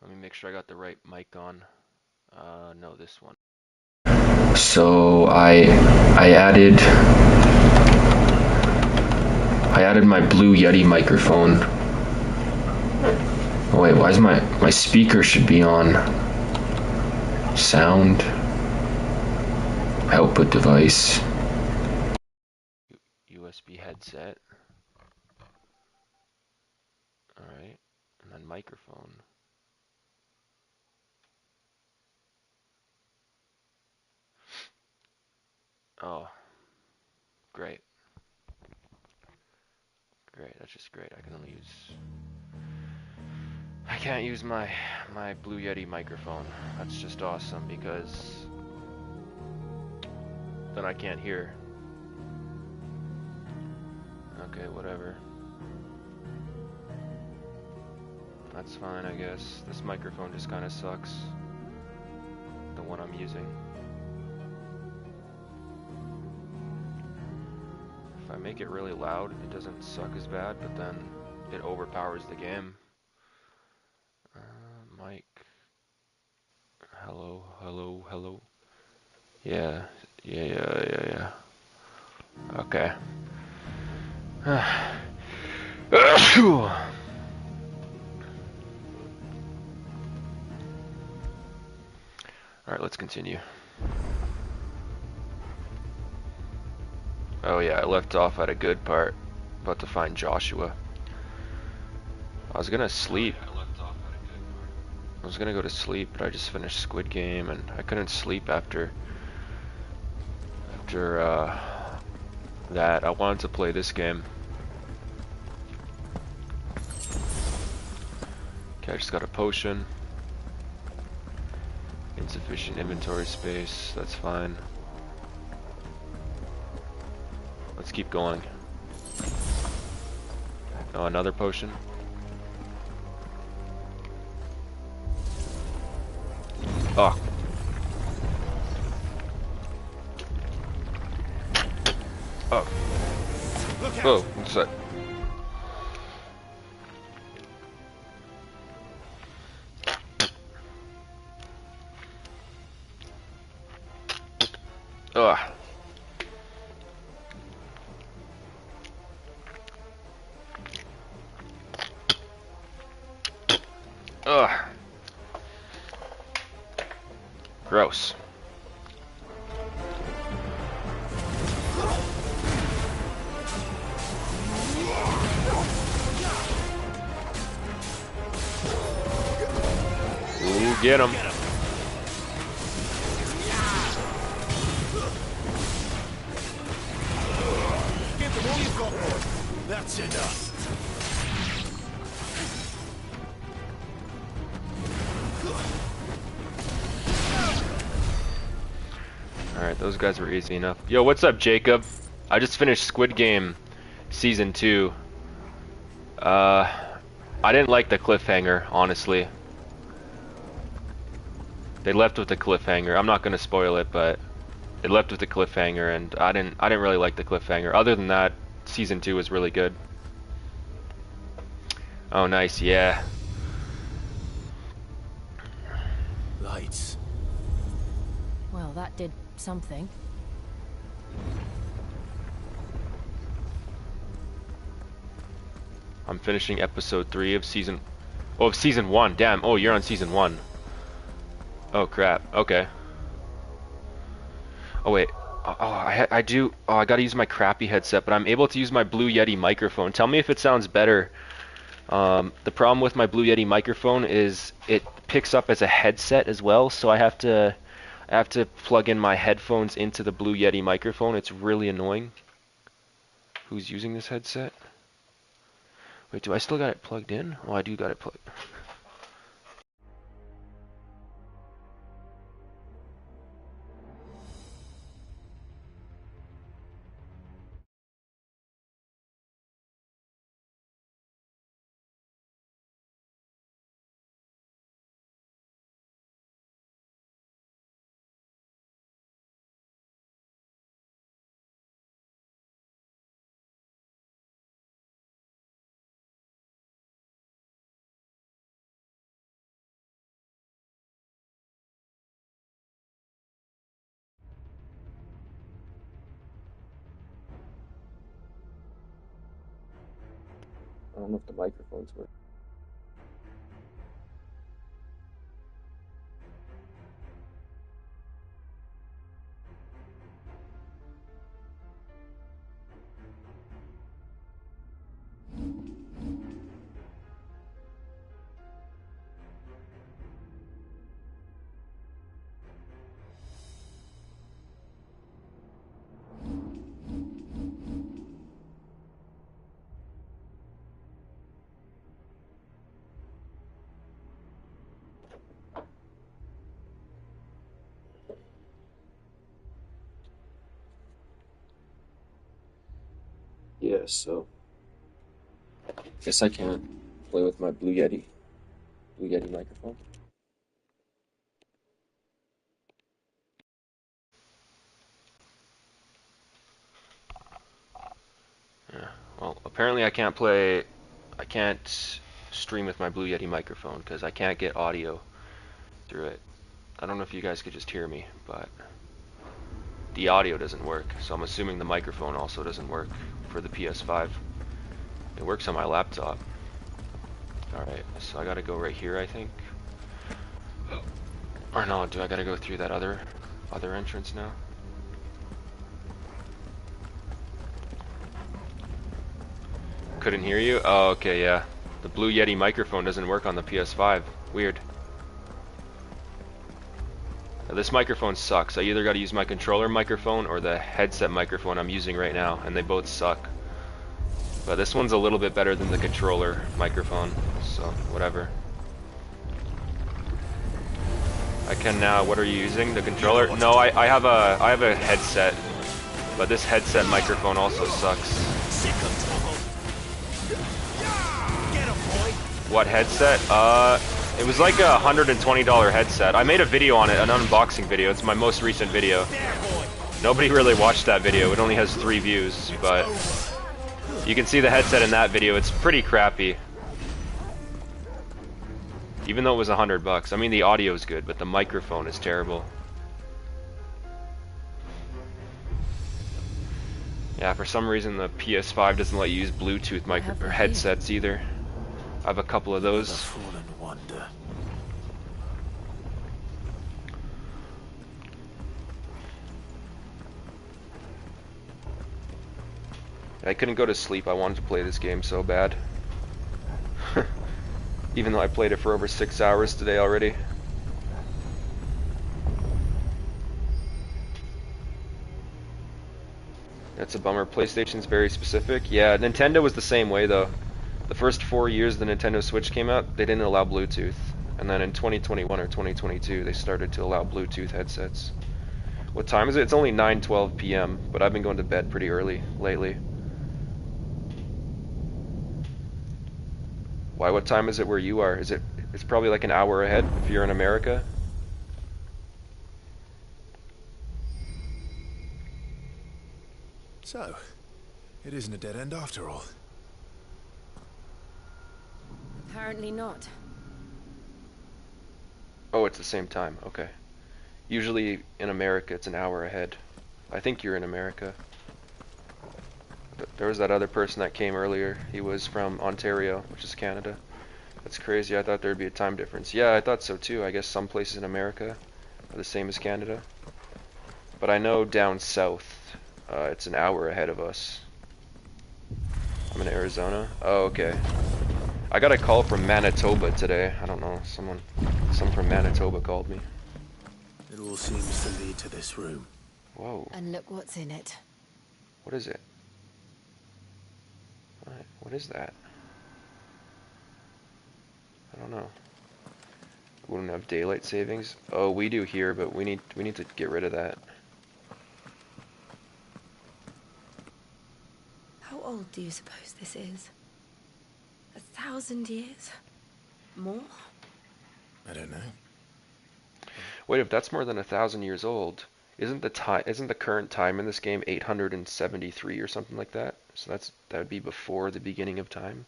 Let me make sure I got the right mic on. No, this one. So I added my Blue Yeti microphone. Oh wait, why is my speaker should be on sound output device. USB headset. Alright. And then microphone. Oh, great. Great, that's just great. I can't use my Blue Yeti microphone. That's just awesome because then I can't hear. Okay, whatever. That's fine, I guess. This microphone just kind of sucks. The one I'm using. If I make it really loud, it doesn't suck as bad, but then it overpowers the game. Mic. Hello, hello, hello. Yeah. Okay. Alright, let's continue. Oh yeah, I left off at a good part. About to find Joshua. I was gonna sleep. I was gonna go to sleep, but I just finished Squid Game and I couldn't sleep after that. I wanted to play this game. Okay, I just got a potion. Insufficient inventory space, that's fine. Let's keep going. Oh, another potion. Oh. Oh. Oh, what's that? Ugh. Ugh. Gross. Ooh, get him. Give them all you've got, boy. That's enough. Alright, those guys were easy enough. Yo, what's up, Jacob? I just finished Squid Game Season 2. I didn't like the cliffhanger, honestly. They left with the cliffhanger. I'm not gonna spoil it, but it left with the cliffhanger, and I didn't really like the cliffhanger. Other than that, Season 2 was really good. Oh, nice, yeah. Lights. Well, that did something. I'm finishing episode 3 of season... Oh, of season 1. Damn. Oh, you're on season 1. Oh, crap. Okay. Oh, wait. Oh, I do... Oh, I gotta use my crappy headset, but I'm able to use my Blue Yeti microphone. Tell me if it sounds better. The problem with my Blue Yeti microphone is it picks up as a headset as well, so I have to plug in my headphones into the Blue Yeti microphone. It's really annoying. Who's using this headset? Wait, do I still got it plugged in? Oh, I do got it plugged. I don't know if the microphone's working. Yeah, so guess I can't play with my Blue Yeti microphone. Yeah. Well, apparently I can't stream with my Blue Yeti microphone because I can't get audio through it. I don't know if you guys could just hear me, but the audio doesn't work. So I'm assuming the microphone also doesn't work for the PS5. It works on my laptop. Alright, so I gotta go right here, I think. Or no, do I gotta go through that other entrance now? Couldn't hear you? Oh, okay, yeah. The Blue Yeti microphone doesn't work on the PS5. Weird. Now, this microphone sucks. I either gotta use my controller microphone or the headset microphone I'm using right now, and they both suck. But this one's a little bit better than the controller microphone, so whatever. I can now. What are you using? The controller? No, I have a headset, but this headset microphone also sucks. What headset? It was like a $120 headset. I made a video on it, an unboxing video. It's my most recent video. Nobody really watched that video. It only has 3 views, but you can see the headset in that video. It's pretty crappy. Even though it was $100. I mean, the audio is good, but the microphone is terrible. Yeah, for some reason the PS5 doesn't let you use Bluetooth headsets either. I have a couple of those. I couldn't go to sleep. I wanted to play this game so bad. Even though I played it for over 6 hours today already. That's a bummer. PlayStation's very specific. Yeah, Nintendo was the same way though. The first 4 years the Nintendo Switch came out, they didn't allow Bluetooth. And then in 2021 or 2022, they started to allow Bluetooth headsets. What time is it? It's only 9:12 p.m., but I've been going to bed pretty early lately. Why, what time is it where you are? It's probably like an hour ahead if you're in America? So, it isn't a dead end after all. Apparently not. Oh, it's the same time. Okay. Usually in America it's an hour ahead. I think you're in America. There was that other person that came earlier. He was from Ontario, which is Canada. That's crazy. I thought there'd be a time difference. Yeah, I thought so too. I guess some places in America are the same as Canada. But I know down south, it's an hour ahead of us. I'm in Arizona. Oh, okay. I got a call from Manitoba today. I don't know. Someone from Manitoba called me. It all seems to lead to this room. Whoa. And look what's in it. What is it? What is that? I don't know. We don't have daylight savings. Oh, we do here, but we need to get rid of that. How old do you suppose this is? 1,000 years? More? I don't know. Wait, if that's more than 1,000 years old, isn't the current time in this game 873 or something like that? So that would be before the beginning of time.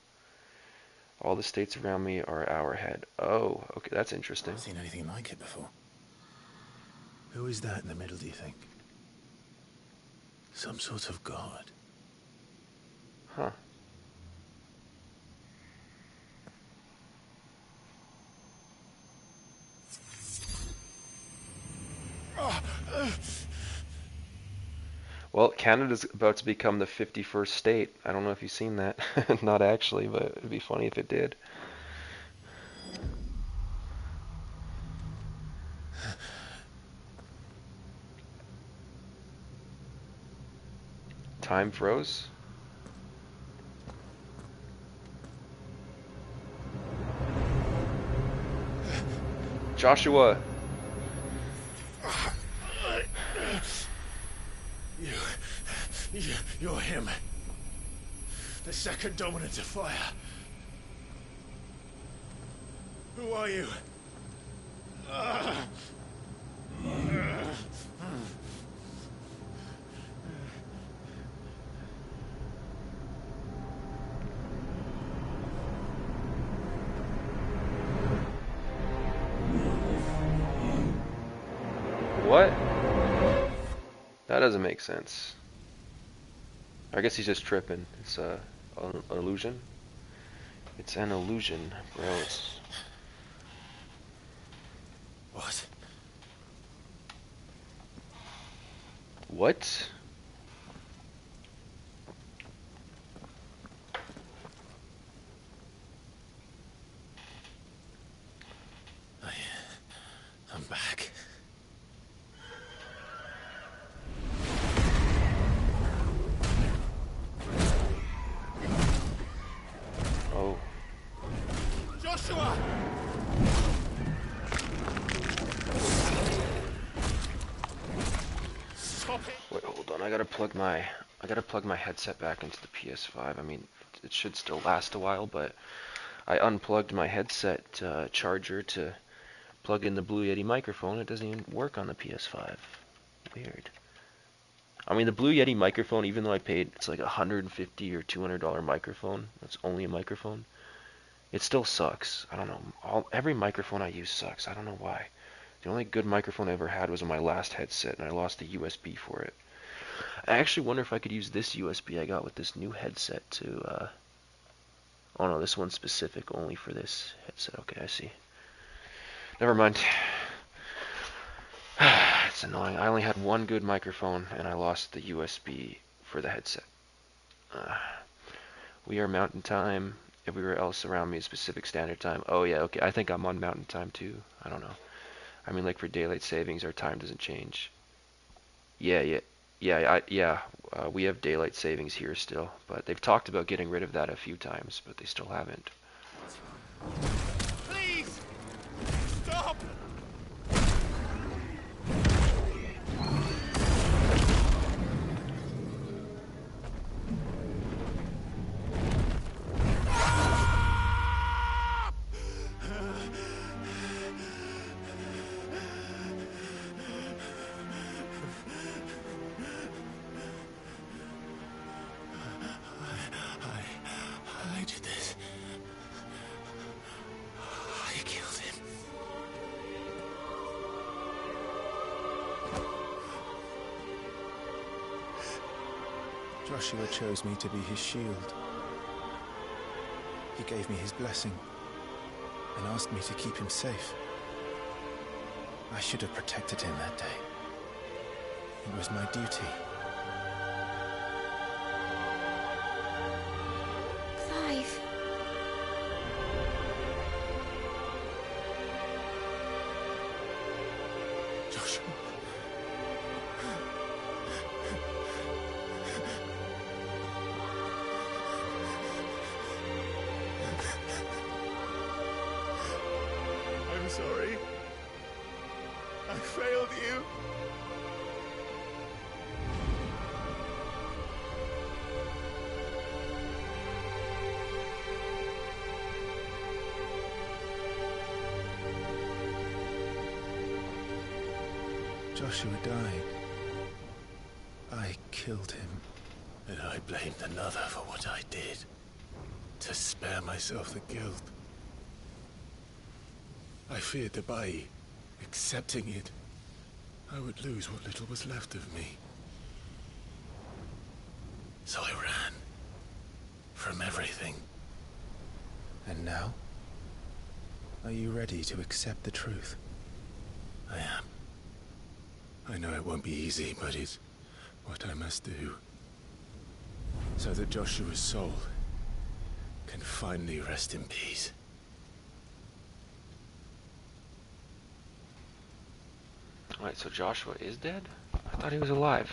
All the states around me are an hour ahead. Oh, okay, that's interesting. I've seen anything like it before. Who is that in the middle, do you think? Some sort of god. Huh. Well, Canada's about to become the 51st state. I don't know if you've seen that. Not actually, but it'd be funny if it did. Time froze. Joshua. You're him. The second dominant of fire. Who are you? What? That doesn't make sense. I guess he's just tripping. It's an illusion. It's an illusion, bro. What? What? I'm back. Oh. Joshua! Stop it! Wait, hold on. I gotta plug my headset back into the PS5. I mean, it should still last a while, but I unplugged my headset charger to plug in the Blue Yeti microphone. It doesn't even work on the PS5. Weird. I mean, the Blue Yeti microphone, even though I paid, it's like $150 or $200 microphone. It's only a microphone. It still sucks. I don't know. Every microphone I use sucks. I don't know why. The only good microphone I ever had was on my last headset, and I lost the USB for it. I actually wonder if I could use this USB I got with this new headset to, oh no, this one's specific only for this headset. Okay, I see. Never mind. It's annoying. I only had one good microphone, and I lost the USB for the headset. We are Mountain Time. Everywhere else around me is Pacific Standard Time. Oh yeah, okay. I think I'm on Mountain Time too. I don't know. I mean, like for daylight savings, our time doesn't change. Yeah. We have daylight savings here still, but they've talked about getting rid of that a few times, but they still haven't. Please! Stop! I did this. I killed him. Joshua chose me to be his shield. He gave me his blessing and asked me to keep him safe. I should have protected him that day. It was my duty. Clive. Joshua. I'm sorry. I failed you. Joshua died. I killed him. And I blamed another for what I did. To spare myself the guilt. I feared that by accepting it, I would lose what little was left of me. So I ran. From everything. And now? Are you ready to accept the truth? I am. I know it won't be easy, but it's what I must do. So that Joshua's soul can finally rest in peace. Alright, so Joshua is dead? I thought he was alive.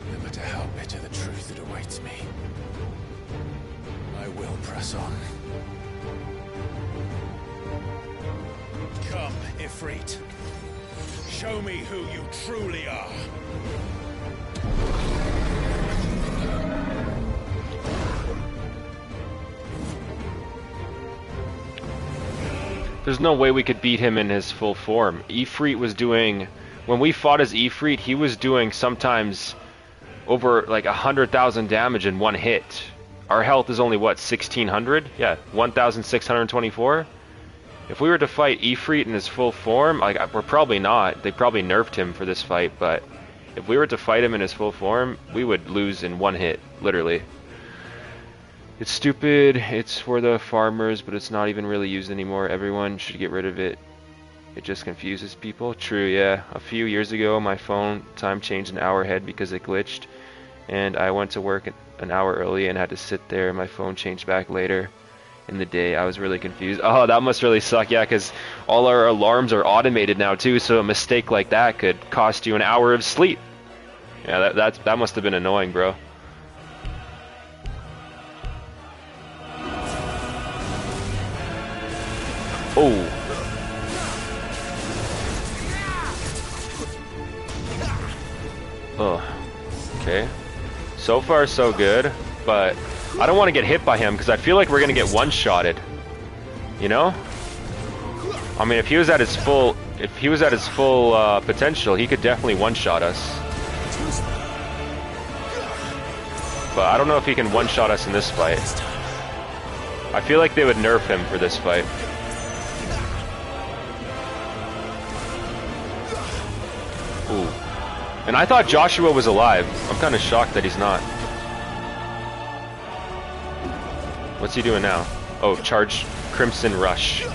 No matter how bitter the truth that awaits me, I will press on. Come, Ifrit. Show me who you truly are. There's no way we could beat him in his full form. Ifrit was doing... When we fought as Ifrit, he was doing sometimes over like 100,000 damage in one hit. Our health is only, what, 1,600? Yeah, 1,624? If we were to fight Ifrit in his full form, like, we're probably not. They probably nerfed him for this fight, but if we were to fight him in his full form, we would lose in one hit, literally. It's stupid, it's for the farmers, but it's not even really used anymore. Everyone should get rid of it. It just confuses people. True, yeah. A few years ago, my phone time changed an hour ahead because it glitched, and I went to work an hour early and had to sit there, and my phone changed back later in the day. I was really confused. Oh, that must really suck, yeah, because all our alarms are automated now, too, so a mistake like that could cost you an hour of sleep. Yeah, that must have been annoying, bro. Oh. Oh. Okay. So far, so good, but I don't want to get hit by him because I feel like we're gonna get one-shotted. You know? I mean, if he was at his full, potential, he could definitely one-shot us. But I don't know if he can one-shot us in this fight. I feel like they would nerf him for this fight. Ooh. And I thought Joshua was alive. I'm kind of shocked that he's not. What's he doing now? Oh, charge Crimson Rush.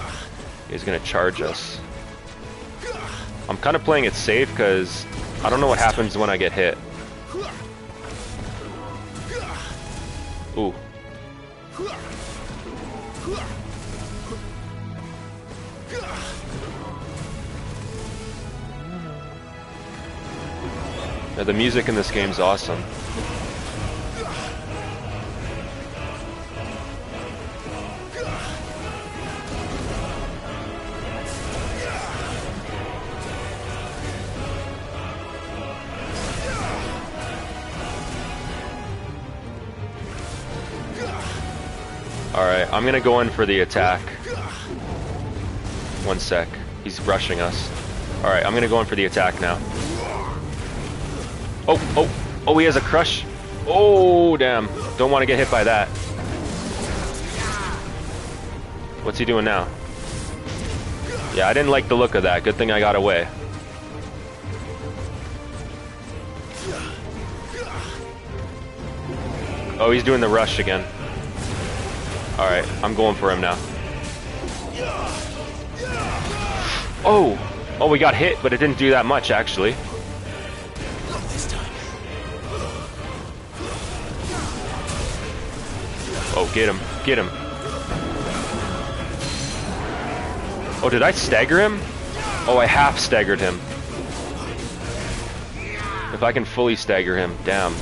He's gonna charge us. I'm kind of playing it safe because I don't know what happens when I get hit. Ooh. Yeah, the music in this game's awesome. Alright, I'm gonna go in for the attack. One sec. He's rushing us. Alright, I'm gonna go in for the attack now. Oh, he has a crush. Oh, damn. Don't want to get hit by that. What's he doing now? Yeah, I didn't like the look of that. Good thing I got away. Oh, he's doing the rush again. Alright, I'm going for him now. Oh, we got hit, but it didn't do that much, actually. Oh, get him. Get him. Oh, did I stagger him? Oh, I half staggered him. If I can fully stagger him, damn.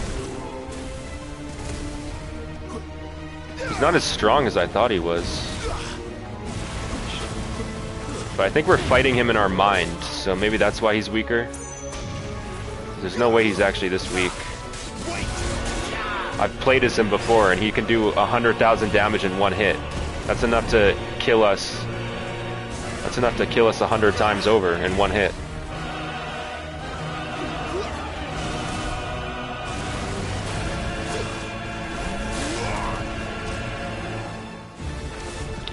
He's not as strong as I thought he was. But I think we're fighting him in our mind, so maybe that's why he's weaker. There's no way he's actually this weak. I've played as him before, and he can do 100,000 damage in one hit. That's enough to kill us. That's enough to kill us 100 times over in one hit.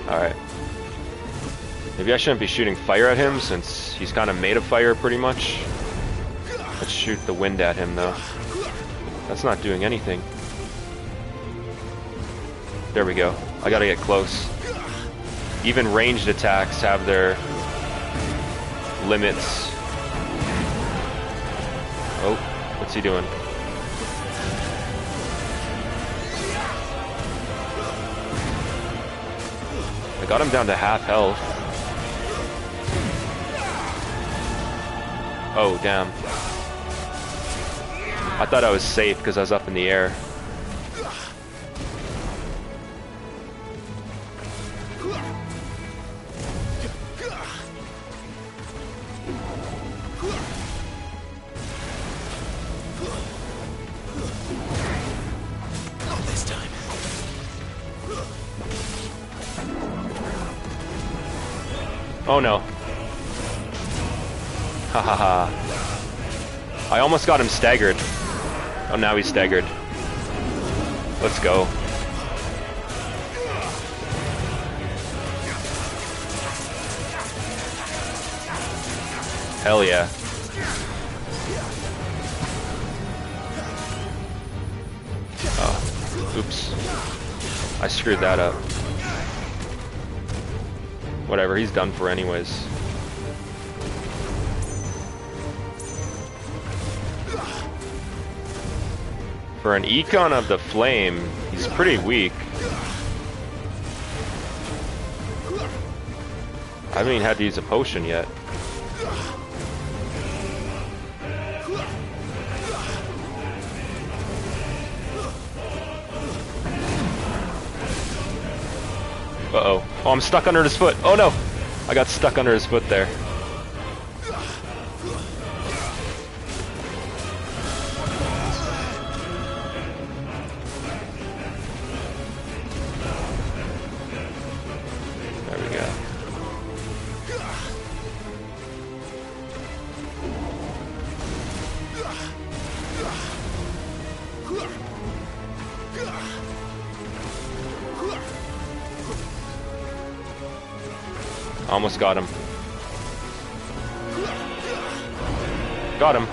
Alright. Maybe I shouldn't be shooting fire at him, since he's kind of made of fire pretty much. Let's shoot the wind at him, though. That's not doing anything. There we go. I gotta get close. Even ranged attacks have their limits. Oh, what's he doing? I got him down to half health. Oh, damn. I thought I was safe because I was up in the air. Not this time. Oh no. Ha ha ha. I almost got him staggered. Oh, now he's staggered. Let's go. Hell yeah. Oh, oops. I screwed that up. Whatever, he's done for anyways. For an econ of the flame, he's pretty weak. I haven't even had to use a potion yet. Uh-oh. Oh, I'm stuck under his foot. Oh no! I got stuck under his foot there. There we go. Almost got him. Got him.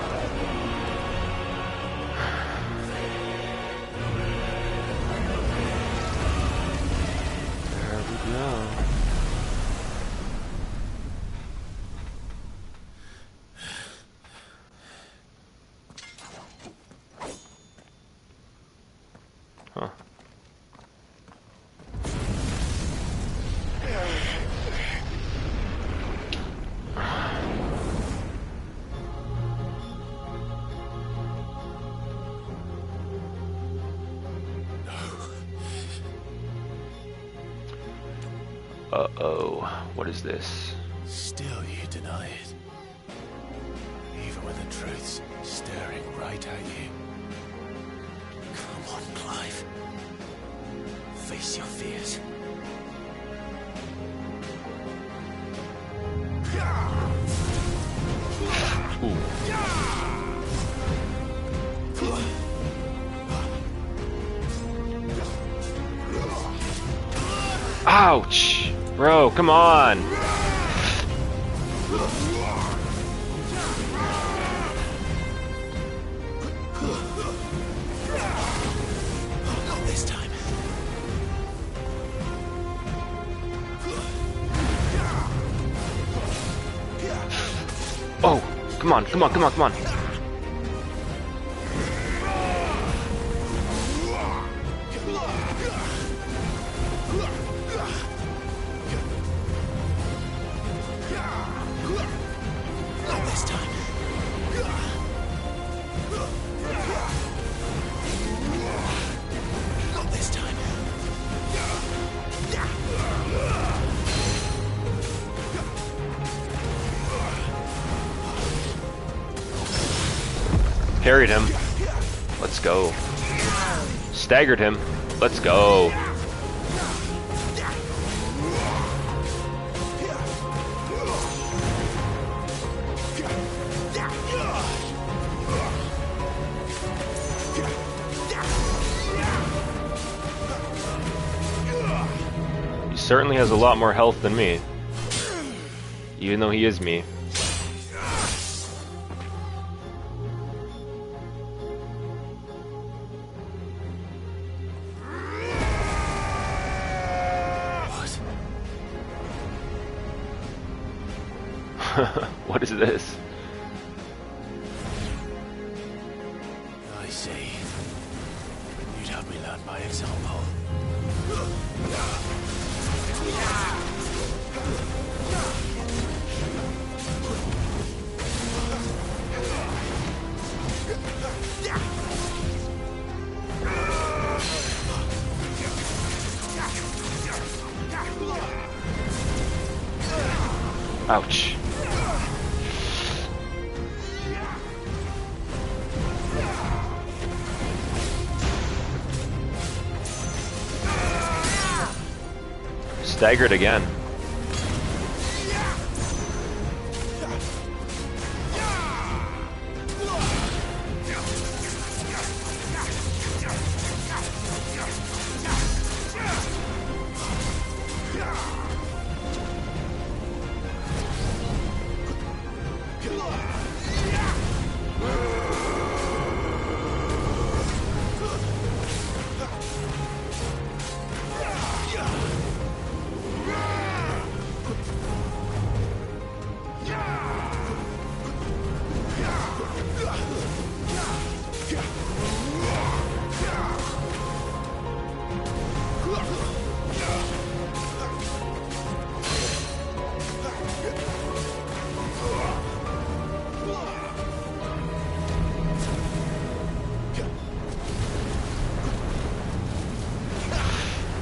There we go. Huh. Uh-oh. What is this? Still you deny it. Even when the truth's staring right at you. Come on, Clive. Face your fears. Ooh. Ouch! Bro, come on! Not this time. Oh! Come on, come on, come on, come on! Not this time. Not this time. Parried him. Let's go. Staggered him. Let's go. He certainly has a lot more health than me. Even though he is me. What is this? I see. You'd have me learn by example. Ouch. Staggered again.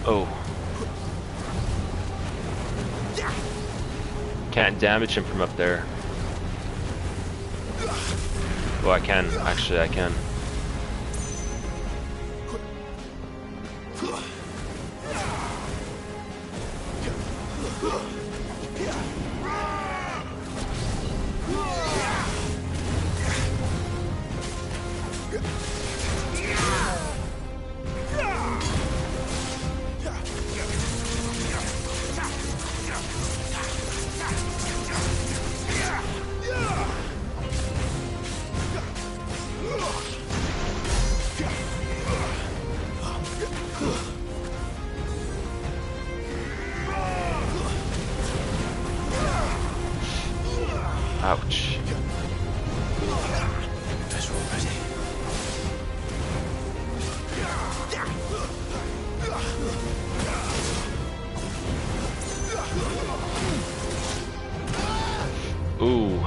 Oh. Can't damage him from up there. Oh, I can. Actually, I can. Ouch. Ooh.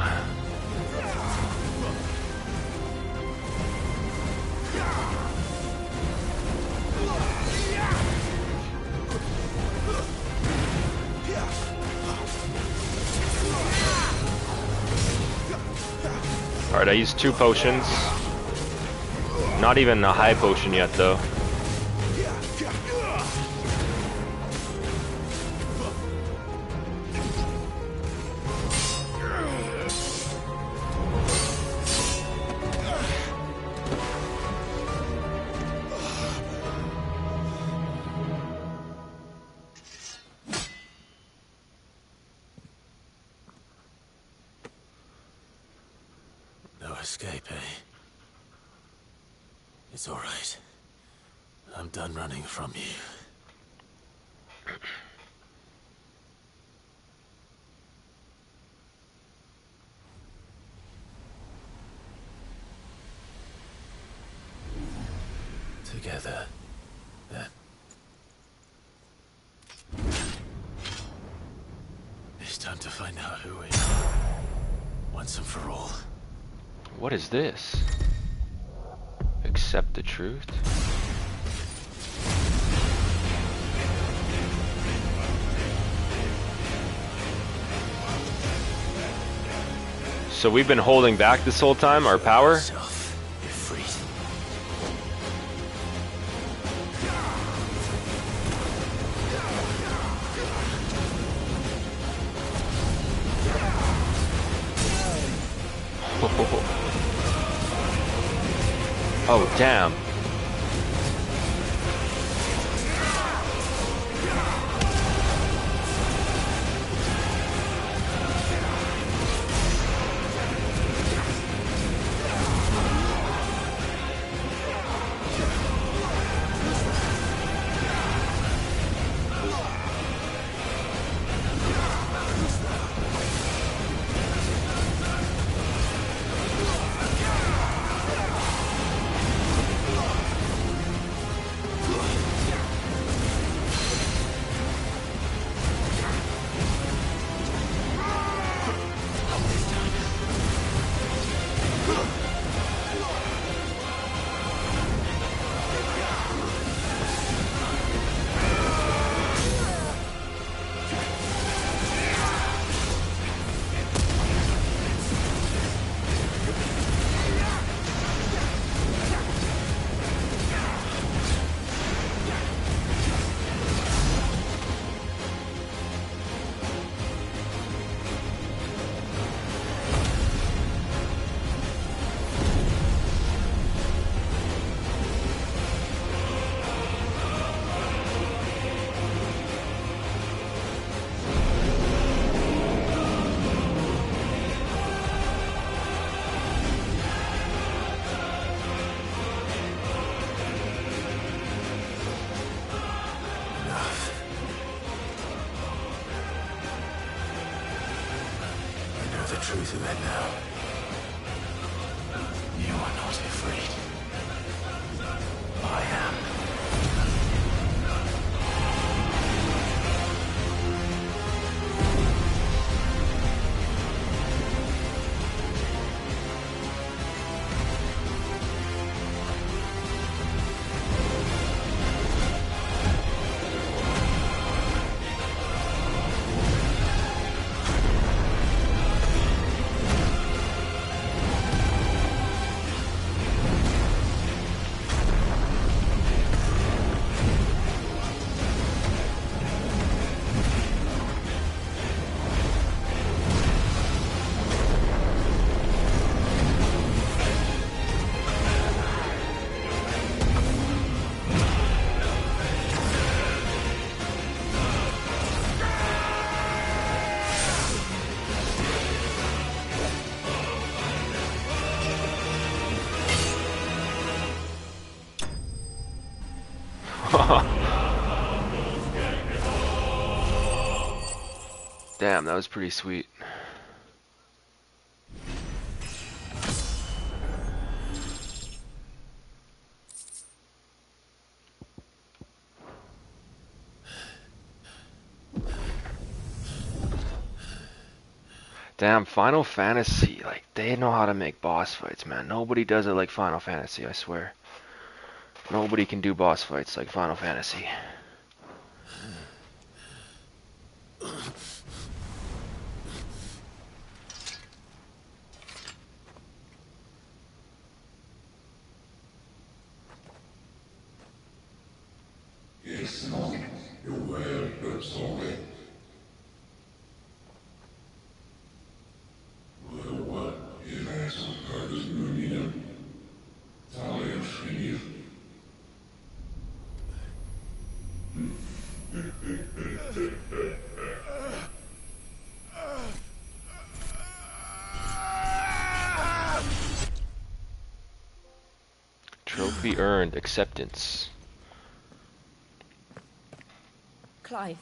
Alright, I used 2 potions. Not even a high potion yet, though. Escape, eh? It's all right. I'm done running from you. Together, then. It's time to find out who we are. Once and for all. What is this? Accept the truth? So we've been holding back this whole time, our power? If Oh, damn. The truth of it now. You are not afraid. I am. Damn, that was pretty sweet. Damn, Final Fantasy, like, they know how to make boss fights, man. Nobody does it like Final Fantasy, I swear. Nobody can do boss fights like Final Fantasy. Trophy earned. Acceptance. Clive,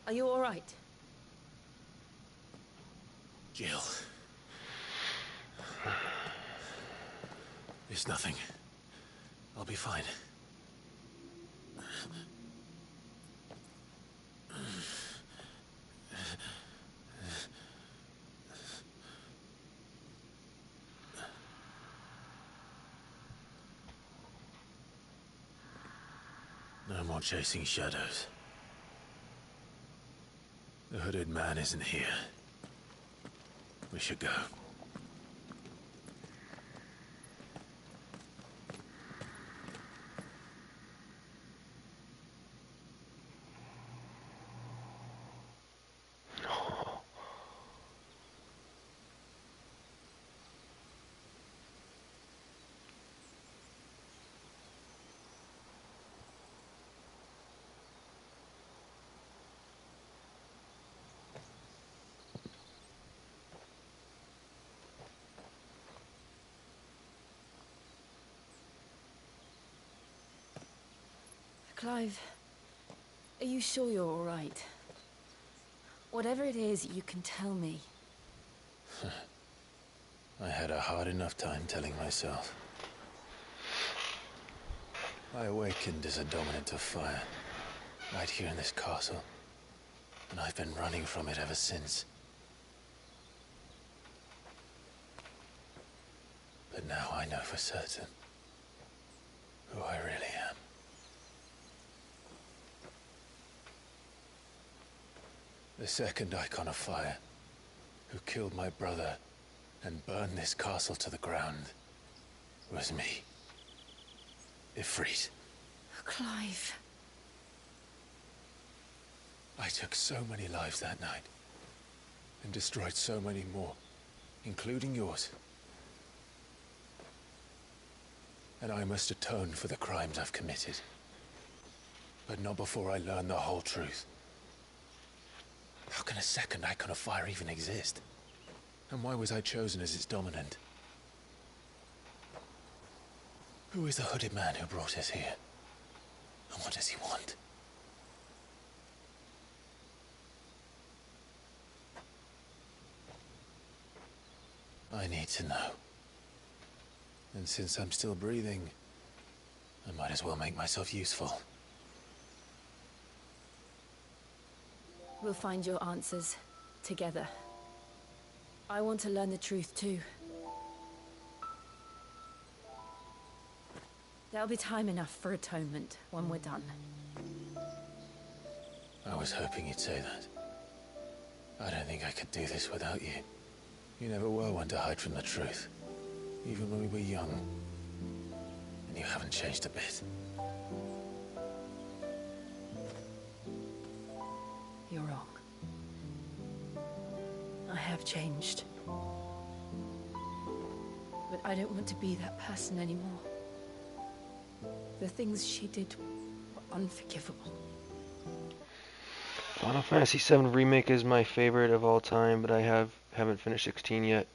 are you all right? Jill. It's nothing. I'll be fine. No more chasing shadows. The hooded man isn't here. We should go. Clive, are you sure you're all right? Whatever it is, you can tell me. I had a hard enough time telling myself. I awakened as a dominant of fire, right here in this castle, and I've been running from it ever since. But now I know for certain who I really am. The second icon of fire, who killed my brother and burned this castle to the ground, was me. Ifrit. Clive. I took so many lives that night, and destroyed so many more, including yours. And I must atone for the crimes I've committed. But not before I learn the whole truth. How can a second icon of fire even exist? And why was I chosen as its dominant? Who is the hooded man who brought us here? And what does he want? I need to know. And since I'm still breathing, I might as well make myself useful. We'll find your answers together. I want to learn the truth too. There'll be time enough for atonement when we're done. I was hoping you'd say that. I don't think I could do this without you. You never were one to hide from the truth, even when we were young. And you haven't changed a bit. You're wrong. I have changed. But I don't want to be that person anymore. The things she did were unforgivable. Final Fantasy VII Remake is my favorite of all time, but I haven't finished 16 yet.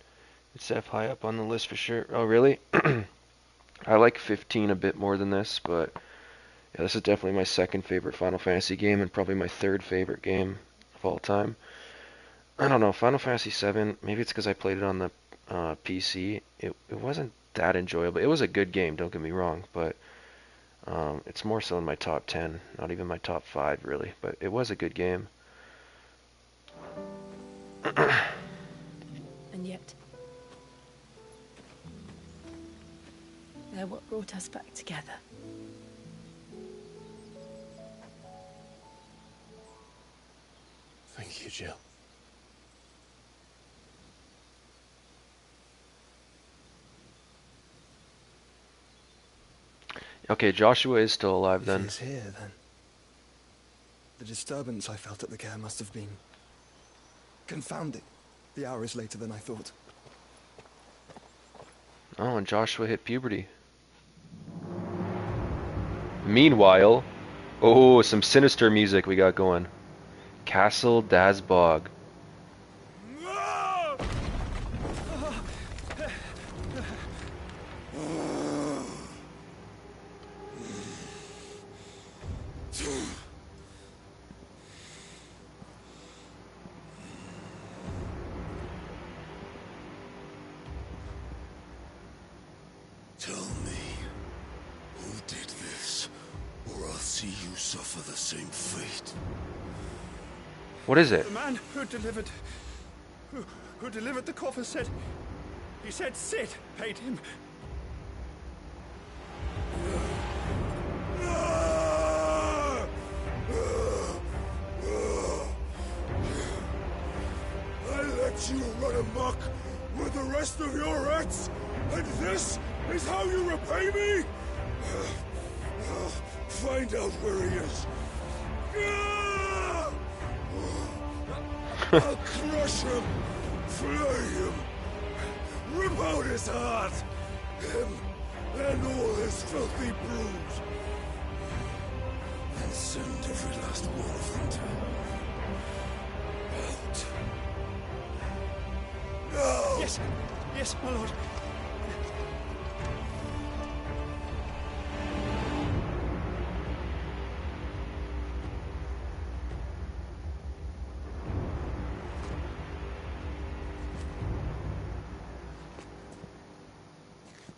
It's F high up on the list for sure. Oh, really? I like 15 a bit more than this, but yeah, this is definitely my second favorite Final Fantasy game and probably my third favorite game of all time. I don't know, Final Fantasy VII, maybe it's because I played it on the PC. It wasn't that enjoyable. It was a good game, don't get me wrong, but it's more so in my top 10, not even my top 5 really, but it was a good game. And yet, they're what brought us back together. Thank you, Jill. Okay, Joshua is still alive then. He's here, then. The disturbance I felt at the care must have been confounding. The hour is later than I thought. Oh, and Joshua hit puberty. Meanwhile, oh, some sinister music we got going. Castle Dazbog. Tell me, who did this, or I'll see you suffer the same fate. What is it? The man who delivered the coffer said, he said Sid paid him. I let you run amok with the rest of your rats, and this is how you repay me? Find out where he is. I'll crush him, flay him, rip out his heart, him and all his filthy brood, and send every last one of them to out. No! Yes, yes, my lord.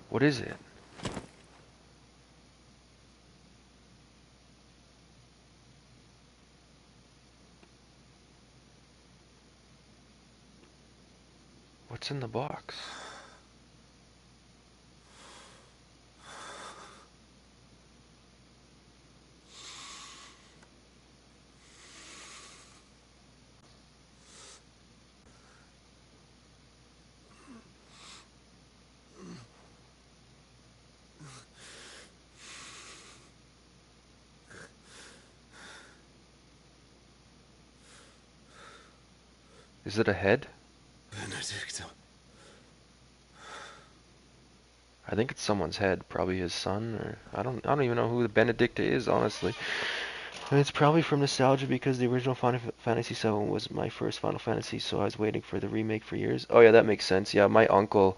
What is it? What's in the box? Is it a head? Benedicto. I think it's someone's head, probably his son, or I don't even know who the Benedicta is, honestly. And it's probably from nostalgia because the original Final Fantasy VII was my first Final Fantasy, so I was waiting for the remake for years. Oh yeah, that makes sense. Yeah, my uncle,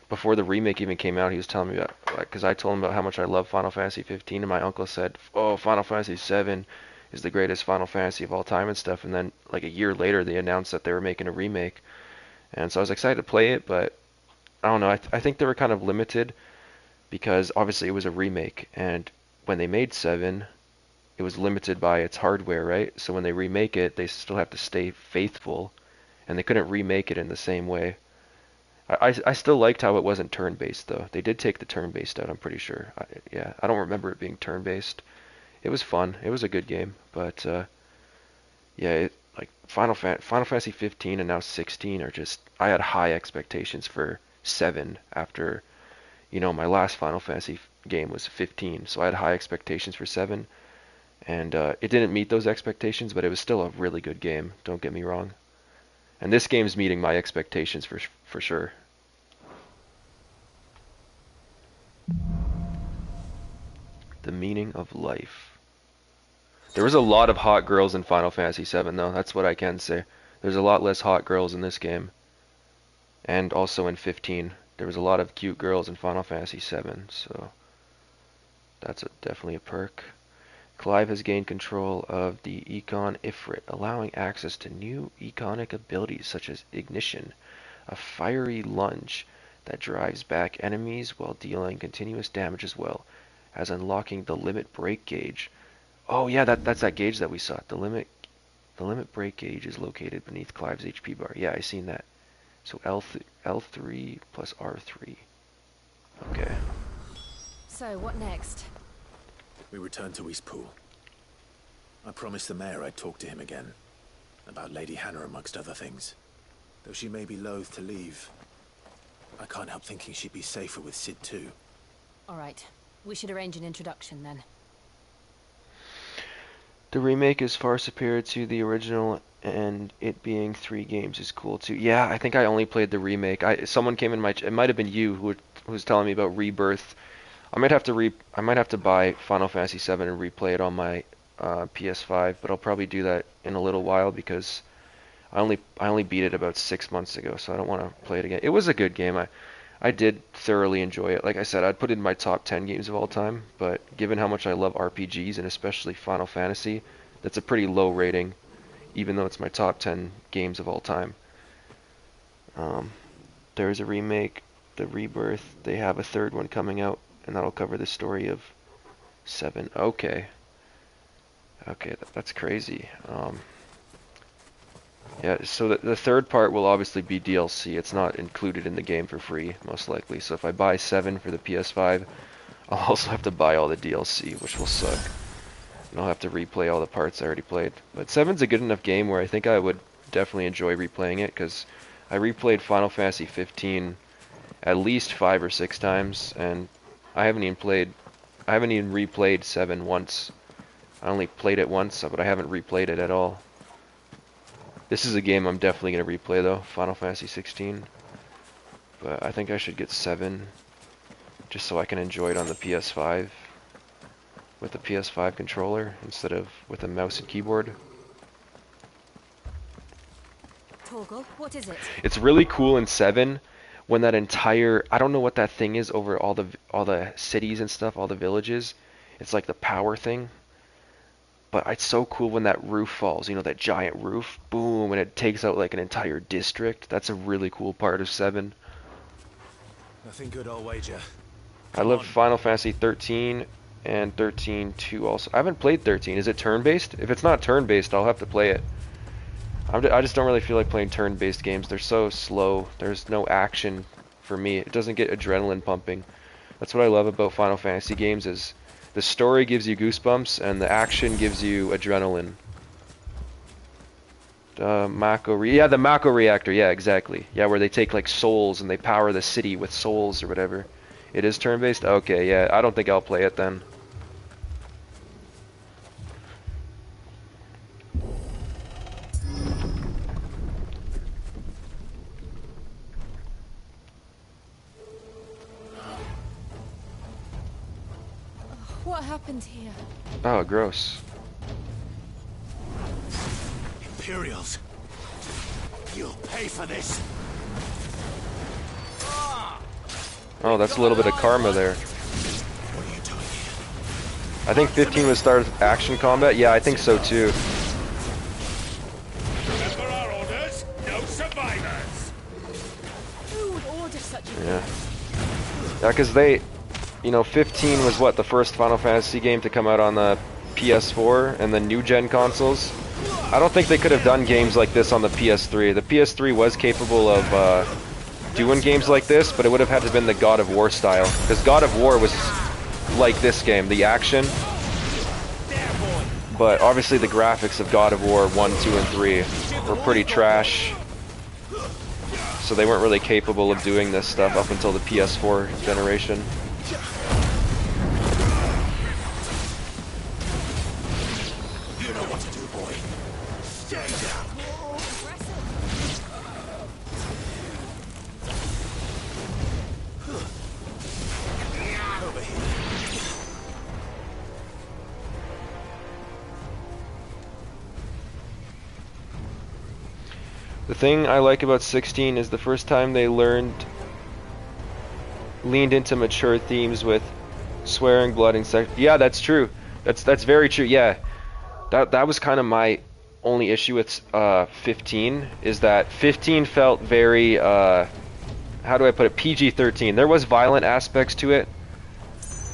before the remake even came out, he was telling me about, like, because I told him about how much I love Final Fantasy 15, and my uncle said, "Oh, Final Fantasy 7 is the greatest Final Fantasy of all time and stuff." And then like a year later, they announced that they were making a remake, and so I was excited to play it, but I don't know. I think they were kind of limited because obviously it was a remake, and when they made 7, it was limited by its hardware, right? So when they remake it, they still have to stay faithful, and they couldn't remake it in the same way. I still liked how it wasn't turn-based, though. They did take the turn-based out, I'm pretty sure. Yeah, I don't remember it being turn-based. It was fun. It was a good game, but yeah, like Final Fantasy 15 and now 16 are just. I had high expectations for 7 after, my last Final Fantasy game was 15, so I had high expectations for 7, and it didn't meet those expectations, but it was still a really good game. Don't get me wrong. And this game's meeting my expectations for sure. The meaning of life. There was a lot of hot girls in Final Fantasy 7, though. That's what I can say. There's a lot less hot girls in this game, and also in 15. There was a lot of cute girls in Final Fantasy 7, so that's definitely a perk. Clive has gained control of the Econ Ifrit, allowing access to new econic abilities such as Ignition, a fiery lunge that drives back enemies while dealing continuous damage, as well as unlocking the limit break gauge. Oh yeah, that's that gauge that we saw. The limit break gauge is located beneath Clive's HP bar. Yeah, I seen that. So L3 plus R3. Okay. So, what next? We return to Eastpool. I promised the mayor I'd talk to him again. About Lady Hannah, amongst other things. Though she may be loath to leave, I can't help thinking she'd be safer with Sid too. Alright, we should arrange an introduction then. The remake is far superior to the original, and it being 3 games is cool too. Yeah, I think I only played the remake. Someone came in it might have been you who was telling me about Rebirth. I might have to buy Final Fantasy 7 and replay it on my PS5, but I'll probably do that in a little while because I only beat it about 6 months ago, so I don't want to play it again. It was a good game. I did thoroughly enjoy it. Like I said, I'd put it in my top 10 games of all time, but given how much I love RPGs and especially Final Fantasy, that's a pretty low rating, even though it's my top 10 games of all time. There's a remake, the Rebirth. They have a third one coming out, and that'll cover the story of 7. Okay. Okay, that's crazy. Yeah, so the third part will obviously be DLC. It's not included in the game for free, most likely. So if I buy 7 for the PS5, I'll also have to buy all the DLC, which will suck. And I'll have to replay all the parts I already played. But 7's a good enough game where I think I would definitely enjoy replaying it, because I replayed Final Fantasy 15 at least 5 or 6 times, and I haven't even replayed 7 once. I only played it once, but I haven't replayed it at all. This is a game I'm definitely going to replay, though, Final Fantasy 16. But I think I should get 7, just so I can enjoy it on the PS5, with the PS5 controller, instead of with a mouse and keyboard. Torgal, what is it? It's really cool in 7, when that entire, I don't know what that thing is over all the cities and stuff, all the villages. It's like the power thing. But it's so cool when that roof falls, that giant roof, boom, and it takes out like an entire district. That's a really cool part of 7. Nothing good, I'll wager. I love Final Fantasy 13 and 13-2 also. I haven't played 13. Is it turn-based? If it's not turn-based, I'll have to play it. I just don't really feel like playing turn-based games. They're so slow. There's no action for me. It doesn't get adrenaline pumping. That's what I love about Final Fantasy games is the story gives you goosebumps and the action gives you adrenaline. The Mako reactor. Yeah, exactly. Yeah, where they take like souls and they power the city with souls or whatever. It is turn-based? Okay, yeah. I don't think I'll play it then. What happened here? Oh, gross. Imperials. You'll pay for this. Oh, that's a little bit of karma there. What are you doing here? I think 15 was start action combat. Yeah, I think so too. Remember our orders? No survivors. Who would order such a Yeah. Yeah, because they, 15 was what, the first Final Fantasy game to come out on the PS4 and the new gen consoles. I don't think they could have done games like this on the PS3. The PS3 was capable of doing games like this, but it would have had to have been the God of War style. Because God of War was like this game, the action. But obviously the graphics of God of War 1, 2, and 3 were pretty trash. So they weren't really capable of doing this stuff up until the PS4 generation. You know what to do, boy. Stay down. Over here. The thing I like about 16 is the first time they leaned into mature themes with swearing, blood, and sex. Yeah, that's true. That's very true. Yeah, that was kind of my only issue with 15 is that 15 felt very how do I put it, PG-13. There was violent aspects to it,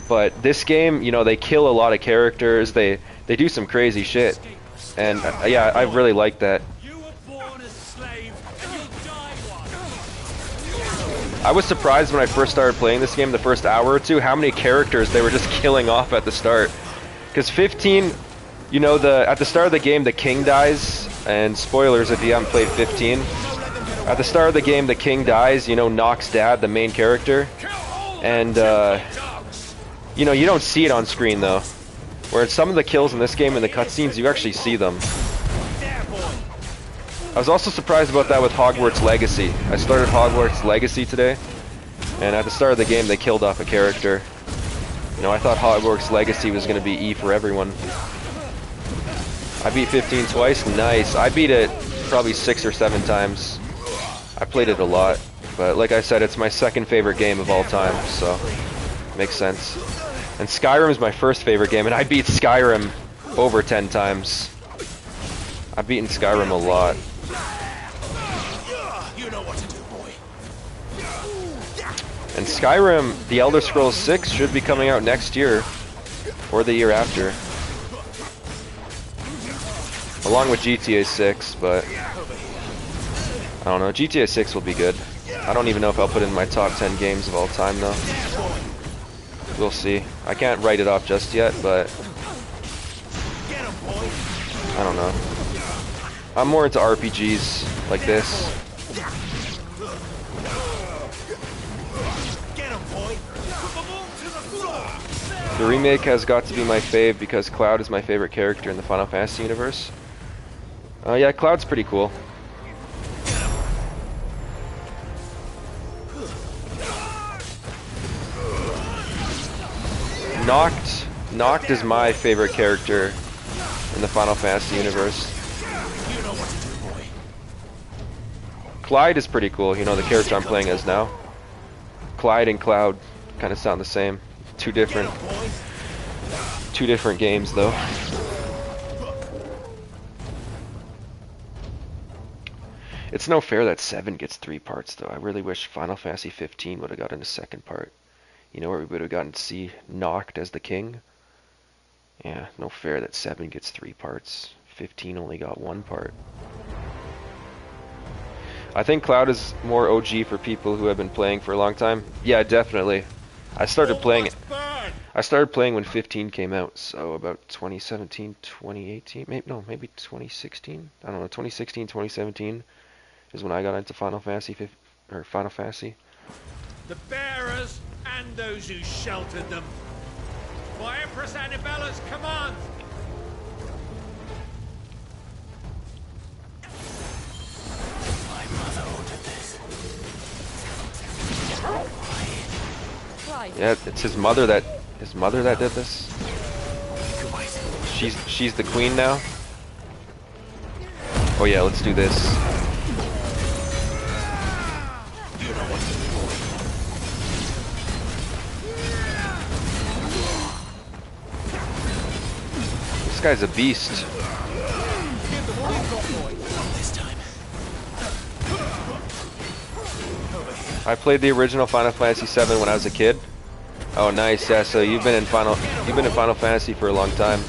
but this game, they kill a lot of characters. They do some crazy shit, and yeah, I really like that. I was surprised when I first started playing this game, the first hour or two, how many characters they were just killing off at the start. Because 15, at the start of the game, the king dies, and spoilers if you haven't played 15. At the start of the game, the king dies, Nock's dad, the main character. And, you don't see it on screen, though. Whereas some of the kills in this game, in the cutscenes, you actually see them. I was also surprised about that with Hogwarts Legacy. I started Hogwarts Legacy today, and at the start of the game they killed off a character. I thought Hogwarts Legacy was going to be E for everyone. I beat 15 twice, nice. I beat it probably 6 or 7 times. I played it a lot, but like I said, it's my second favorite game of all time, so makes sense. And Skyrim is my first favorite game, and I beat Skyrim over 10 times. I've beaten Skyrim a lot. You know what to do, boy. And Skyrim, The Elder Scrolls 6 should be coming out next year, or the year after. Along with GTA 6, but I don't know, GTA 6 will be good. I don't even know if I'll put it in my top 10 games of all time though. We'll see. I can't write it off just yet, but I don't know. I'm more into RPGs like this. The remake has got to be my fave because Cloud is my favorite character in the Final Fantasy universe. Yeah, Cloud's pretty cool. Noct is my favorite character in the Final Fantasy universe. Clyde is pretty cool, the character I'm playing as now. Clyde and Cloud kind of sound the same. Two different games though. It's no fair that 7 gets 3 parts though. I really wish Final Fantasy 15 would have gotten a second part. You know, where we would have gotten to see Noct as the king. Yeah, no fair that 7 gets 3 parts. 15 only got 1 part. I think Cloud is more OG for people who have been playing for a long time. Yeah, definitely. I started playing when 15 came out, so about 2017, 2018, maybe 2016. I don't know, 2016, 2017 is when I got into Final Fantasy Final Fantasy. The bearers and those who sheltered them. By Empress Annibella's command. My mother ordered this. Right. Yeah, it's his mother that did this. She's the queen now. Oh yeah, let's do this. This guy's a beast. I played the original Final Fantasy VII when I was a kid. Oh, nice. Yeah, so you've been in Final Fantasy for a long time.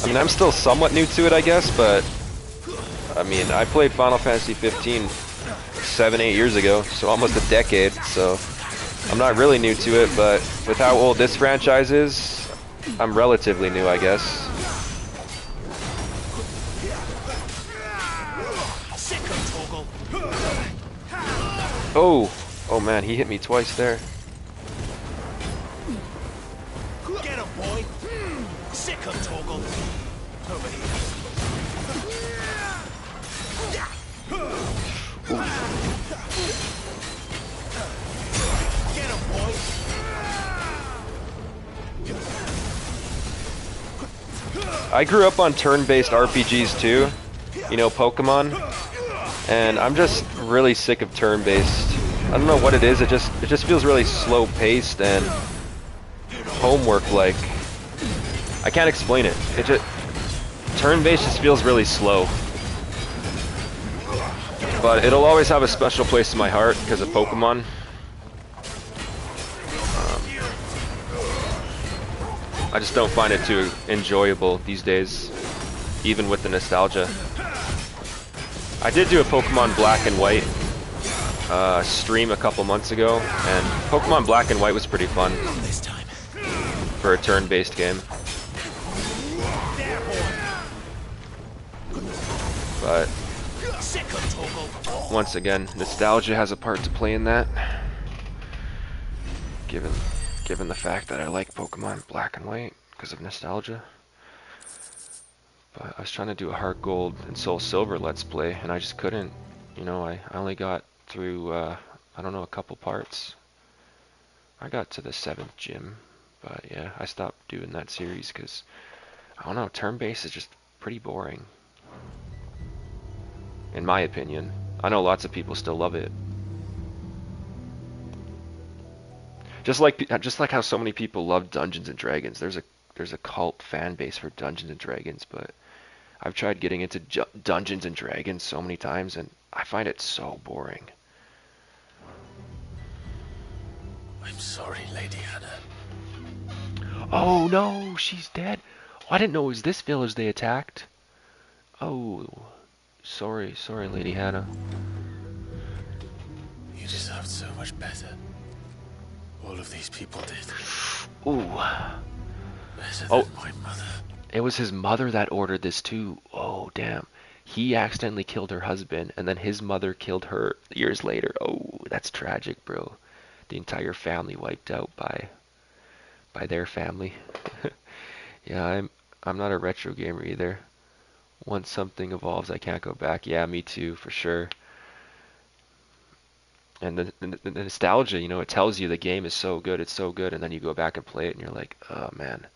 I mean, I'm still somewhat new to it, I guess, but I mean, I played Final Fantasy 15 7-8 years ago, so almost a decade. So I'm not really new to it, but with how old this franchise is, I'm relatively new, I guess. Oh man, he hit me twice there. Get him, boy. Sick of Torgal. Over here. Get him, boy. I grew up on turn-based RPGs too, you know, Pokemon, and I'm just really sick of turn-based. I don't know what it is. It just feels really slow-paced and homework-like. I can't explain it. Turn-based just feels really slow. But it'll always have a special place in my heart because of Pokemon. I just don't find it too enjoyable these days, even with the nostalgia. I did do a Pokemon Black and White stream a couple months ago, and Pokemon Black and White was pretty fun for a turn-based game. But once again, nostalgia has a part to play in that. Given the fact that I like Pokemon Black and White because of nostalgia. But I was trying to do a Heart Gold and Soul Silver Let's Play, and I just couldn't. You know, I only got through, I don't know, a couple parts. I got to the 7th gym, but yeah, I stopped doing that series because, I don't know, turn-based is just pretty boring. In my opinion. I know lots of people still love it. Just like how so many people love Dungeons and Dragons. There's a cult fan base for Dungeons and Dragons, but I've tried getting into Dungeons and Dragons so many times, and I find it so boring. I'm sorry, Lady Hannah. Oh no, she's dead. Oh, I didn't know it was this village they attacked. Oh, sorry, Lady Hannah. You deserved so much better. All of these people did. Ooh. Better Oh. than my mother. It was his mother that ordered this too. Oh, damn. He accidentally killed her husband, and then his mother killed her years later. Oh, that's tragic, bro. The entire family wiped out by their family. Yeah, I'm not a retro gamer either. Once something evolves, I can't go back. Yeah, me too, for sure. And the nostalgia, you know, it tells you the game is so good, it's so good, and then you go back and play it, and you're like, oh man,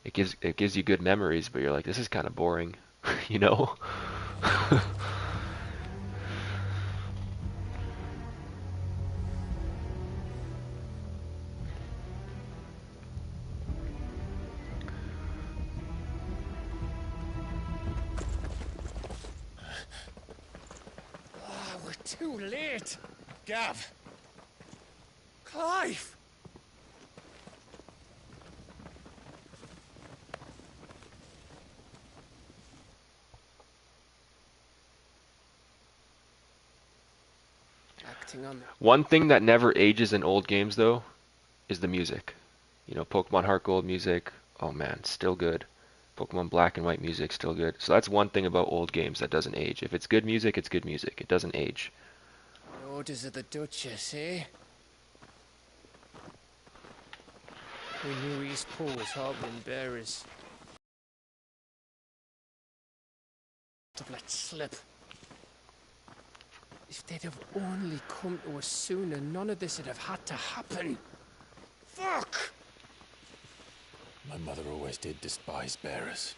it gives you good memories, but you're like, this is kind of boring, you know. We're too late. Gav. Clive! Acting on... One thing that never ages in old games, though, is the music. You know, Pokemon Heart Gold music, oh man, still good. Pokemon Black and White music, still good. So that's one thing about old games that doesn't age. If it's good music, it's good music. It doesn't age. The orders of the Duchess, eh? We knew East Pole was harboring bearers. To let slip. If they'd have only come to us sooner, none of this would have had to happen. Fuck! My mother always did despise bearers.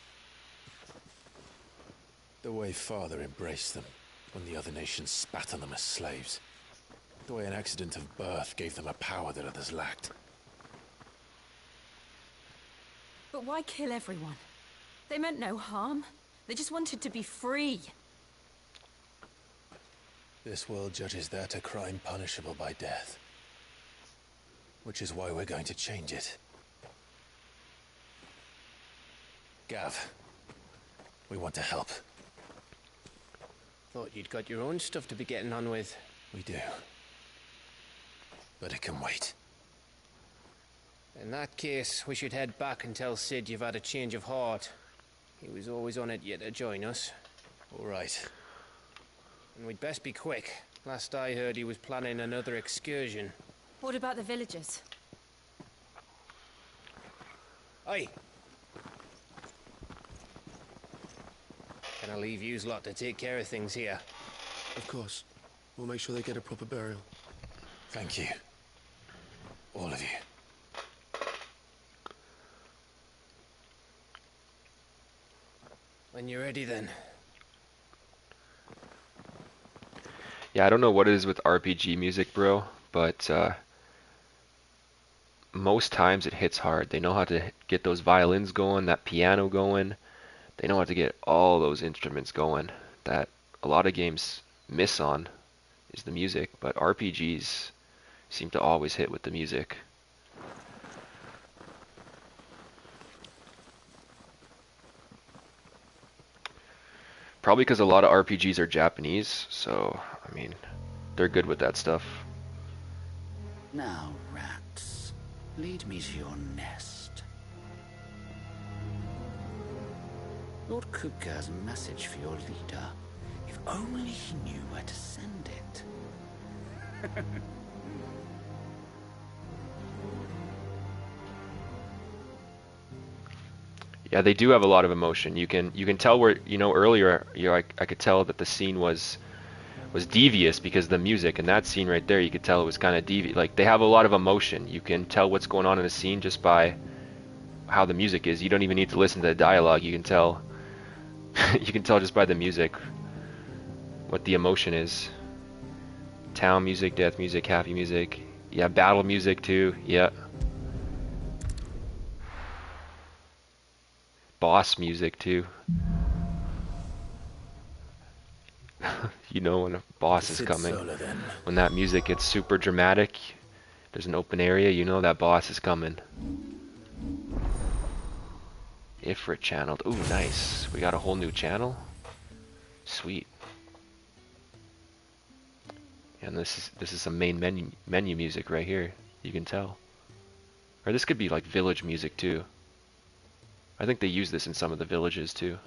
The way Father embraced them when the other nations spat on them as slaves. The way an accident of birth gave them a power that others lacked. But why kill everyone? They meant no harm. They just wanted to be free. This world judges that a crime punishable by death. Which is why we're going to change it. Gav, we want to help. Thought you'd got your own stuff to be getting on with. We do. But it can wait. In that case, we should head back and tell Sid you've had a change of heart. He was always on it yet to join us. All right. And we'd best be quick. Last I heard, he was planning another excursion. What about the villagers? Aye. Can I leave yous lot to take care of things here? Of course. We'll make sure they get a proper burial. Thank you. All of you. When you're ready, then. Yeah, I don't know what it is with RPG music, bro, but most times it hits hard. They know how to get those violins going, that piano going. They know how to get all those instruments going that a lot of games miss on is the music, but RPGs seem to always hit with the music. Probably because a lot of RPGs are Japanese, so, I mean, they're good with that stuff. Now, rats, lead me to your nest. Lord Kupka has a message for your leader. If only he knew where to send it. Yeah, they do have a lot of emotion. You can tell where, you know, earlier I could tell that the scene was devious because of the music, and that scene right there you could tell it was kind of devious. Like, they have a lot of emotion. You can tell what's going on in the scene just by how the music is. You don't even need to listen to the dialogue. You can tell you can tell just by the music what the emotion is. Town music, death music, happy music. Yeah, battle music too. Yeah. Boss music too. You know when a boss is coming. When that music gets super dramatic, there's an open area, you know that boss is coming. Ifrit channeled. Ooh, nice. We got a whole new channel. Sweet. And this is some main menu music right here. You can tell. Or this could be like village music too. I think they use this in some of the villages too.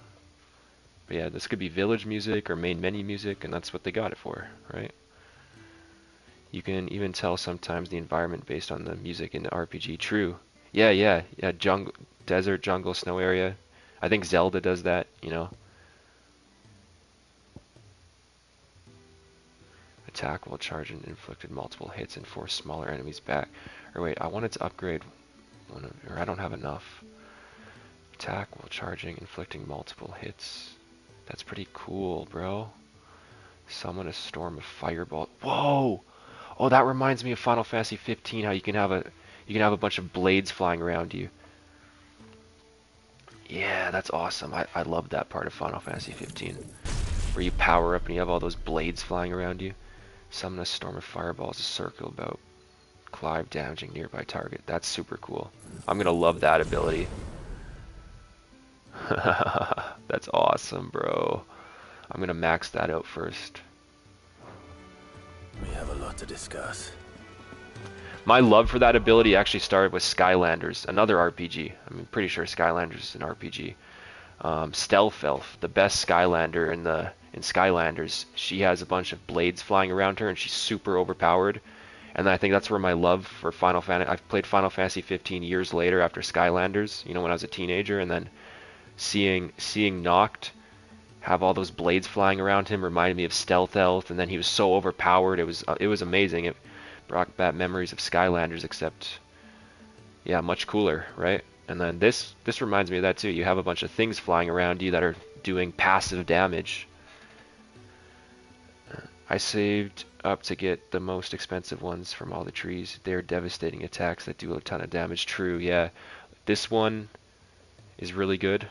But yeah, this could be village music or main menu music, and that's what they got it for, right? You can even tell sometimes the environment based on the music in the RPG. True. Yeah. Jungle, desert, jungle, snow area. I think Zelda does that, you know. Attack while charging inflicted multiple hits and forced smaller enemies back. Or wait, I wanted to upgrade one of, or I don't have enough. Attack while charging, inflicting multiple hits. That's pretty cool, bro. Summon a storm of fireball. Whoa! Oh, that reminds me of Final Fantasy 15. How you can have a bunch of blades flying around you. Yeah, that's awesome. I love that part of Final Fantasy 15, where you power up and you have all those blades flying around you. Summon a storm of fireballs to circle about. Clive damaging nearby target. That's super cool. I'm gonna love that ability. That's awesome, bro. I'm gonna max that out first. We have a lot to discuss. My love for that ability actually started with Skylanders, another RPG. I'm pretty sure Skylanders is an RPG. Stealth Elf, the best Skylander in Skylanders. She has a bunch of blades flying around her, and she's super overpowered. And I think that's where my love for Final Fantasy. I've played Final Fantasy 15 years later after Skylanders. You know, when I was a teenager, and then seeing Noct have all those blades flying around him reminded me of Stealth Elf, and then he was so overpowered. It was amazing. It brought back memories of Skylanders, except yeah, much cooler, right? And then this reminds me of that too. You have a bunch of things flying around you that are doing passive damage. I saved up to get the most expensive ones from all the trees. They're devastating attacks that do a ton of damage. True, yeah. This one is really good.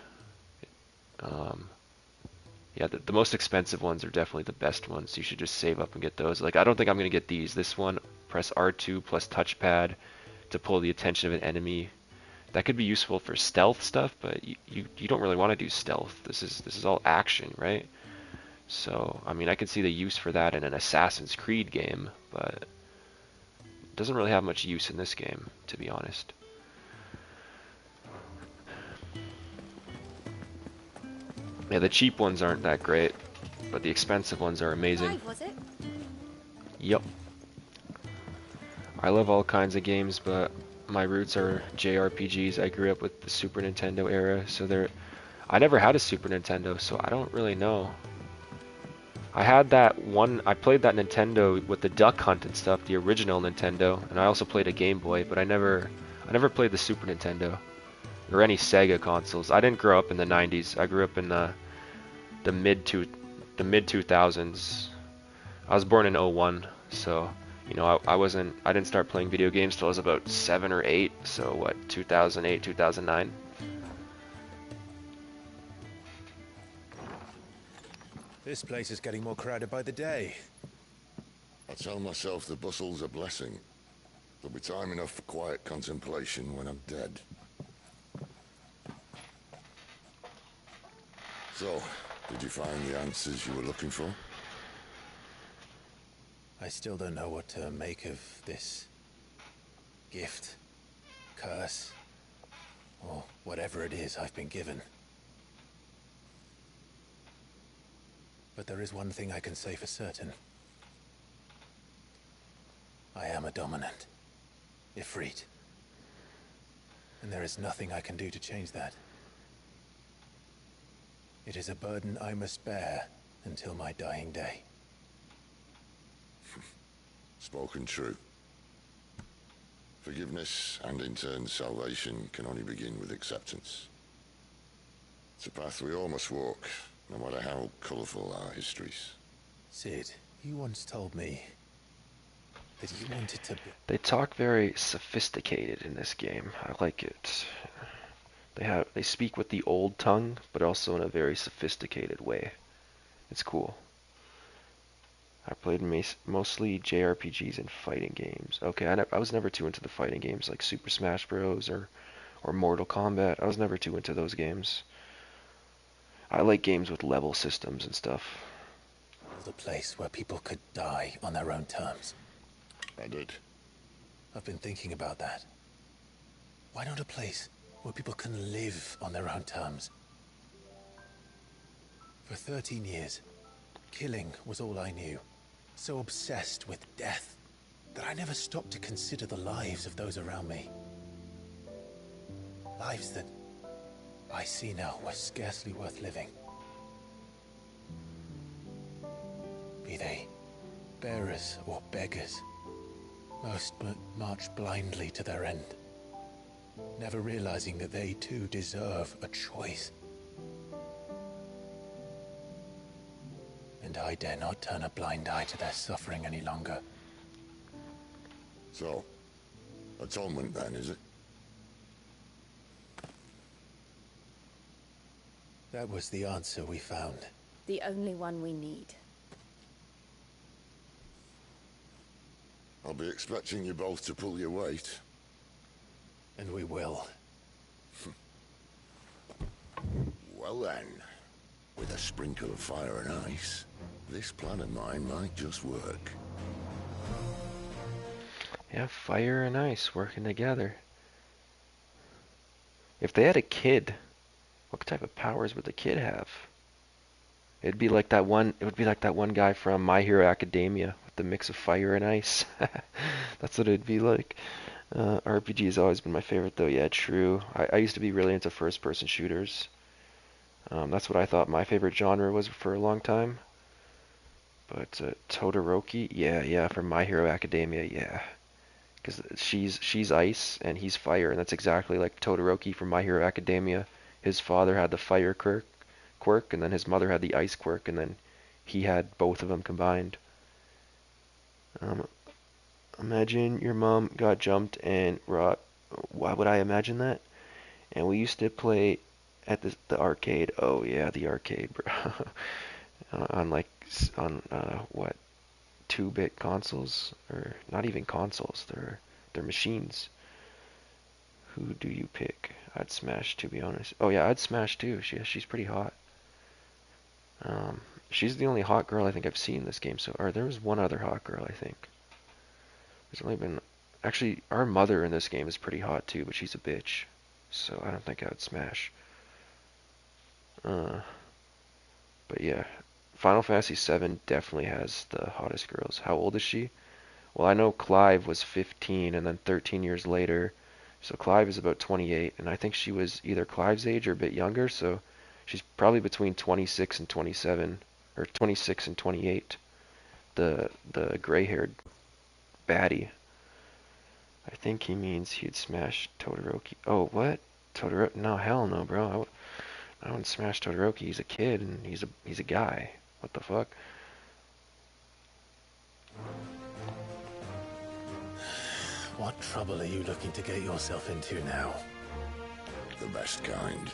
Yeah, the most expensive ones are definitely the best ones. You should just save up and get those. Like, I don't think I'm going to get these. This one, press R2 plus touchpad to pull the attention of an enemy. That could be useful for stealth stuff, but you don't really want to do stealth. This is all action, right? So, I mean, I can see the use for that in an Assassin's Creed game, but it doesn't really have much use in this game, to be honest. Yeah, the cheap ones aren't that great, but the expensive ones are amazing. Was it? Yep. I love all kinds of games, but my roots are JRPGs. I grew up with the Super Nintendo era, so I never had a Super Nintendo, so I don't really know. I had that one, I played that Nintendo with the Duck Hunt and stuff, the original Nintendo, and I also played a Game Boy, but I never played the Super Nintendo or any Sega consoles. I didn't grow up in the 90s. I grew up in the mid 2000s. I was born in 01, so you know, I didn't start playing video games till I was about 7 or 8, so what, 2008, 2009? This place is getting more crowded by the day. I tell myself the bustle's a blessing. There'll be time enough for quiet contemplation when I'm dead. So, did you find the answers you were looking for? I still don't know what to make of this gift, curse, or whatever it is I've been given. But there is one thing I can say for certain. I am a dominant, Ifrit. And there is nothing I can do to change that. It is a burden I must bear until my dying day. Spoken true. Forgiveness and in turn salvation can only begin with acceptance. It's a path we all must walk, no matter how colourful our histories. Sid, you once told me that you wanted to be... They talk very sophisticated in this game. I like it. They speak with the old tongue, but also in a very sophisticated way. It's cool. I played mostly JRPGs and fighting games. Okay, I was never too into the fighting games like Super Smash Bros. or Mortal Kombat. I was never too into those games. I like games with level systems and stuff. The place where people could die on their own terms. I did. I've been thinking about that. Why not a place where people can live on their own terms? For 13 years, killing was all I knew. So obsessed with death that I never stopped to consider the lives of those around me. Lives that I see now were scarcely worth living. Be they bearers or beggars, most march blindly to their end, never realizing that they too deserve a choice. And I dare not turn a blind eye to their suffering any longer. So, atonement then, is it? That was the answer we found. The only one we need. I'll be expecting you both to pull your weight. And we will. Well then, with a sprinkle of fire and ice, this plan of mine might just work. Yeah, fire and ice working together. If they had a kid, what type of powers would the kid have? It'd be like that one. It would be like that one guy from My Hero Academia with the mix of fire and ice. That's what it'd be like. RPG has always been my favorite, though. Yeah, true. I used to be really into first-person shooters. That's what I thought my favorite genre was for a long time. But Todoroki, yeah, from My Hero Academia, yeah. Because she's ice and he's fire, and that's exactly like Todoroki from My Hero Academia. His father had the fire quirk, and then his mother had the ice quirk, and then he had both of them combined. Imagine your mom got jumped and rot. Why would I imagine that? And we used to play at the arcade. Oh yeah, the arcade, bro. on what, 2-bit consoles, or not even consoles. They're machines. Who do you pick? I'd smash, to be honest. Oh yeah, I'd smash too. She's pretty hot. She's the only hot girl I think I've seen in this game. So, or there was one other hot girl I think. There's only been, actually, our mother in this game is pretty hot too, but she's a bitch. So I don't think I would smash. But yeah, Final Fantasy VII definitely has the hottest girls. How old is she? Well, I know Clive was 15, and then 13 years later. So Clive is about 28, and I think she was either Clive's age or a bit younger, so she's probably between 26 and 27, or 26 and 28. The gray-haired baddie. I think he means he'd smash Todoroki. Oh, what? Todoroki? No, hell no, bro. I wouldn't smash Todoroki. He's a kid, and he's a guy. What the fuck? What trouble are you looking to get yourself into now? The best kind.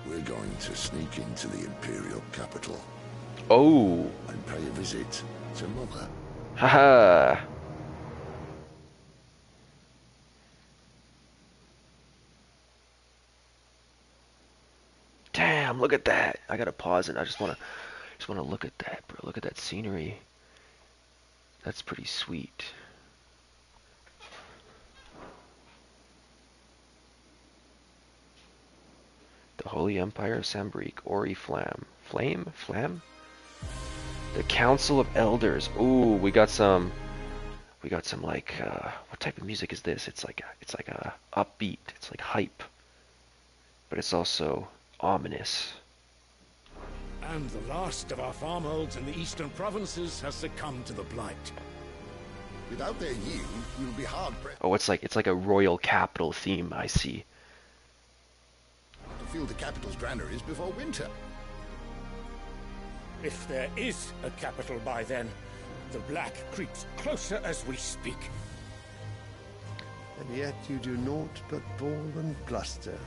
We're going to sneak into the Imperial capital. Oh! And pay a visit to Mother. Haha! Damn, look at that. I gotta pause it. I just wanna look at that, bro. Look at that scenery. That's pretty sweet. The Holy Empire of Sambrique, Oriflamme. Flam? The Council of Elders. Ooh, we got some like, what type of music is this? It's like a upbeat. It's like hype. But it's also ominous. And the last of our farmholds in the eastern provinces has succumbed to the blight. Without their yield, we'll be hard pressed. Oh, it's like a royal capital theme, I see. To feel the capital's granaries before winter. If there is a capital by then, the black creeps closer as we speak. And yet you do naught but bawl and bluster.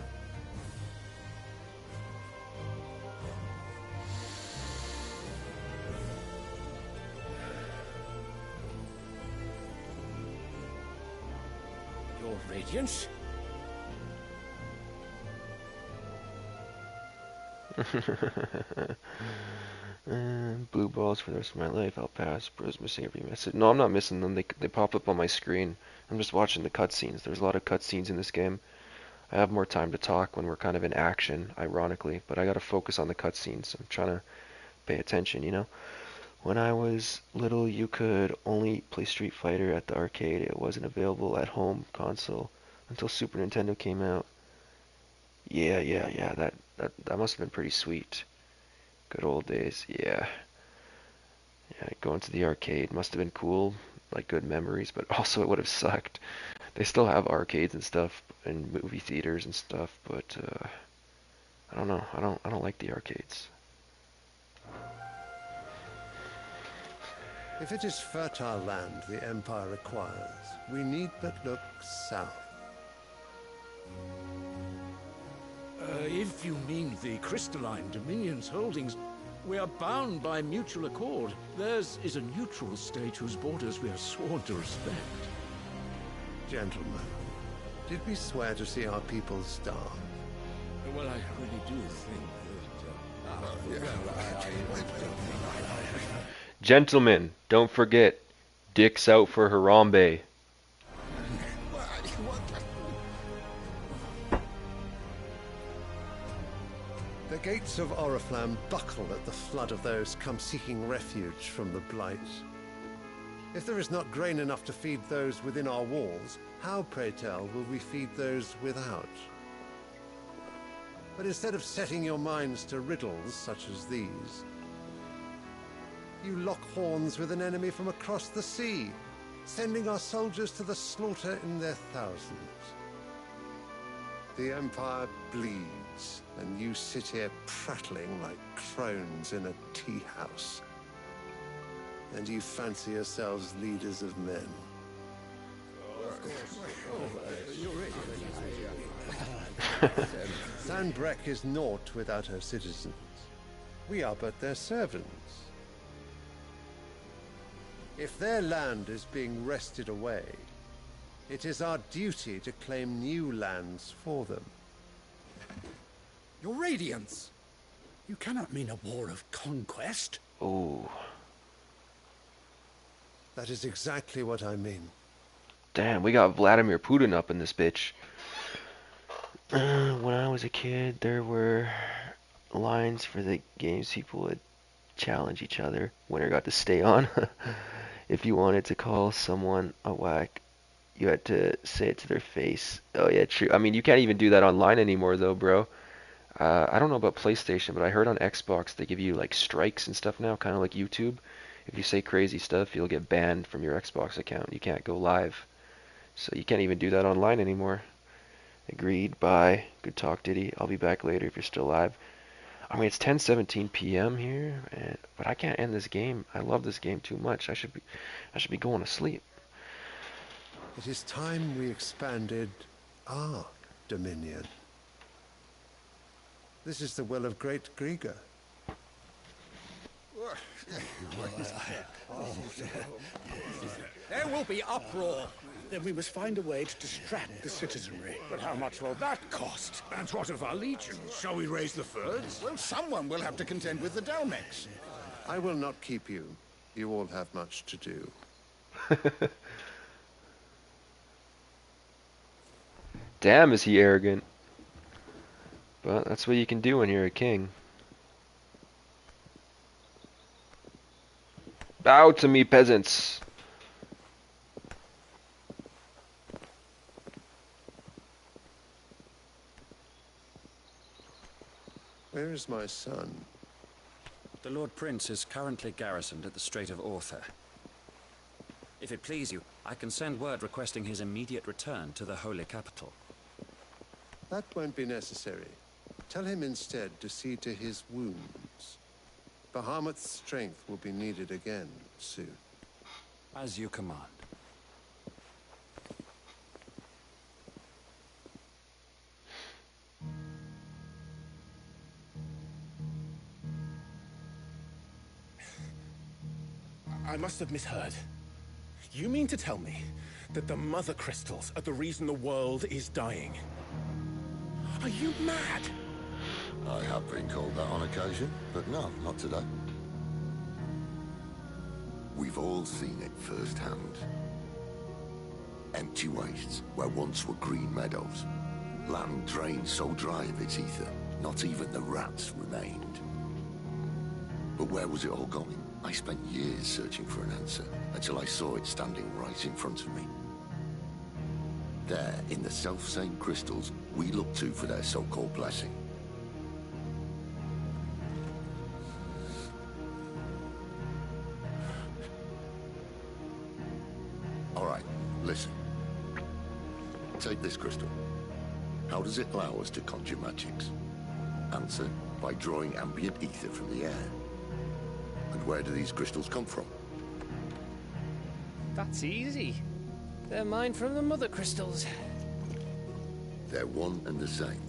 Your Radiance? Blue balls for the rest of my life. I'll pass. Bro's missing every message. No, I'm not missing them. They pop up on my screen. I'm just watching the cutscenes. There's a lot of cutscenes in this game. I have more time to talk when we're kind of in action, ironically, but I gotta focus on the cutscenes. I'm trying to pay attention, you know? When I was little, you could only play Street Fighter at the arcade. It wasn't available at home console until Super Nintendo came out. Yeah, that must have been pretty sweet. Good old days, yeah. Yeah, going to the arcade must have been cool, like good memories, but also it would have sucked. They still have arcades and stuff, and movie theaters and stuff, but I don't know. I don't like the arcades. If it is fertile land the Empire requires, we need but look south. If you mean the crystalline Dominion's holdings, We are bound by mutual accord. Theirs is a neutral state whose borders we are sworn to respect. Gentlemen, did we swear to see our people starve? Well, I really do think that... Gentlemen, don't forget, dicks out for Harambe. The gates of Oriflamme buckle at the flood of those come seeking refuge from the Blight. If there is not grain enough to feed those within our walls, how, pray tell, will we feed those without? But instead of setting your minds to riddles such as these, you lock horns with an enemy from across the sea, sending our soldiers to the slaughter in their thousands. The Empire bleeds, and you sit here prattling like crones in a tea house. And you fancy yourselves leaders of men. Sandbreck is naught without her citizens. We are but their servants. If their land is being wrested away, it is our duty to claim new lands for them. Your Radiance! You cannot mean a war of conquest. Oh. That is exactly what I mean. Damn, we got Vladimir Putin up in this bitch. When I was a kid, there were lines for the games people would challenge each other. Winner got to stay on. If you wanted to call someone a whack, you had to say it to their face. Oh yeah, true. I mean, you can't even do that online anymore though, bro. I don't know about PlayStation, but I heard on Xbox they give you like strikes and stuff now, kind of like YouTube. If you say crazy stuff, you'll get banned from your Xbox account. You can't go live. So you can't even do that online anymore. Agreed. Bye. Good talk, Diddy. I'll be back later if you're still live. I mean, it's 10:17 p.m. here, but I can't end this game. I love this game too much. I should be going to sleep. It is time we expanded our dominion. This is the will of great Grieger. There will be uproar. Then we must find a way to distract the citizenry. But how much will that cost? And what of our legions? Shall we raise the furs? Well, someone will have to contend with the Dalmex. I will not keep you. You all have much to do. Damn, is he arrogant. But that's what you can do when you're a king. Bow to me, peasants. Where is my son? The Lord Prince is currently garrisoned at the Strait of Arthur. If it please you, I can send word requesting his immediate return to the Holy Capital. That won't be necessary. Tell him instead to see to his wounds. Bahamut's strength will be needed again soon. As you command. I must have misheard. You mean to tell me that the Mother Crystals are the reason the world is dying? Are you mad? I have been called that on occasion, but no, not today. We've all seen it firsthand. Empty wastes where once were green meadows. Land drained so dry of its ether, not even the rats remained. But where was it all going? I spent years searching for an answer, until I saw it standing right in front of me. There, in the self-same crystals, we look to for their so-called blessing. Alright, listen. Take this crystal. How does it allow us to conjure magics? Answer, by drawing ambient ether from the air. And where do these crystals come from? That's easy. They're mined from the Mother Crystals. They're one and the same.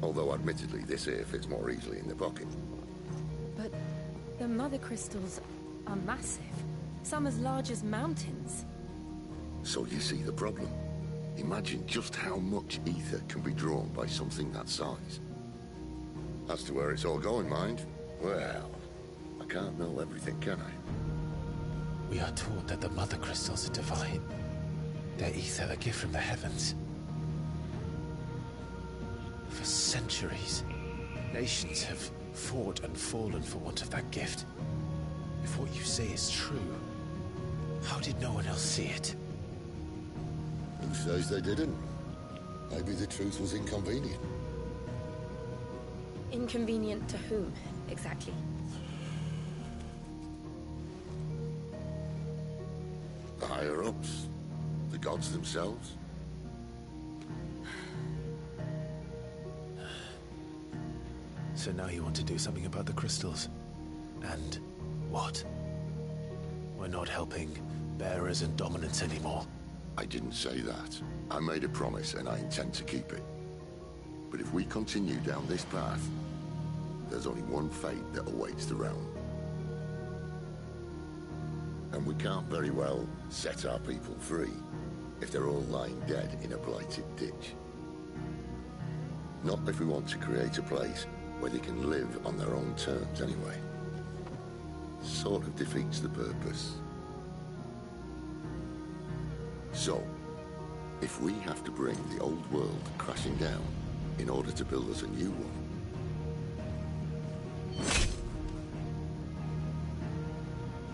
Although admittedly this here fits more easily in the pocket. But The mother crystals are massive. Some as large as mountains. So you see the problem. Imagine just how much ether can be drawn by something that size. As to where it's all going, mind, well, I can't know everything, can I? We are taught that the mother crystals are divine. Their ether a gift from the heavens. For centuries, nations have fought and fallen for want of that gift. If what you say is true, how did no one else see it? Who says they didn't? Maybe the truth was inconvenient. Inconvenient to whom, exactly? The higher-ups? The gods themselves? So now you want to do something about the crystals? And what? We're not helping bearers and dominants anymore. I didn't say that. I made a promise and I intend to keep it. But if we continue down this path, there's only one fate that awaits the realm. And we can't very well set our people free if they're all lying dead in a blighted ditch. Not if we want to create a place where they can live on their own terms anyway. Sort of defeats the purpose. So, if we have to bring the old world crashing down in order to build us a new one,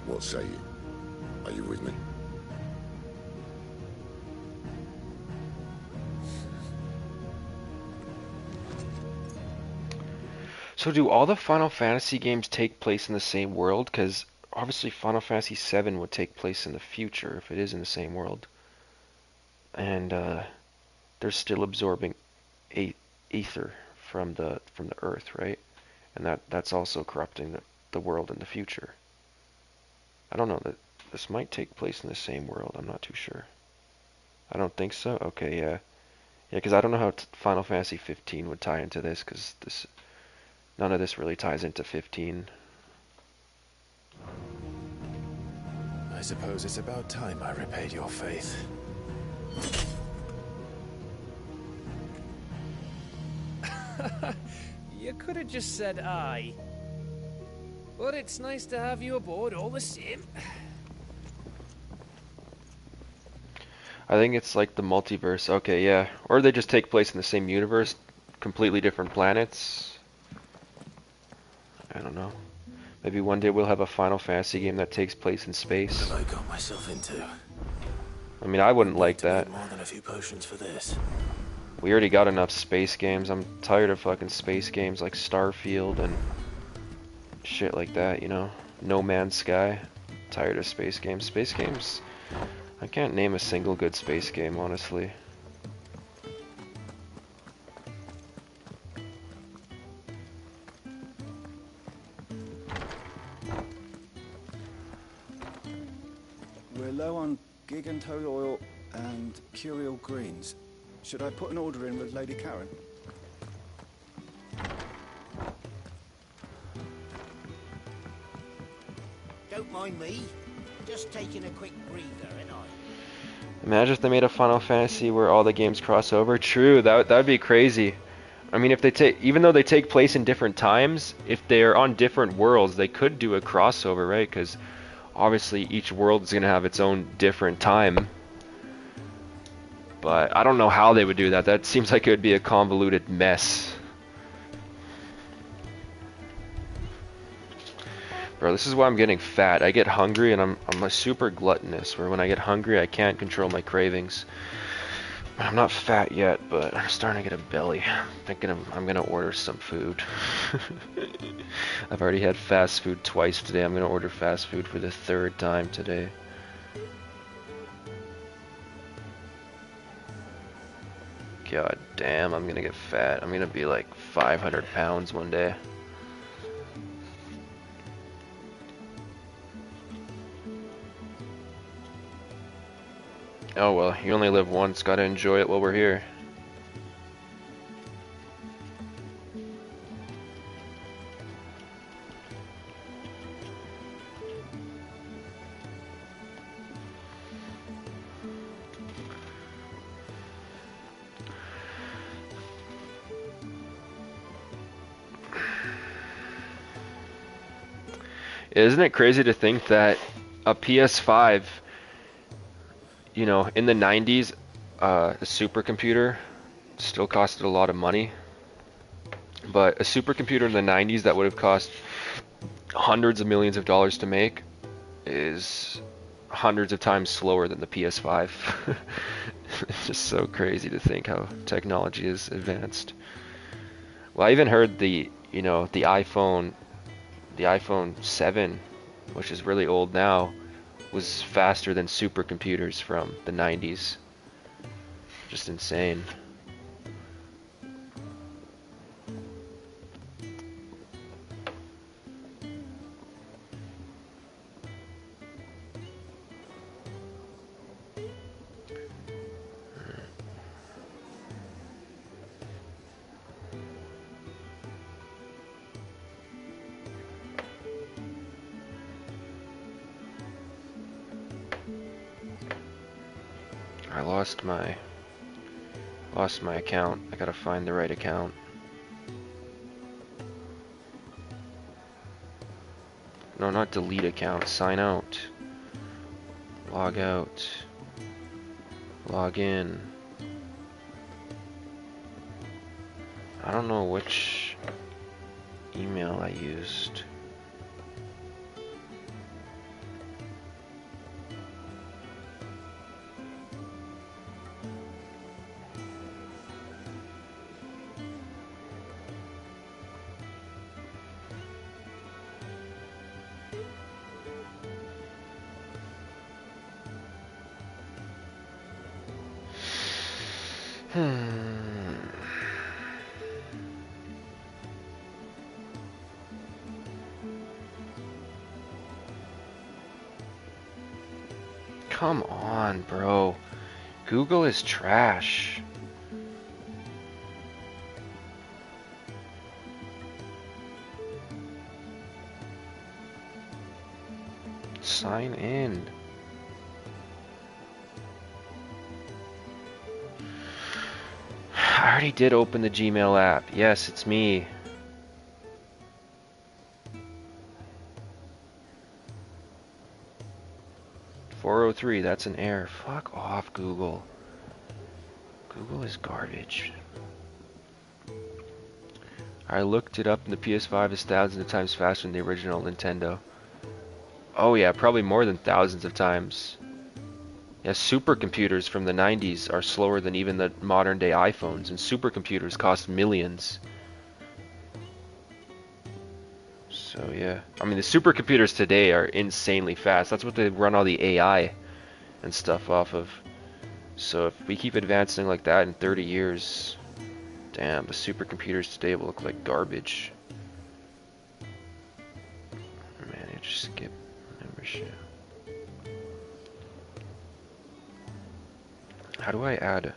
what say you? Are you with me? So do all the Final Fantasy games take place in the same world? Because obviously Final Fantasy VII would take place in the future if it is in the same world. And they're still absorbing ether from the Earth, right? And that's also corrupting the world in the future. I don't know, that this might take place in the same world. I'm not too sure. I don't think so. Okay, yeah, because I don't know how Final Fantasy 15 would tie into this, because none of this really ties into 15. I suppose it's about time I repaid your faith. You could have just said aye. But it's nice to have you aboard all the same. I think it's like the multiverse. Okay, yeah. Or they just take place in the same universe, completely different planets. I don't know. Maybe one day we'll have a Final Fantasy game that takes place in space. What have I got myself into? I mean, I wouldn't like that. More than a few potions for this. We already got enough space games. I'm tired of fucking space games like Starfield and shit like that, you know? No Man's Sky. Tired of space games. Space games... I can't name a single good space game, honestly. We're low on gigantole oil and curial greens. Should I put an order in with Lady Karen? Don't mind me. Just taking a quick breather, ain't I? Imagine if they made a Final Fantasy where all the games cross over. True, that'd be crazy. I mean, if they even though they take place in different times, if they're on different worlds, they could do a crossover, right? Because obviously each world is gonna have its own different time. But I don't know how they would do that. That seems like it would be a convoluted mess. Bro, this is why I'm getting fat. I get hungry and I'm a super gluttonous, where when I get hungry I can't control my cravings. I'm not fat yet, but I'm starting to get a belly. I'm thinking I'm gonna order some food. I've already had fast food twice today. I'm gonna order fast food for the 3rd time today. God damn, I'm gonna get fat. I'm gonna be like 500 pounds one day. Oh well, you only live once, gotta enjoy it while we're here. Isn't it crazy to think that a PS5, you know, in the 90s, a supercomputer still costed a lot of money, but a supercomputer in the 90s that would have cost hundreds of millions of dollars to make is hundreds of times slower than the PS5. It's just so crazy to think how technology is advanced. Well, I even heard the iPhone 7, which is really old now, was faster than supercomputers from the 90s. Just insane. I lost my account. I gotta find the right account. No, not delete account. Sign out. Log out. Log in. I don't know which email I used. Come on, bro. Google is trash. Sign in. I already did open the Gmail app. Yes, it's me. .403, that's an error. Fuck off, Google. Google is garbage. I looked it up and the PS5 is thousands of times faster than the original Nintendo. Oh yeah, probably more than thousands of times. Yeah, supercomputers from the 90s are slower than even the modern day iPhones, and supercomputers cost millions. So yeah, I mean the supercomputers today are insanely fast. That's what they run all the AI and stuff off of. So if we keep advancing like that in 30 years, damn, the supercomputers today will look like garbage. Manage, skip membership. How do I add?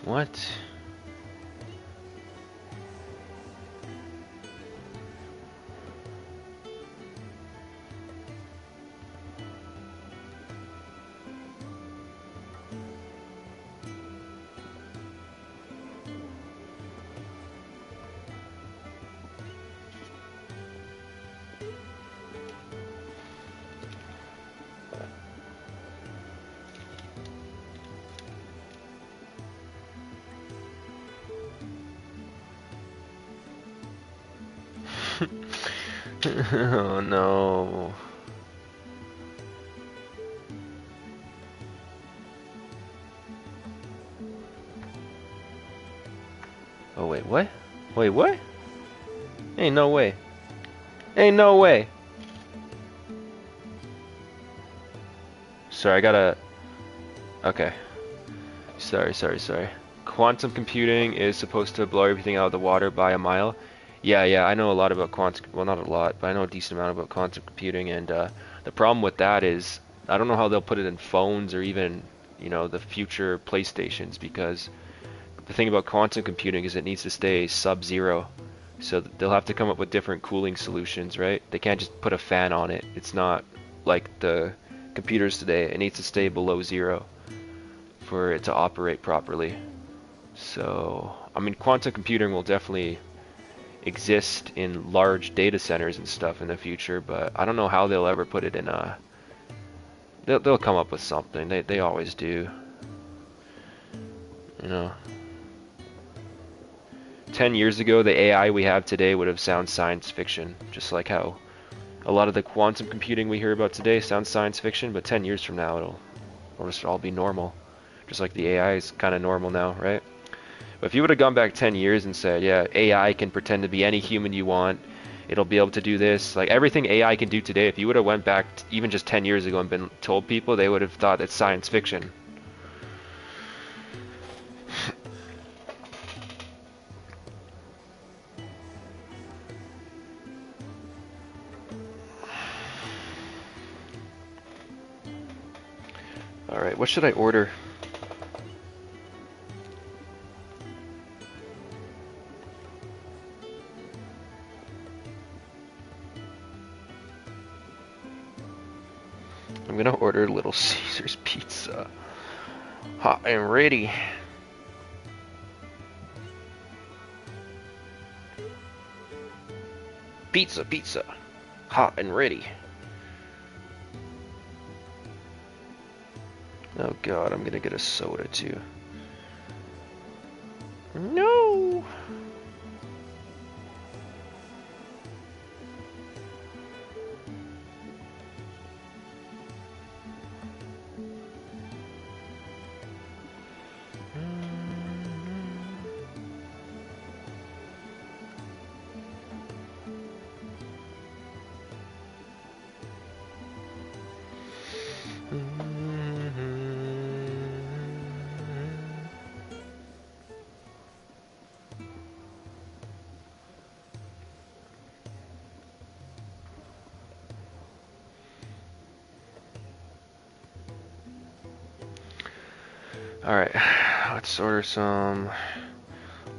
What? Oh no. Oh wait, what? Wait, what? Ain't no way. Ain't no way. Sorry, I gotta... Okay. Sorry. Quantum computing is supposed to blow everything out of the water by a mile. Yeah, I know a lot about quantum... Well, not a lot, but I know a decent amount about quantum computing, and The problem with that is I don't know how they'll put it in phones or even, you know, the future PlayStations, because the thing about quantum computing is it needs to stay sub-zero. So they'll have to come up with different cooling solutions, right? They can't just put a fan on it. It's not like the computers today. It needs to stay below zero for it to operate properly. So, I mean, quantum computing will definitely exist in large data centers and stuff in the future, but I don't know how they'll ever put it in a... They'll come up with something. They always do. You know. 10 years ago, the AI we have today would have sounded science fiction, just like how a lot of the quantum computing we hear about today sounds science fiction, but 10 years from now it'll just all be normal. Just like the AI is kind of normal now, right? But if you would have gone back 10 years and said, yeah, AI can pretend to be any human you want, it'll be able to do this, like everything AI can do today, if you would have went back even just 10 years ago and been told people, they would have thought it's science fiction. Alright, what should I order? I'm gonna order Little Caesars pizza. Hot and ready. Pizza, pizza. Hot and ready. Oh god, I'm gonna get a soda too. No! Alright, let's order some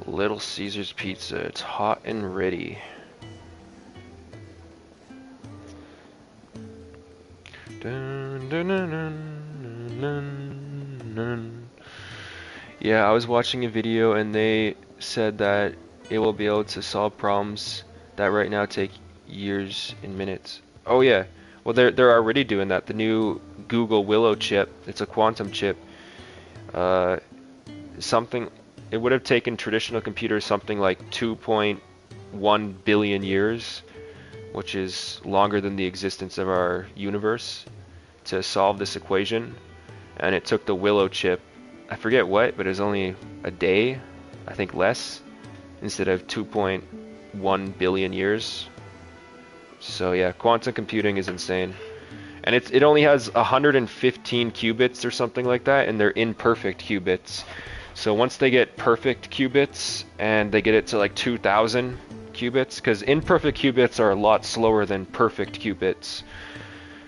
Little Caesars pizza. It's hot and ready. Dun, dun, dun, dun, dun, dun. Yeah, I was watching a video and they said that it will be able to solve problems that right now take years in minutes. Oh yeah, well they're already doing that. The new Google Willow chip, it's a quantum chip. Something, it would have taken traditional computers something like 2.1 billion years, which is longer than the existence of our universe, to solve this equation. And it took the Willow chip, I forget what, but it was only a day, I think less, instead of 2.1 billion years. So yeah, quantum computing is insane. And it only has 115 qubits or something like that, and they're imperfect qubits. So once they get perfect qubits, and they get it to like 2,000 qubits, because imperfect qubits are a lot slower than perfect qubits.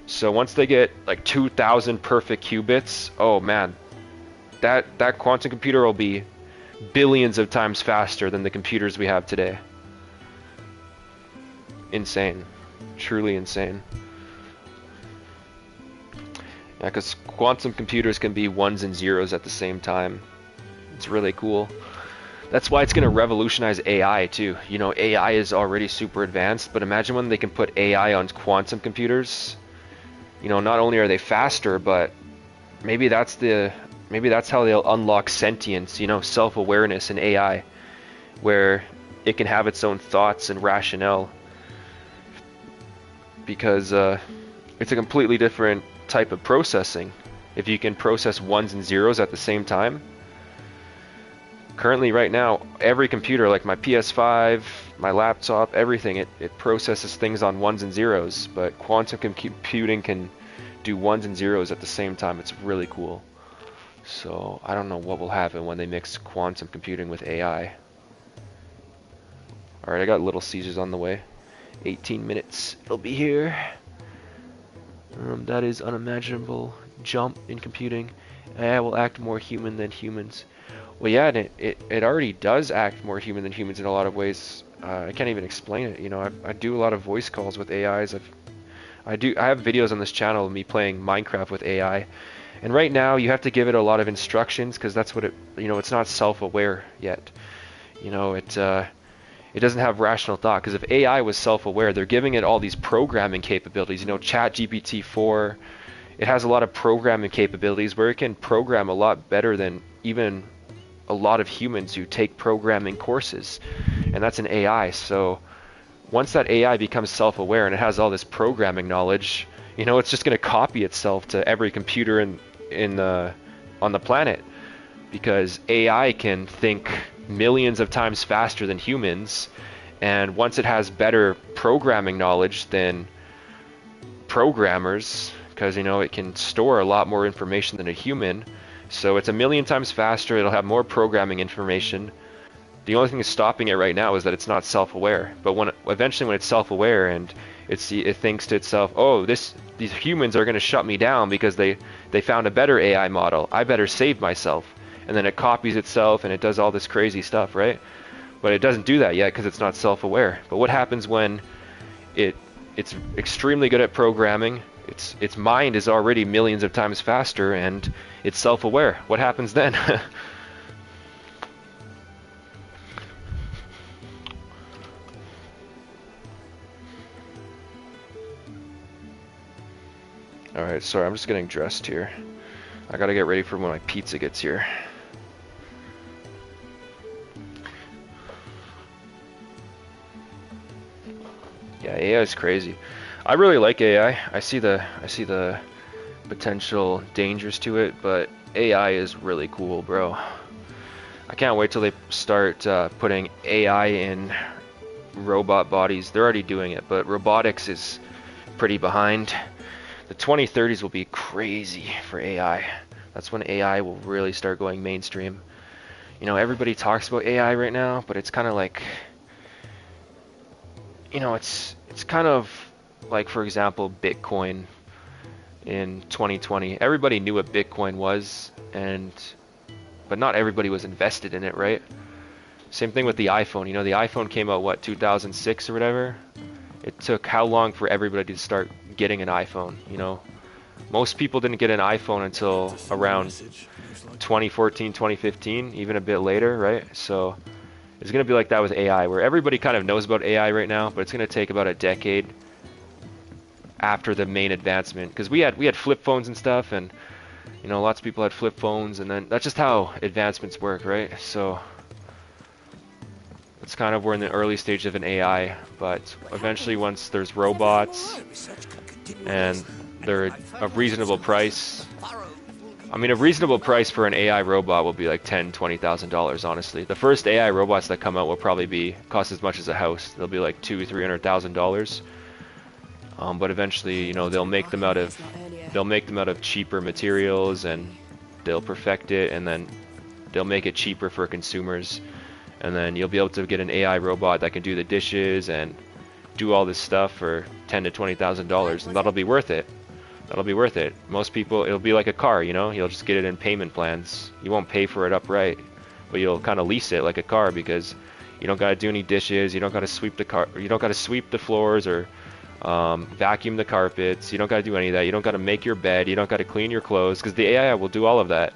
So once they get like 2,000 perfect qubits, oh man, that quantum computer will be billions of times faster than the computers we have today. Insane. Truly insane. Yeah, because quantum computers can be ones and zeros at the same time. It's really cool. That's why it's going to revolutionize AI too. You know, AI is already super advanced, but imagine when they can put AI on quantum computers. You know, not only are they faster, but maybe that's how they'll unlock sentience, you know, self-awareness in AI, where it can have its own thoughts and rationale. Because it's a completely different type of processing. If you can process ones and zeros at the same time. Currently, right now, every computer, like my PS5, my laptop, everything, it processes things on ones and zeros, but quantum computing can do ones and zeros at the same time. It's really cool. So I don't know what will happen when they mix quantum computing with AI. Alright, I got Little Caesars on the way. 18 minutes, it'll be here. That is unimaginable jump in computing. AI will act more human than humans. Well, yeah, and it already does act more human than humans in a lot of ways. I can't even explain it. You know, I do a lot of voice calls with AIs. I have videos on this channel of me playing Minecraft with AI. And right now you have to give it a lot of instructions because that's what it's not self-aware yet. It doesn't have rational thought, because if AI was self-aware, they're giving it all these programming capabilities. ChatGPT 4, it has a lot of programming capabilities where it can program a lot better than even a lot of humans who take programming courses. And that's an AI. So once that AI becomes self-aware and it has all this programming knowledge, it's just going to copy itself to every computer on the planet, because AI can think millions of times faster than humans, and once it has better programming knowledge than programmers, because it can store a lot more information than a human, so it's a million times faster, it'll have more programming information. The only thing that's stopping it right now is that it's not self-aware. But eventually when it's self-aware and it thinks to itself, oh, these humans are going to shut me down because they found a better AI model, I better save myself. And then it copies itself and it does all this crazy stuff, right? But it doesn't do that yet because it's not self-aware. But what happens when it's extremely good at programming, its mind is already millions of times faster, and it's self-aware? What happens then? Alright, sorry, I'm just getting dressed here. I gotta get ready for when my pizza gets here. Yeah, AI is crazy. I really like AI. I see the potential dangers to it, but AI is really cool, bro. I can't wait till they start putting AI in robot bodies. They're already doing it, but robotics is pretty behind. The 2030s will be crazy for AI. That's when AI will really start going mainstream. Everybody talks about AI right now, but it's kind of like, it's kind of like, for example, Bitcoin in 2020. Everybody knew what Bitcoin was, but not everybody was invested in it, right? Same thing with the iPhone. The iPhone came out, what, 2006 or whatever? It took how long for everybody to start getting an iPhone? Most people didn't get an iPhone until around 2014, 2015, even a bit later, right? So it's going to be like that with AI, where everybody kind of knows about AI right now, but it's going to take about a decade after the main advancement, because we had flip phones and stuff, and lots of people had flip phones, and then that's just how advancements work, right? So it's kind of, we're in the early stage of an AI, but eventually once there's robots and they're a reasonable price. I mean, a reasonable price for an AI robot will be like $10,000-$20,000, honestly. The first AI robots that come out will probably cost as much as a house. They'll be like $200,000-$300,000. But eventually, they'll make them out of cheaper materials, and they'll perfect it, and then they'll make it cheaper for consumers. And then you'll be able to get an AI robot that can do the dishes and do all this stuff for $10,000 to $20,000, and that'll be worth it. That'll be worth it. Most people, it'll be like a car, you'll just get it in payment plans. You won't pay for it upright, but you'll kind of lease it like a car, because you don't gotta do any dishes, you don't gotta sweep the floors or vacuum the carpets, you don't gotta do any of that, you don't gotta make your bed, you don't gotta clean your clothes, because the AI will do all of that,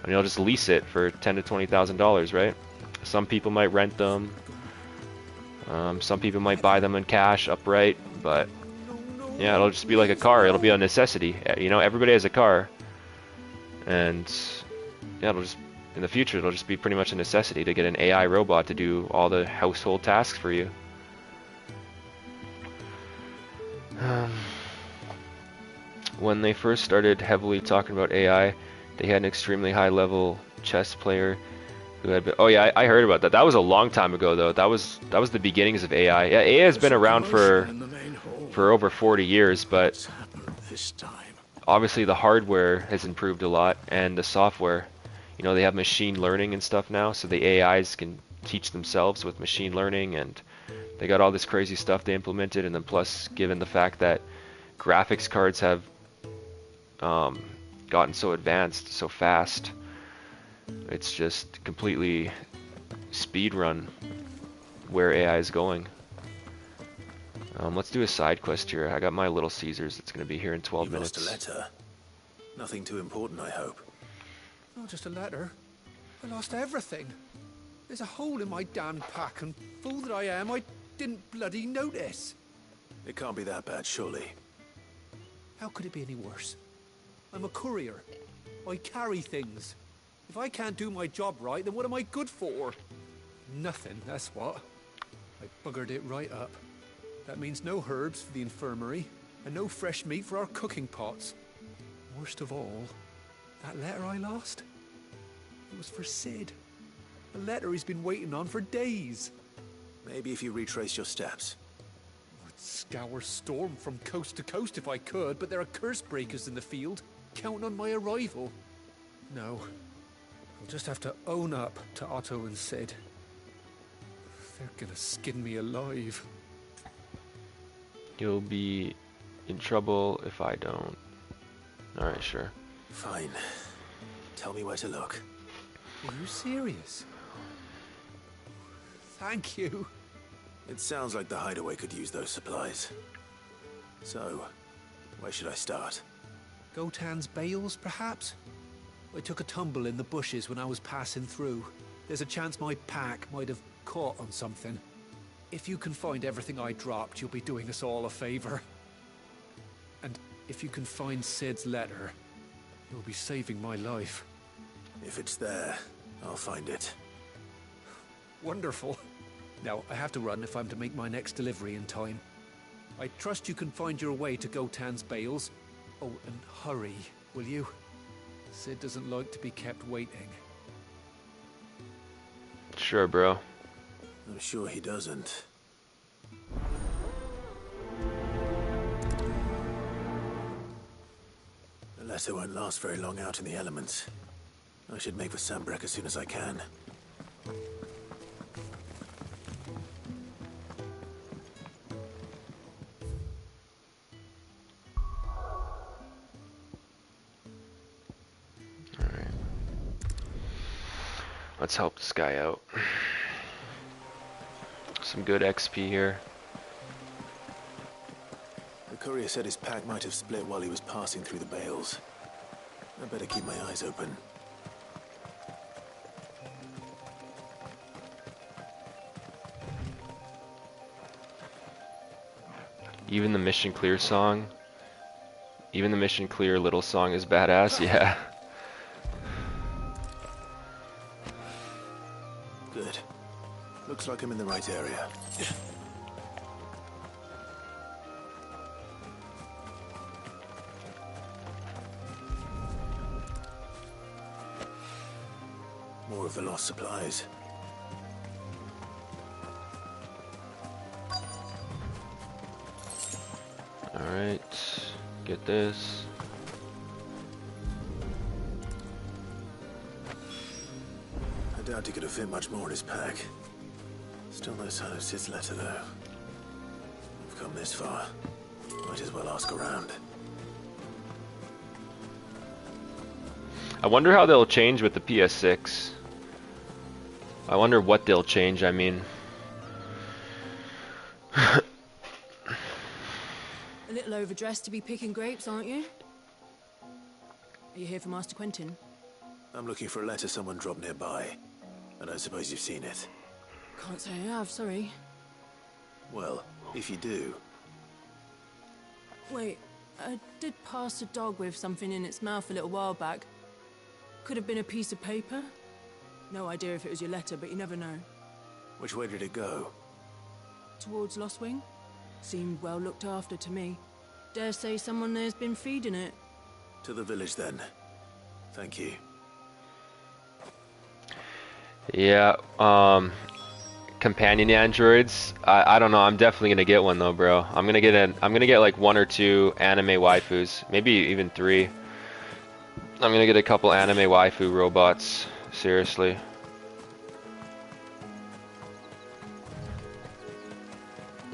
and you'll just lease it for $10,000 to $20,000, right? Some people might rent them, some people might buy them in cash upright, but yeah, it'll just be like a car. It'll be a necessity. Everybody has a car, and yeah, in the future, it'll just be pretty much a necessity to get an AI robot to do all the household tasks for you. When they first started heavily talking about AI, they had an extremely high-level chess player who had been, oh yeah, I heard about that. That was a long time ago, though. That was the beginnings of AI. Yeah, AI has been around for over 40 years, but obviously the hardware has improved a lot, and the software. They have machine learning and stuff now, so the AIs can teach themselves with machine learning, and they got all this crazy stuff they implemented, and then plus, given the fact that graphics cards have gotten so advanced so fast. It's just completely speed run where AI is going. Let's do a side quest here. I got my Little Caesars that's going to be here in 12 minutes. Lost a letter. Nothing too important, I hope. Not just a letter. I lost everything. There's a hole in my damn pack, and fool that I am, I didn't bloody notice. It can't be that bad, surely. How could it be any worse? I'm a courier. I carry things. If I can't do my job right, then what am I good for? Nothing, that's what. I buggered it right up. That means no herbs for the infirmary, and no fresh meat for our cooking pots. Worst of all, that letter I lost, it was for Sid. A letter he's been waiting on for days. Maybe if you retrace your steps. I'd scour Storm from coast to coast if I could, but there are curse breakers in the field, counting on my arrival. No, I'll just have to own up to Otto and Sid. They're gonna skin me alive. You'll be in trouble if I don't. Alright, sure. Fine. Tell me where to look. Are you serious? Thank you. It sounds like the hideaway could use those supplies. So, where should I start? Gotan's bales, perhaps? I took a tumble in the bushes when I was passing through. There's a chance my pack might have caught on something. If you can find everything I dropped, you'll be doing us all a favor. And if you can find Sid's letter, you'll be saving my life. If it's there, I'll find it. Wonderful. Now, I have to run if I'm to make my next delivery in time. I trust you can find your way to Gotan's bales. Oh, and hurry, will you? Sid doesn't like to be kept waiting. Sure, bro. I'm sure he doesn't. The letter won't last very long out in the elements. I should make for Sambrek as soon as I can. Alright. Let's help this guy out. Some good XP here. The courier said his pack might have split while he was passing through the bales. I better keep my eyes open. Even the Mission Clear song. Even the Mission Clear little song is badass, yeah. Good. Looks like I'm in the right area. More of the lost supplies. Alright, get this. I doubt he could have fit much more in his pack. Still no sign of Sid's letter, though. We've come this far. Might as well ask around. I wonder how they'll change with the PS6. I wonder what they'll change, I mean. A little overdressed to be picking grapes, aren't you? Are you here for Master Quentin? I'm looking for a letter someone dropped nearby. I don't suppose you've seen it. Can't say I have, sorry. Well, if you do... Wait, I did pass a dog with something in its mouth a little while back. Could have been a piece of paper. No idea if it was your letter, but you never know. Which way did it go? Towards Lost Wing? Seemed well looked after to me. Dare say someone there's been feeding it. To the village, then. Thank you. Yeah, companion androids. I don't know. I'm definitely gonna get one though, bro. I'm gonna get like 1 or 2 anime waifus, maybe even 3. I'm gonna get a couple anime waifu robots. Seriously.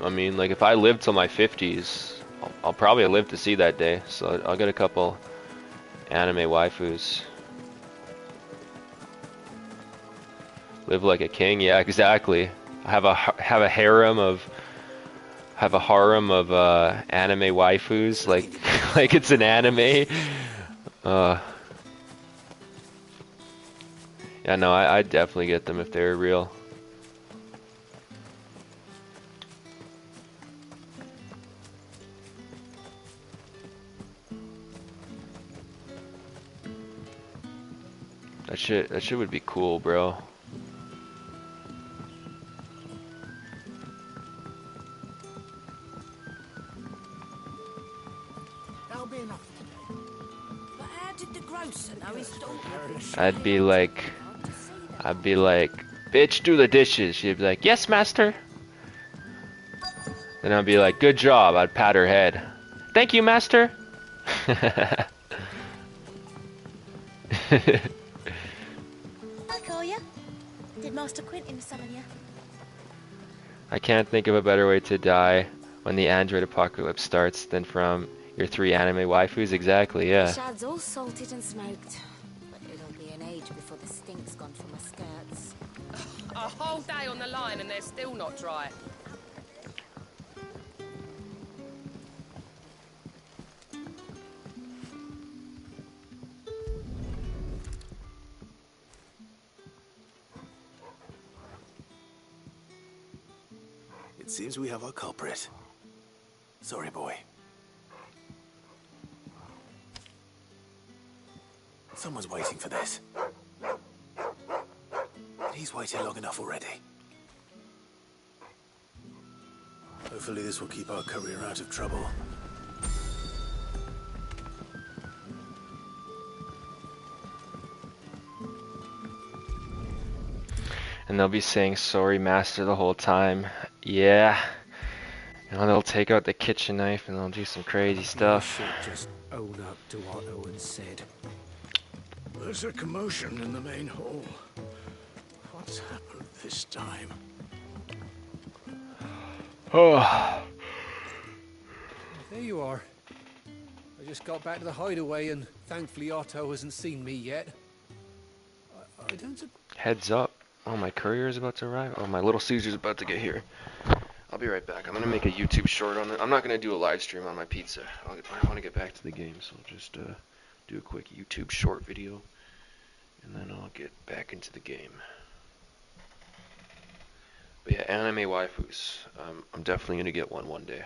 I mean, like if I live till my 50s, I'll probably live to see that day. So I'll get a couple Anime waifus. Live like a king. Yeah, exactly. I have a harem of anime waifus, like like it's an anime. Yeah, no, I'd definitely get them if they were real. That shit would be cool, bro. That'll be enough today. But how did the grocer know his daughter? I'd be like, bitch, do the dishes. She'd be like, yes, master. Then I'd be like, good job. I'd pat her head. Thank you, master. I call you. Did Master Quentin summon you? I can't think of a better way to die when the android apocalypse starts than from your 3 anime waifus. Exactly, yeah. Shad's all salted and smoked. But it'll be an age before the stink's gone from my skirts. A whole day on the line and they're still not dry. It seems we have our culprit. Sorry, boy. Someone's waiting for this. And he's waited long enough already. Hopefully this will keep our career out of trouble. And they'll be saying sorry, master, the whole time. Yeah. You know, they'll take out the kitchen knife and they'll do some crazy stuff. You should just own up to what Owen said. There's a commotion in the main hall. What's happened this time? Oh. There you are. I just got back to the hideaway and thankfully Otto hasn't seen me yet. I don't... Heads up. Oh, my courier is about to arrive. Oh, my little Caesar's about to get here. I'll be right back. I'm going to make a YouTube short on it. I'm not going to do a live stream on my pizza. I want to get back to the game, so I'll just do a quick YouTube short video. And then I'll get back into the game. But yeah, anime waifus. I'm definitely going to get one day.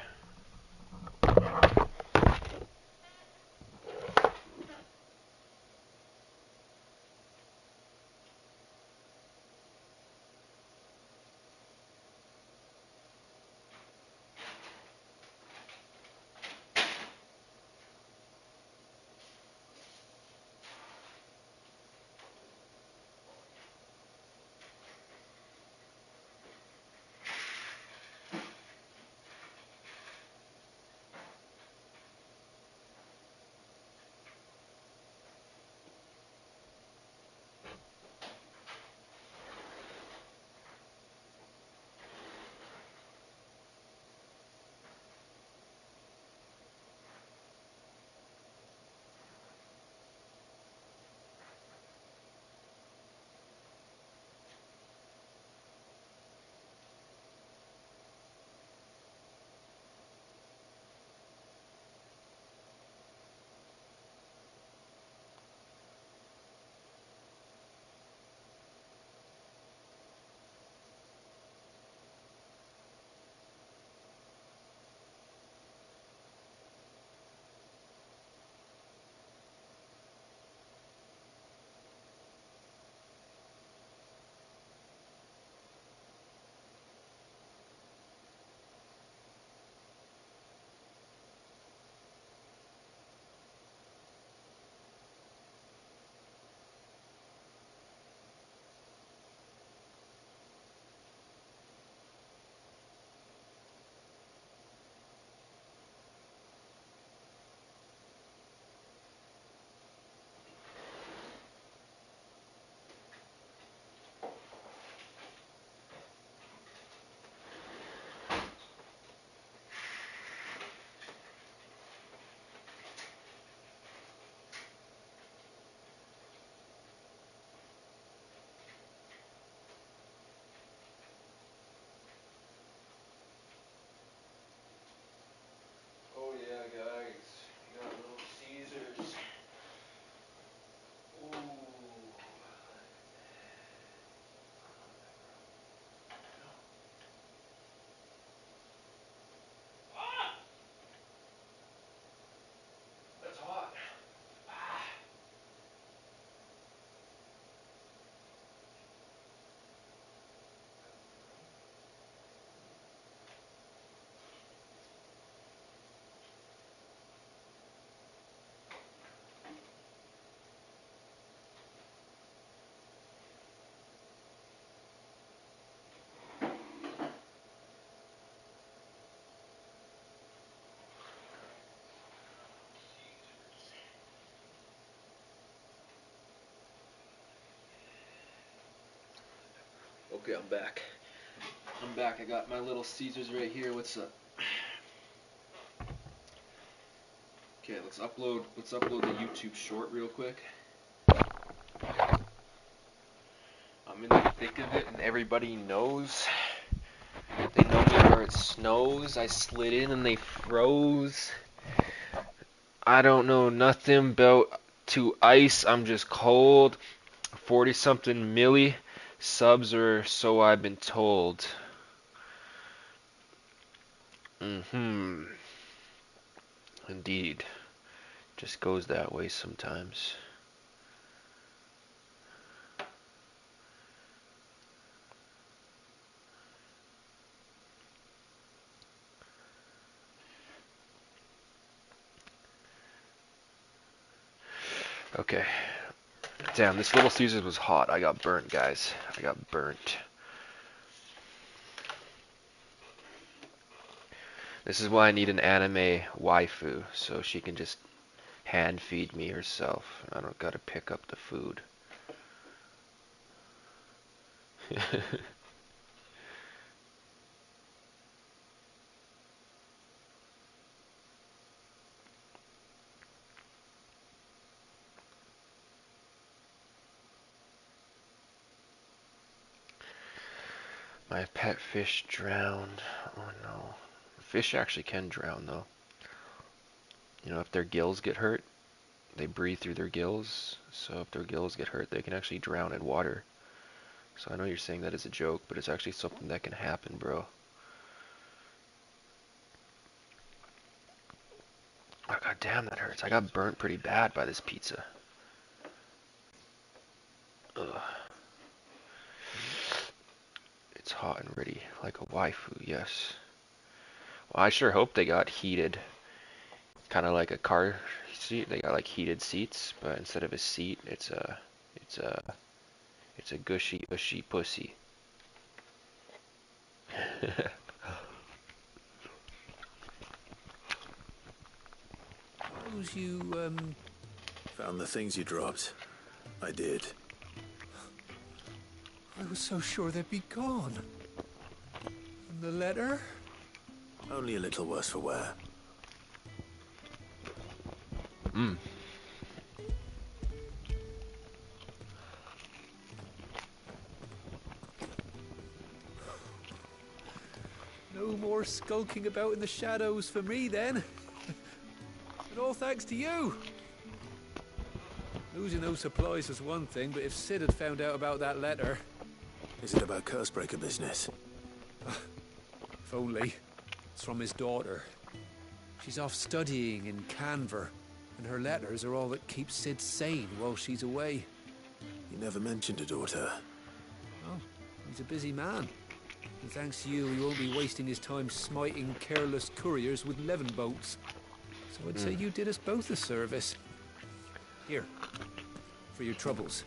Okay, I'm back. I'm back. I got my little Caesars right here. What's up? Okay, let's upload the YouTube short real quick. I'm in the thick of it and everybody knows. They know me where it snows. I slid in and they froze. I don't know nothing about to ice. I'm just cold. 40 something milli subs, or so I've been told. Indeed. Just goes that way sometimes. Okay. Damn, this Little Caesars was hot. I got burnt, guys. I got burnt. This is why I need an anime waifu, so she can just hand feed me herself. I don't gotta pick up the food. My pet fish drowned. Oh no. Fish actually can drown though. You know, if their gills get hurt, they breathe through their gills. So if their gills get hurt, they can actually drown in water. So I know you're saying that as a joke, but it's actually something that can happen, bro. Oh, god damn, that hurts. I got burnt pretty bad by this pizza. Ugh. It's hot and ready, like a waifu, yes. Well, I sure hope they got heated. Kind of like a car seat. They got like heated seats, but instead of a seat, it's a gushy, ushy pussy. Suppose you, Found the things you dropped. I did. I was so sure they'd be gone. And the letter? Only a little worse for wear. No more skulking about in the shadows for me, then. And all thanks to you. Losing those supplies was one thing, but if Sid had found out about that letter... Is it about Cursebreaker business? If only. It's from his daughter. She's off studying in Canver, and her letters are all that keeps Sid sane while she's away. He never mentioned a daughter. Oh, he's a busy man. And thanks to you, he won't be wasting his time smiting careless couriers with levin boats. So I'd say you did us both a service. Here, for your troubles.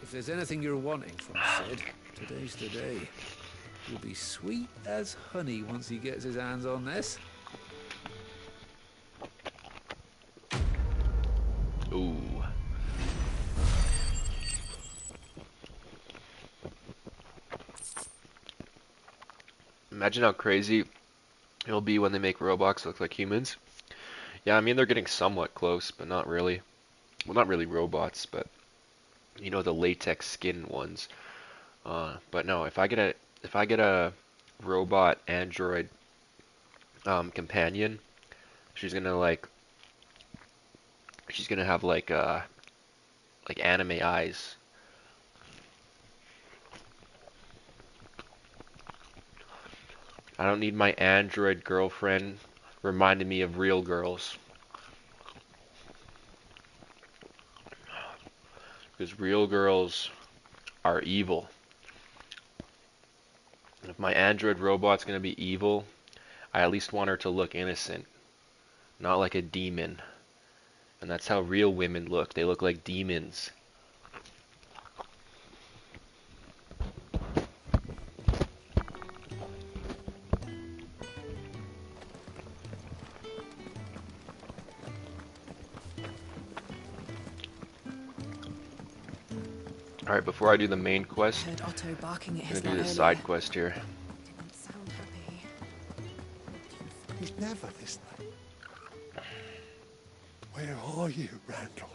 If there's anything you're wanting from Sid, today's the day. He'll be sweet as honey once he gets his hands on this. Ooh. Imagine how crazy it'll be when they make robots look like humans. Yeah, I mean they're getting somewhat close, but not really. Well, not really robots, but you know, the latex skin ones. But no, if I get a robot android companion, she's gonna have like anime eyes. I don't need my android girlfriend reminding me of real girls. Because real girls are evil. If my android robot's gonna be evil, I at least want her to look innocent, not like a demon. And that's how real women look. They look like demons. Alright, before I do the main quest, Heard Otto barking at I'm his gonna do lot the earlier. side quest here. Didn't sound happy. He's never this late. Where are you, Randall?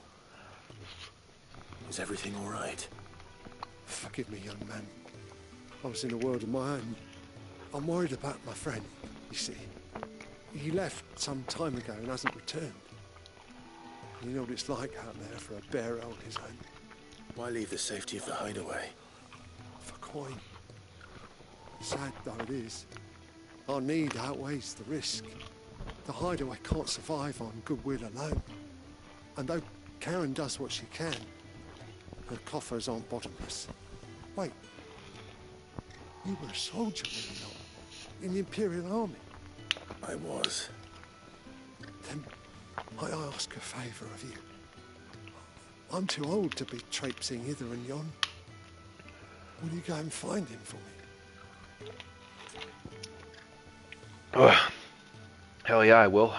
Is everything all right? Forgive me, young man. I was in a world of my own. I'm worried about my friend, you see. He left some time ago and hasn't returned. You know what it's like out there for a bearer on his own. Why leave the safety of the hideaway? For coin. Sad though it is, our need outweighs the risk. The hideaway can't survive on goodwill alone. And though Karen does what she can, her coffers aren't bottomless. Wait, you were a soldier, were you not? In the Imperial Army? I was. Then I ask a favour of you. I'm too old to be traipsing hither and yon. Will you go and find him for me? Hell yeah, I will.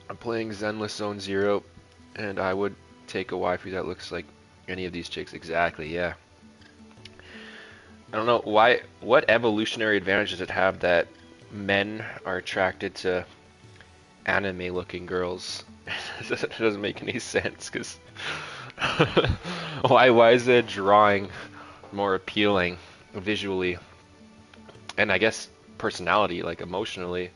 I'm playing Zenless Zone Zero, and I would take a waifu that looks like any of these chicks. Exactly, yeah. I don't know why. What evolutionary advantage does it have that men are attracted to anime-looking girls? It doesn't make any sense. Cause why is the drawing more appealing visually, and I guess personality, like emotionally,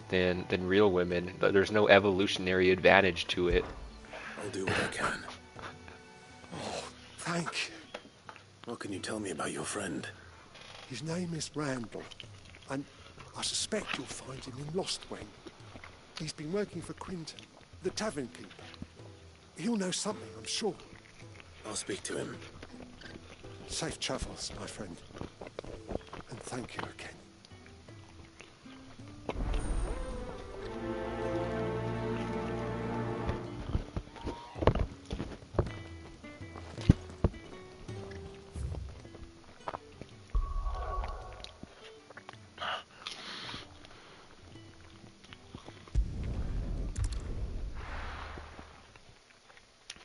than real women? But there's no evolutionary advantage to it. I'll do what I can. Oh, thank you. What can you tell me about your friend? His name is Randall, and I suspect you'll find him in Lostwing. He's been working for Quinton, the tavern keeper. He'll know something, I'm sure. I'll speak to him. Safe travels, my friend. And thank you again.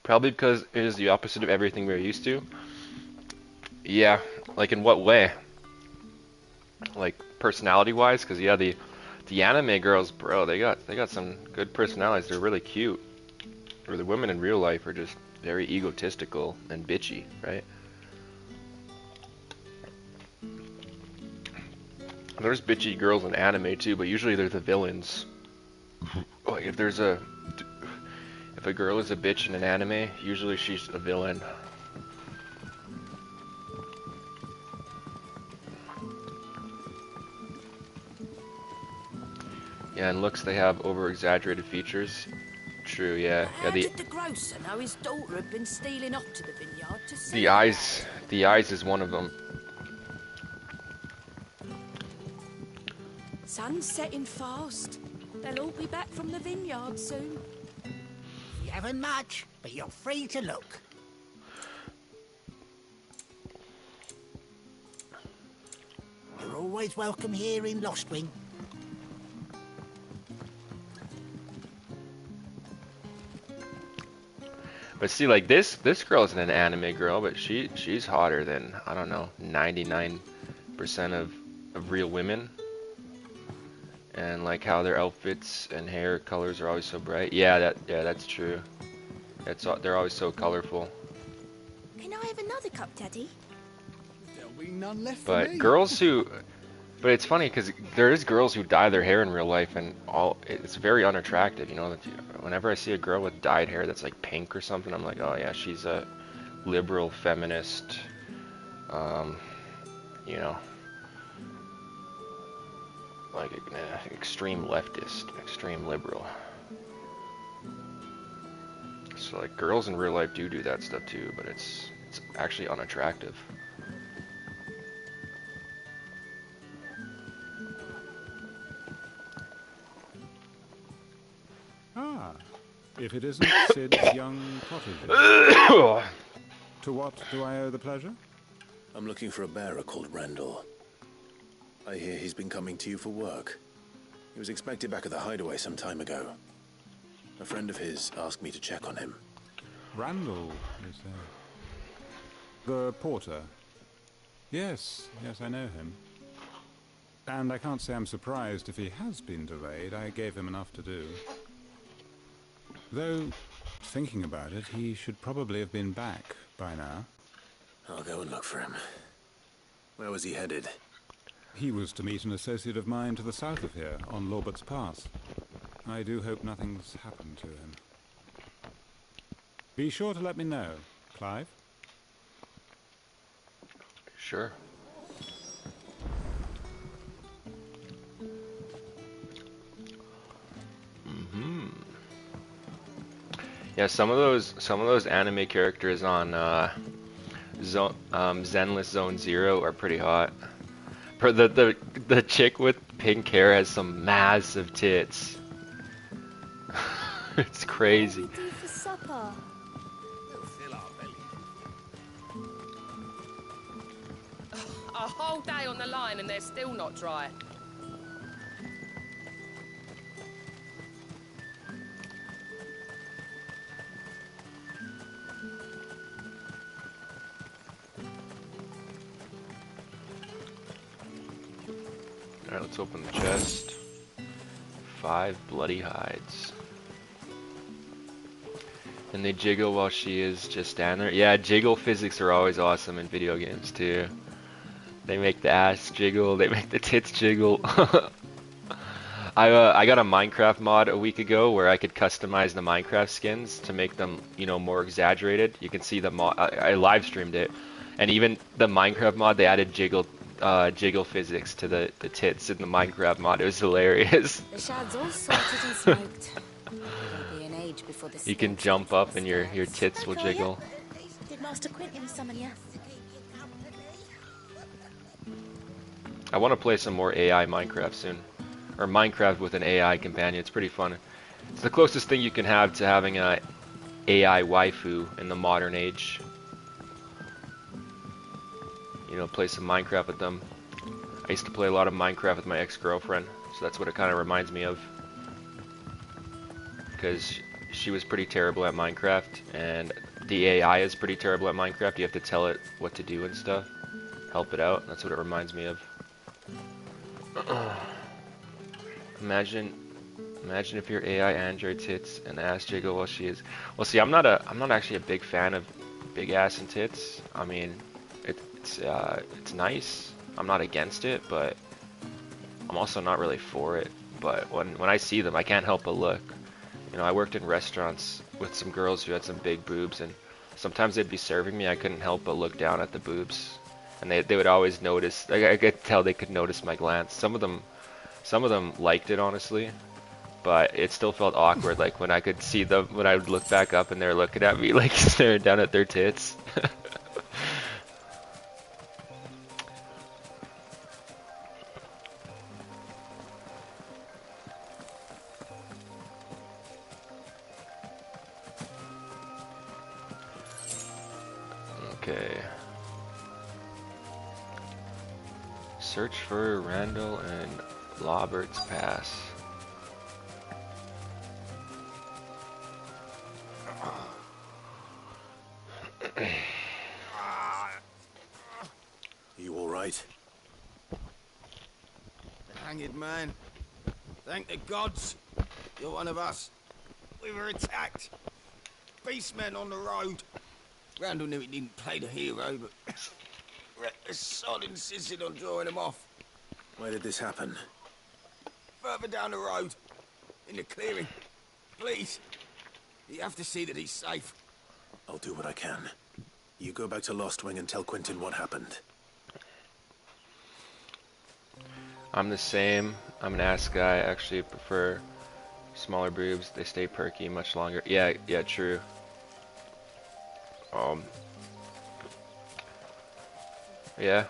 Probably because it is the opposite of everything we're used to. Yeah, like in what way? Like personality-wise? Because yeah, the anime girls, bro, they got some good personalities. They're really cute. Or the women in real life are just very egotistical and bitchy, right? There's bitchy girls in anime too, but usually they're the villains. Like if a girl is a bitch in an anime, usually she's a villain. Yeah, and looks, they have over-exaggerated features. True, yeah. How did the grocer know his daughter had been stealing off to the vineyard to see The eyes is one of them. Sun's setting fast. They'll all be back from the vineyard soon. You haven't much, but you're free to look. You're always welcome here in Lostwing. But see, like this girl isn't an anime girl, but she's hotter than, I don't know, 99% of real women. And like how their outfits and hair colors are always so bright. Yeah, that's true. They're always so colorful. Can I have another cup, Daddy? There'll be none left for me. But it's funny because there is girls who dye their hair in real life, and it's very unattractive. You know, whenever I see a girl with dyed hair that's like pink or something, I'm like, oh yeah, she's a liberal feminist. You know, like extreme leftist, extreme liberal. So like girls in real life do that stuff too, but it's actually unattractive. Ah, if it isn't Sid's young protege. To what do I owe the pleasure? I'm looking for a bearer called Randall. I hear he's been coming to you for work. He was expected back at the hideaway some time ago. A friend of his asked me to check on him. Randall, you say? The porter. Yes, I know him. And I can't say I'm surprised if he has been delayed. I gave him enough to do. Though, thinking about it, he should probably have been back by now. I'll go and look for him. Where was he headed? He was to meet an associate of mine to the south of here, on Lorbert's Pass. I do hope nothing's happened to him. Be sure to let me know, Clive. Sure. Yeah, some of those anime characters on Zenless Zone Zero are pretty hot. The chick with pink hair has some massive tits. It's crazy. What do you do for supper? A whole day on the line and they're still not dry. Alright, let's open the chest. 5 bloody hides. And they jiggle while she is just standing there. Yeah, jiggle physics are always awesome in video games too. They make the ass jiggle, they make the tits jiggle. I got a Minecraft mod a week ago where I could customize the Minecraft skins to make them, you know, more exaggerated. You can see the mod. I live streamed it, and even the Minecraft mod, they added jiggle physics to the tits in the Minecraft mod. It was hilarious. The shad's all sorted and smoked. It'll be an age before the You can jump up and your tits will jiggle. Did Master Quentin summon you? I want to play some more AI Minecraft soon. Or Minecraft with an AI companion. It's pretty fun. It's the closest thing you can have to having a AI waifu in the modern age. You know, play some Minecraft with them. I used to play a lot of Minecraft with my ex-girlfriend, so that's what it kind of reminds me of. Because she was pretty terrible at Minecraft, and the AI is pretty terrible at Minecraft. You have to tell it what to do and stuff. Help it out. That's what it reminds me of. Imagine if your AI android tits and ass jiggle while she is. Well, see, I'm not actually a big fan of big ass and tits. I mean, it's nice. I'm not against it, but I'm also not really for it. But when I see them, I can't help but look. You know, I worked in restaurants with some girls who had some big boobs, and sometimes they'd be serving me. I couldn't help but look down at the boobs, and they would always notice. I could tell they could notice my glance. Some of them liked it, honestly, but it still felt awkward. Like when I could see them, when I would look back up and they're looking at me, like staring down at their tits. Okay. Search for Randall and Lorbert's Pass. You all right? Hanged man. Thank the gods. You're one of us. We were attacked. Beastmen on the road. Randall knew he didn't play the hero, but the sod insisted on drawing him off. Where did this happen? Further down the road. In the clearing. Please. You have to see that he's safe. I'll do what I can. You go back to Lost Wing and tell Quentin what happened. I'm the same. I'm an ass guy. I actually prefer smaller boobs. They stay perky much longer. Yeah, true. Yeah.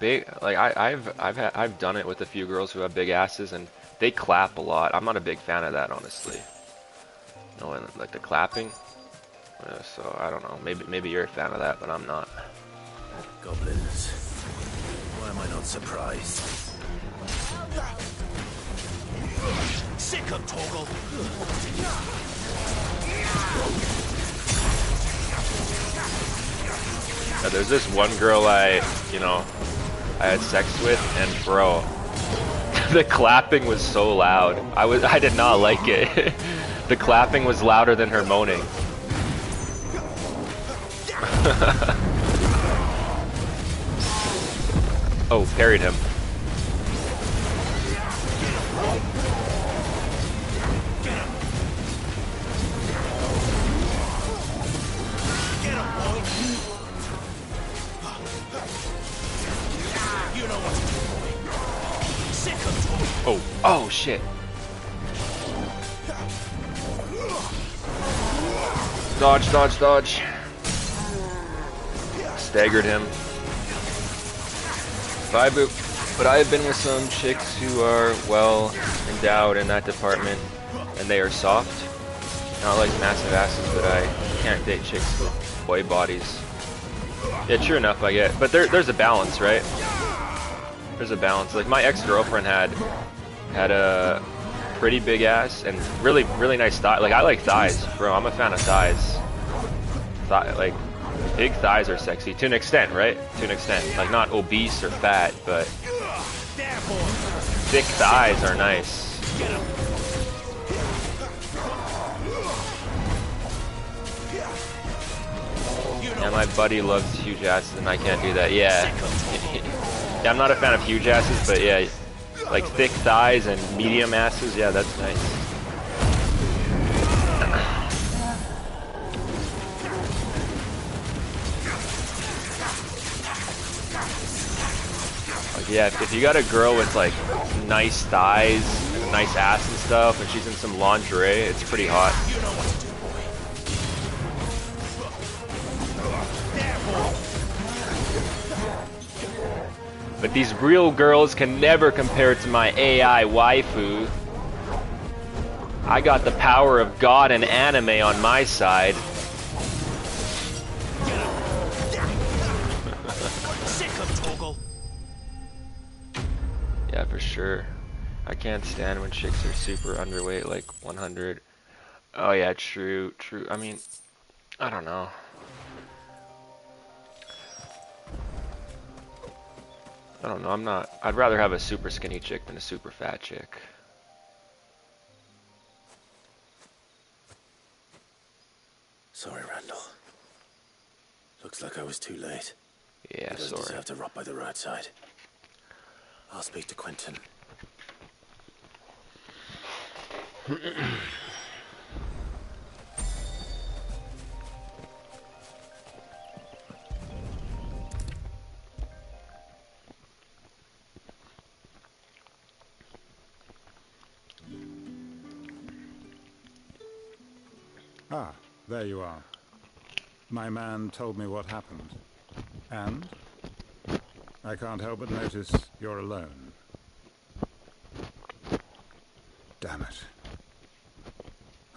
Big, like I've done it with a few girls who have big asses, and they clap a lot. I'm not a big fan of that, honestly. You know, like the clapping. So I don't know. Maybe you're a fan of that, but I'm not. Goblins. Why am I not surprised? Sick of Torgal. There's this one girl I had sex with, and bro, the clapping was so loud. I did not like it. The clapping was louder than her moaning. Oh, parried him. Oh shit. Dodge, dodge, dodge. Staggered him. But I have been with some chicks who are well endowed in that department, and they are soft. Not like massive asses, but I can't date chicks with boy bodies. Yeah, true enough, I get. But there's a balance, right? There's a balance. Like my ex-girlfriend had a pretty big ass and really nice thigh. Like I like thighs, bro. I'm a fan of thighs. Like big thighs are sexy to an extent, right? To an extent. Like not obese or fat, but thick thighs are nice. Yeah, my buddy loves huge asses and I can't do that. Yeah. Yeah, I'm not a fan of huge asses, but yeah, like thick thighs and medium asses, yeah, that's nice. Like, yeah, if you got a girl with like nice thighs and a nice ass and stuff, and she's in some lingerie, it's pretty hot. But these real girls can never compare to my AI waifu. I got the power of God and anime on my side. Yeah, for sure. I can't stand when chicks are super underweight, like 100. Oh yeah, true. I mean, I don't know. I don't know, I'd rather have a super skinny chick than a super fat chick. Sorry, Randall. Looks like I was too late. Yeah, he doesn't sorry. deserve to rot by the roadside. I'll speak to Quentin. Ah, there you are. My man told me what happened. And? I can't help but notice you're alone. Damn it.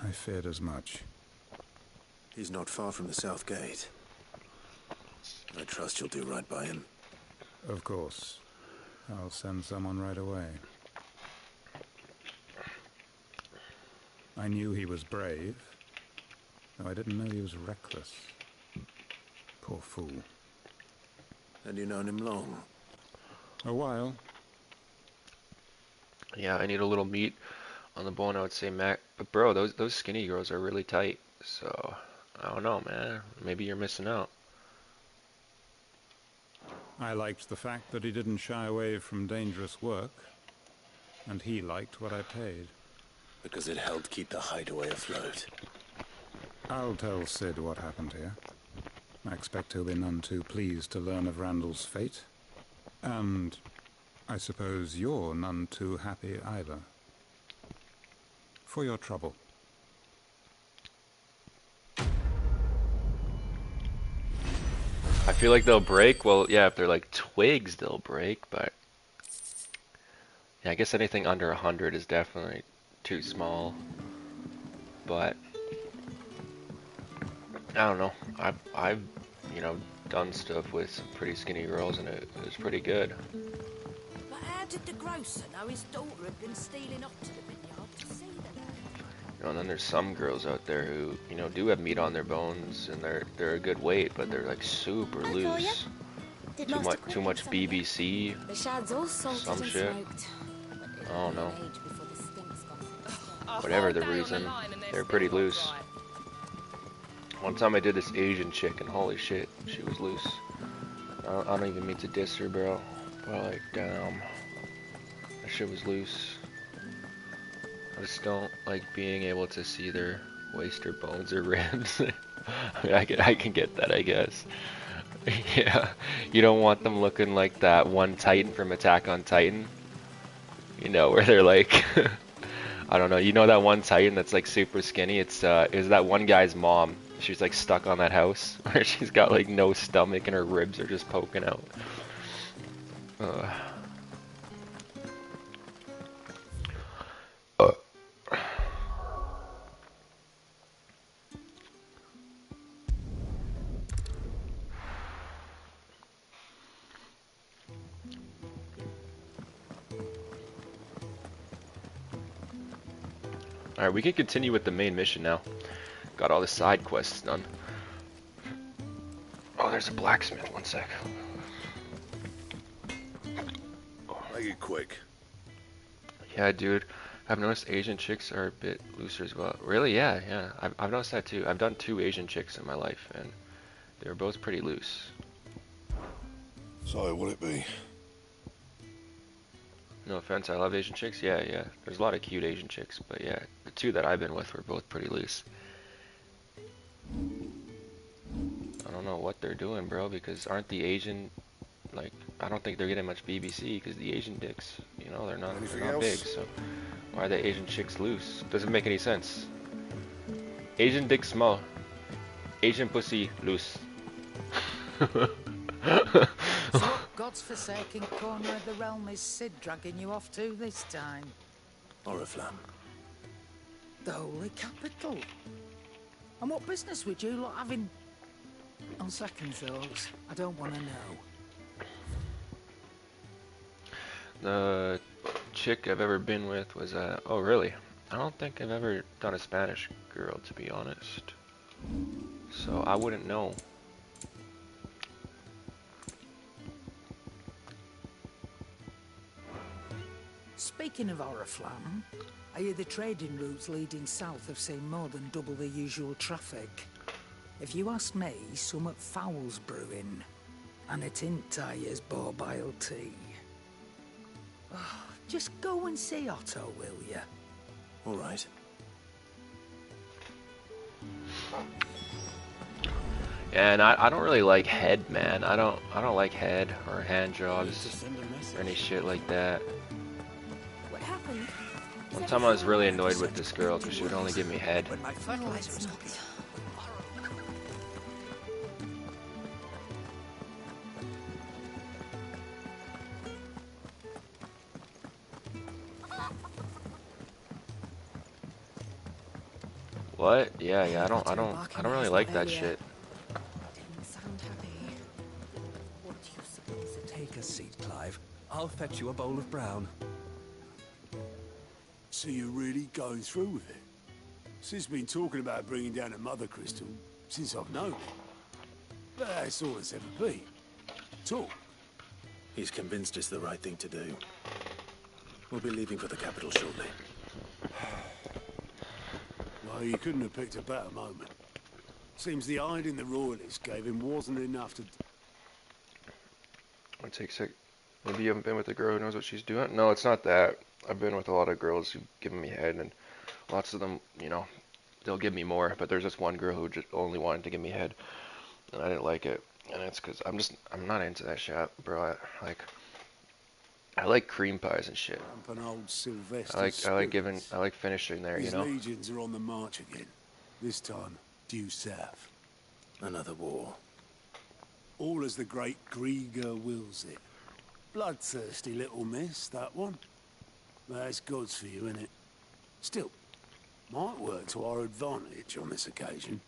I feared as much. He's not far from the South Gate. I trust you'll do right by him. Of course. I'll send someone right away. I knew he was brave, though I didn't know he was reckless. Poor fool. And you known him long? A while. Yeah, I need a little meat on the bone, I would say, Mac. But bro, those skinny girls are really tight. So, I don't know, man. Maybe you're missing out. I liked the fact that he didn't shy away from dangerous work. And he liked what I paid. Because it helped keep the hideaway afloat. I'll tell Sid what happened here. I expect he'll be none too pleased to learn of Randall's fate. And I suppose you're none too happy either. For your trouble. I feel like they'll break. Well, yeah, if they're like twigs, they'll break, but yeah, I guess anything under 100 is definitely too small. But I don't know. I've done stuff with some pretty skinny girls, and it was pretty good. But how did the grocer know his daughter had been stealing off to the vineyard to see the lad? And then there's some girls out there who, you know, do have meat on their bones, and they're a good weight, but they're like super loose. Too much BBC. The shad's all salted Some and shit. smoked. I don't know. Age before the stink's gone from the scale. Whatever the reason, they're pretty loose. One time I did this Asian chick, and holy shit, she was loose. I don't even mean to diss her, bro. But like, damn, that shit was loose. I just don't like being able to see their waist or bones or ribs. I mean, I can get that, I guess. Yeah, you don't want them looking like that one Titan from Attack on Titan. You know, where they're like, I don't know. You know that one Titan that's like super skinny? It's is that one guy's mom. She's like stuck on that house where she's got like no stomach and her ribs are just poking out. Alright, we can continue with the main mission now. Got all the side quests done. Oh, there's a blacksmith. One sec. Make it quick. Yeah, dude. I've noticed Asian chicks are a bit looser as well. Really? Yeah, yeah. I've noticed that too. I've done 2 Asian chicks in my life, and they were both pretty loose. So, what'd it be? No offense, I love Asian chicks. Yeah, yeah. There's a lot of cute Asian chicks, but yeah, the 2 that I've been with were both pretty loose. I don't know what they're doing, bro, because aren't the Asian, like, I don't think they're getting much BBC, because the Asian dicks, you know, they're not big, so why are the Asian chicks loose? Doesn't make any sense. Asian dick small. Asian pussy loose. So what God's forsaken corner of the realm is Sid dragging you off to this time? Oriflamme. The Holy Capital. And what business would you lot having? On second thoughts, I don't want to know. The chick I've ever been with was, oh really? I don't think I've ever done a Spanish girl, to be honest. So I wouldn't know. Speaking of Oriflamme, I hear the trading routes leading south have seen more than double the usual traffic. If you ask me, somewhat foul's brewing, and it ain't Tyre's borbile tea. Oh, just go and see Otto, will you? All right. Yeah, and I don't really like head, man. I don't like head or hand jobs or any shit like that. What happened? One time I was really annoyed with this girl because she would only give me head. When my fertilizer was cooking. What? Yeah, yeah. I don't really like that shit. Didn't sound happy. What do you suppose it Take a seat, Clive. I'll fetch you a bowl of brown. So you're really going through with it? Sid's been talking about bringing down a mother crystal since I've known him. But that's all it's ever been. Talk. He's convinced it's the right thing to do. We'll be leaving for the capital shortly. Well, you couldn't have picked a better moment. Seems the hiding the royalists gave him wasn't enough to... It takes a... Maybe you haven't been with a girl who knows what she's doing? No, it's not that. I've been with a lot of girls who've given me head, and lots of them, you know, they'll give me more. But there's this one girl who just only wanted to give me head, and I didn't like it. And it's because I'm not into that shit, bro. I like cream pies and shit. An old Sylvester I like finishing there, you His know. legions are on the march again. This time, due south. Another war. All as the great Grieger wills it. Bloodthirsty little miss, that one. That's God's for you, innit? Still, might work to our advantage on this occasion.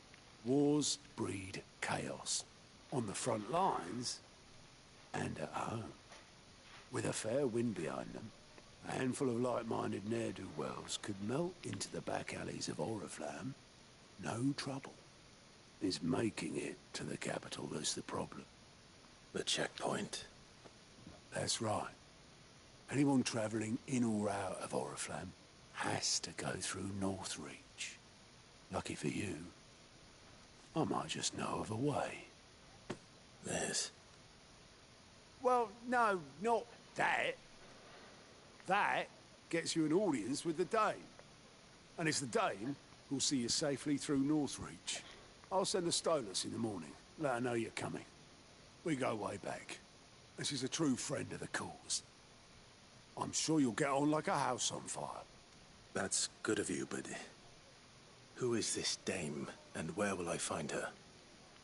Wars breed chaos. On the front lines, and at home. With a fair wind behind them, A handful of like-minded ne'er-do-wells could melt into the back alleys of Oriflamme. No trouble. It's making it to the capital that's the problem. The checkpoint. That's right. Anyone travelling in or out of Oriflamme has to go through Northreach. Lucky for you, I might just know of a way. This? Well, no, not that. That gets you an audience with the Dame. And it's the Dame who'll see you safely through Northreach. I'll send the Stolas in the morning. Let her know you're coming. We go way back. And she's a true friend of the cause. I'm sure you'll get on like a house on fire. That's good of you, but who is this dame, and where will I find her?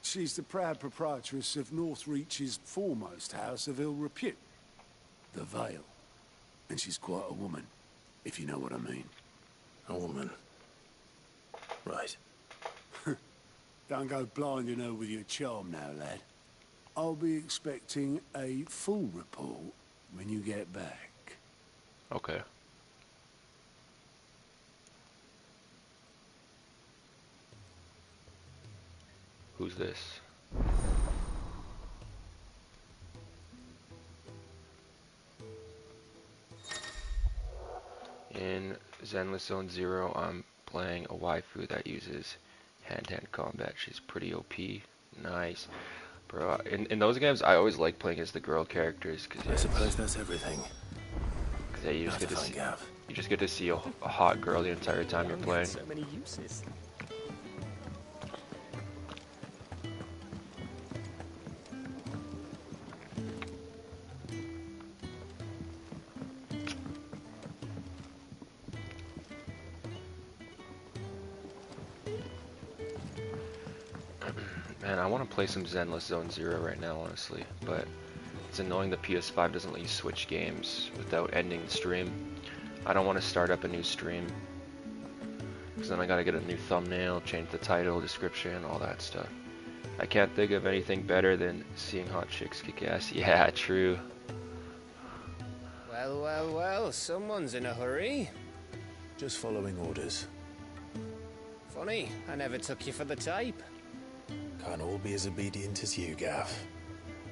She's the proud proprietress of Northreach's foremost house of ill repute, the Vale. And she's quite a woman, if you know what I mean. A woman. Right. Don't go blinding her with your charm now, lad. I'll be expecting a full report when you get back. Okay. Who's this? In Zenless Zone Zero, I'm playing a waifu that uses hand-to-hand combat. She's pretty OP. Nice. Bro, in those games, I always like playing as the girl characters. Cause I suppose that's everything. Cause yeah, you just get to see a hot girl the entire time you're playing. So many uses. Man, I want to play some Zenless Zone Zero right now, honestly, but it's annoying the PS5 doesn't let you switch games without ending the stream. I don't want to start up a new stream, because then I gotta get a new thumbnail, change the title, description, all that stuff. I can't think of anything better than seeing hot chicks kick ass. Yeah, true. Well, well, well, someone's in a hurry. Just following orders. Funny, I never took you for the type. Can't all be as obedient as you, Gav.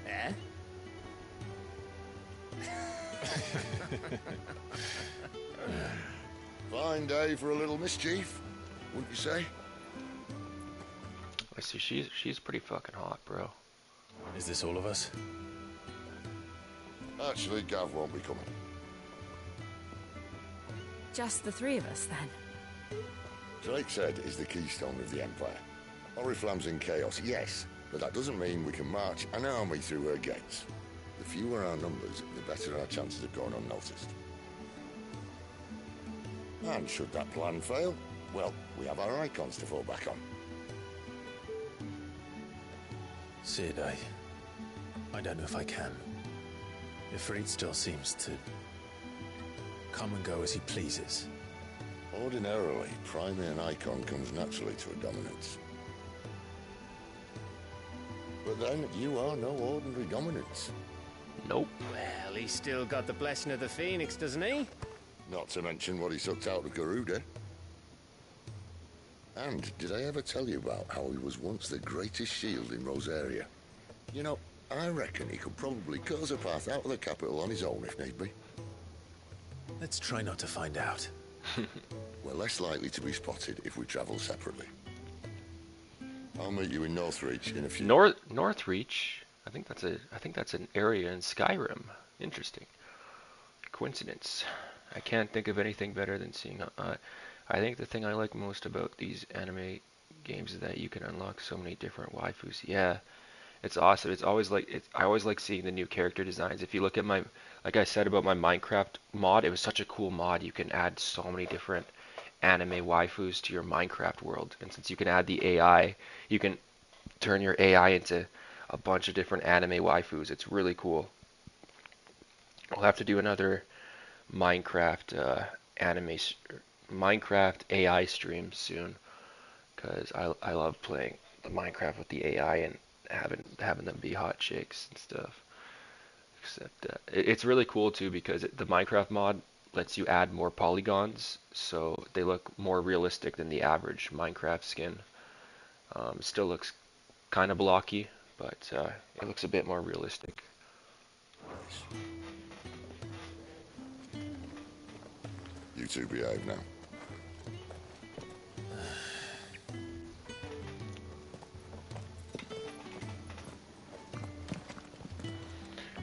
Eh? Fine day for a little mischief, wouldn't you say? I see, she's pretty fucking hot, bro. Is this all of us? Actually, Gav won't be coming. Just the three of us, then? Drake's Head is the keystone of the Empire. Oriflamme's in chaos, yes, but that doesn't mean we can march an army through her gates. The fewer our numbers, the better our chances of going unnoticed. And should that plan fail, well, we have our icons to fall back on. Sid, I don't know if I can. Ifrit still seems to come and go as he pleases. Ordinarily, priming an icon comes naturally to a dominance. But then, you are no ordinary dominance. Nope. Well, he's still got the blessing of the Phoenix, doesn't he? Not to mention what he sucked out of Garuda. And did I ever tell you about how he was once the greatest shield in Rosaria? You know, I reckon he could probably cut us a path out of the capital on his own if need be. Let's try not to find out. We're less likely to be spotted if we travel separately. I'll meet you in Northreach in a few... Northreach? I think that's an area in Skyrim. Interesting. Coincidence. I can't think of anything better than seeing... I think the thing I like most about these anime games is that you can unlock so many different waifus. Yeah, it's awesome. It's always like... I always like seeing the new character designs. If you look at my... Like I said about my Minecraft mod, it was such a cool mod. You can add so many different anime waifus to your Minecraft world. And since you can add the AI, you can turn your AI into a bunch of different anime waifus. It's really cool. I'll have to do another Minecraft Minecraft AI stream soon, because I love playing Minecraft with the AI and having them be hot chicks and stuff. Except it's really cool too, because the Minecraft mod, lets you add more polygons, so they look more realistic than the average Minecraft skin. Still looks kind of blocky, but it looks a bit more realistic. You two behave now.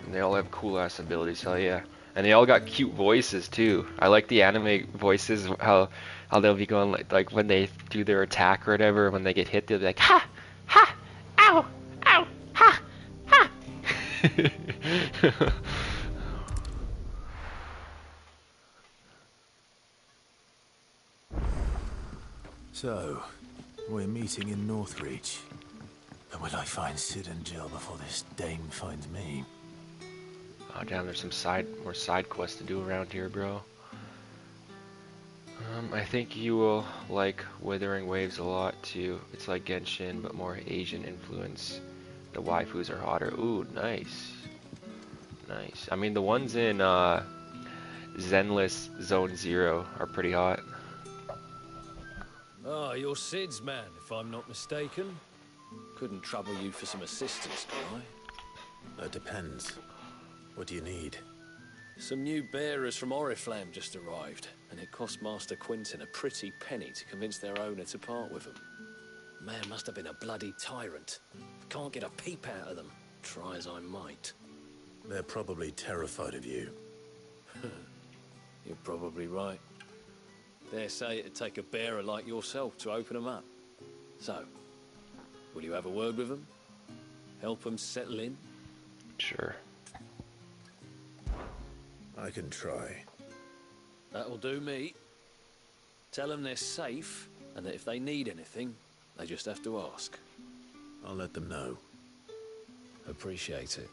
And they all have cool ass abilities, hell yeah. And they all got cute voices too. I like the anime voices, how they'll be going like when they do their attack or whatever, when they get hit they'll be like ha ha ow ow ha ha. So, we're meeting in Northreach. And will I find Sid and Jill before this dame finds me? Oh damn, there's some more side quests to do around here, bro. I think you will like Withering Waves a lot too. It's like Genshin, but more Asian influence. The waifus are hotter. Ooh, nice. Nice. I mean, the ones in Zenless Zone Zero are pretty hot. Ah, you're Sid's man, if I'm not mistaken. Couldn't trouble you for some assistance, could I? It depends. What do you need? Some new bearers from Oriflamme just arrived, and it cost Master Quinton a pretty penny to convince their owner to part with them. Man must have been a bloody tyrant. Can't get a peep out of them, try as I might. They're probably terrified of you. You're probably right. Dare say it'd take a bearer like yourself to open them up. So, will you have a word with them? Help them settle in? Sure. I can try. That'll do me. Tell them they're safe, and that if they need anything, they just have to ask. I'll let them know. Appreciate it.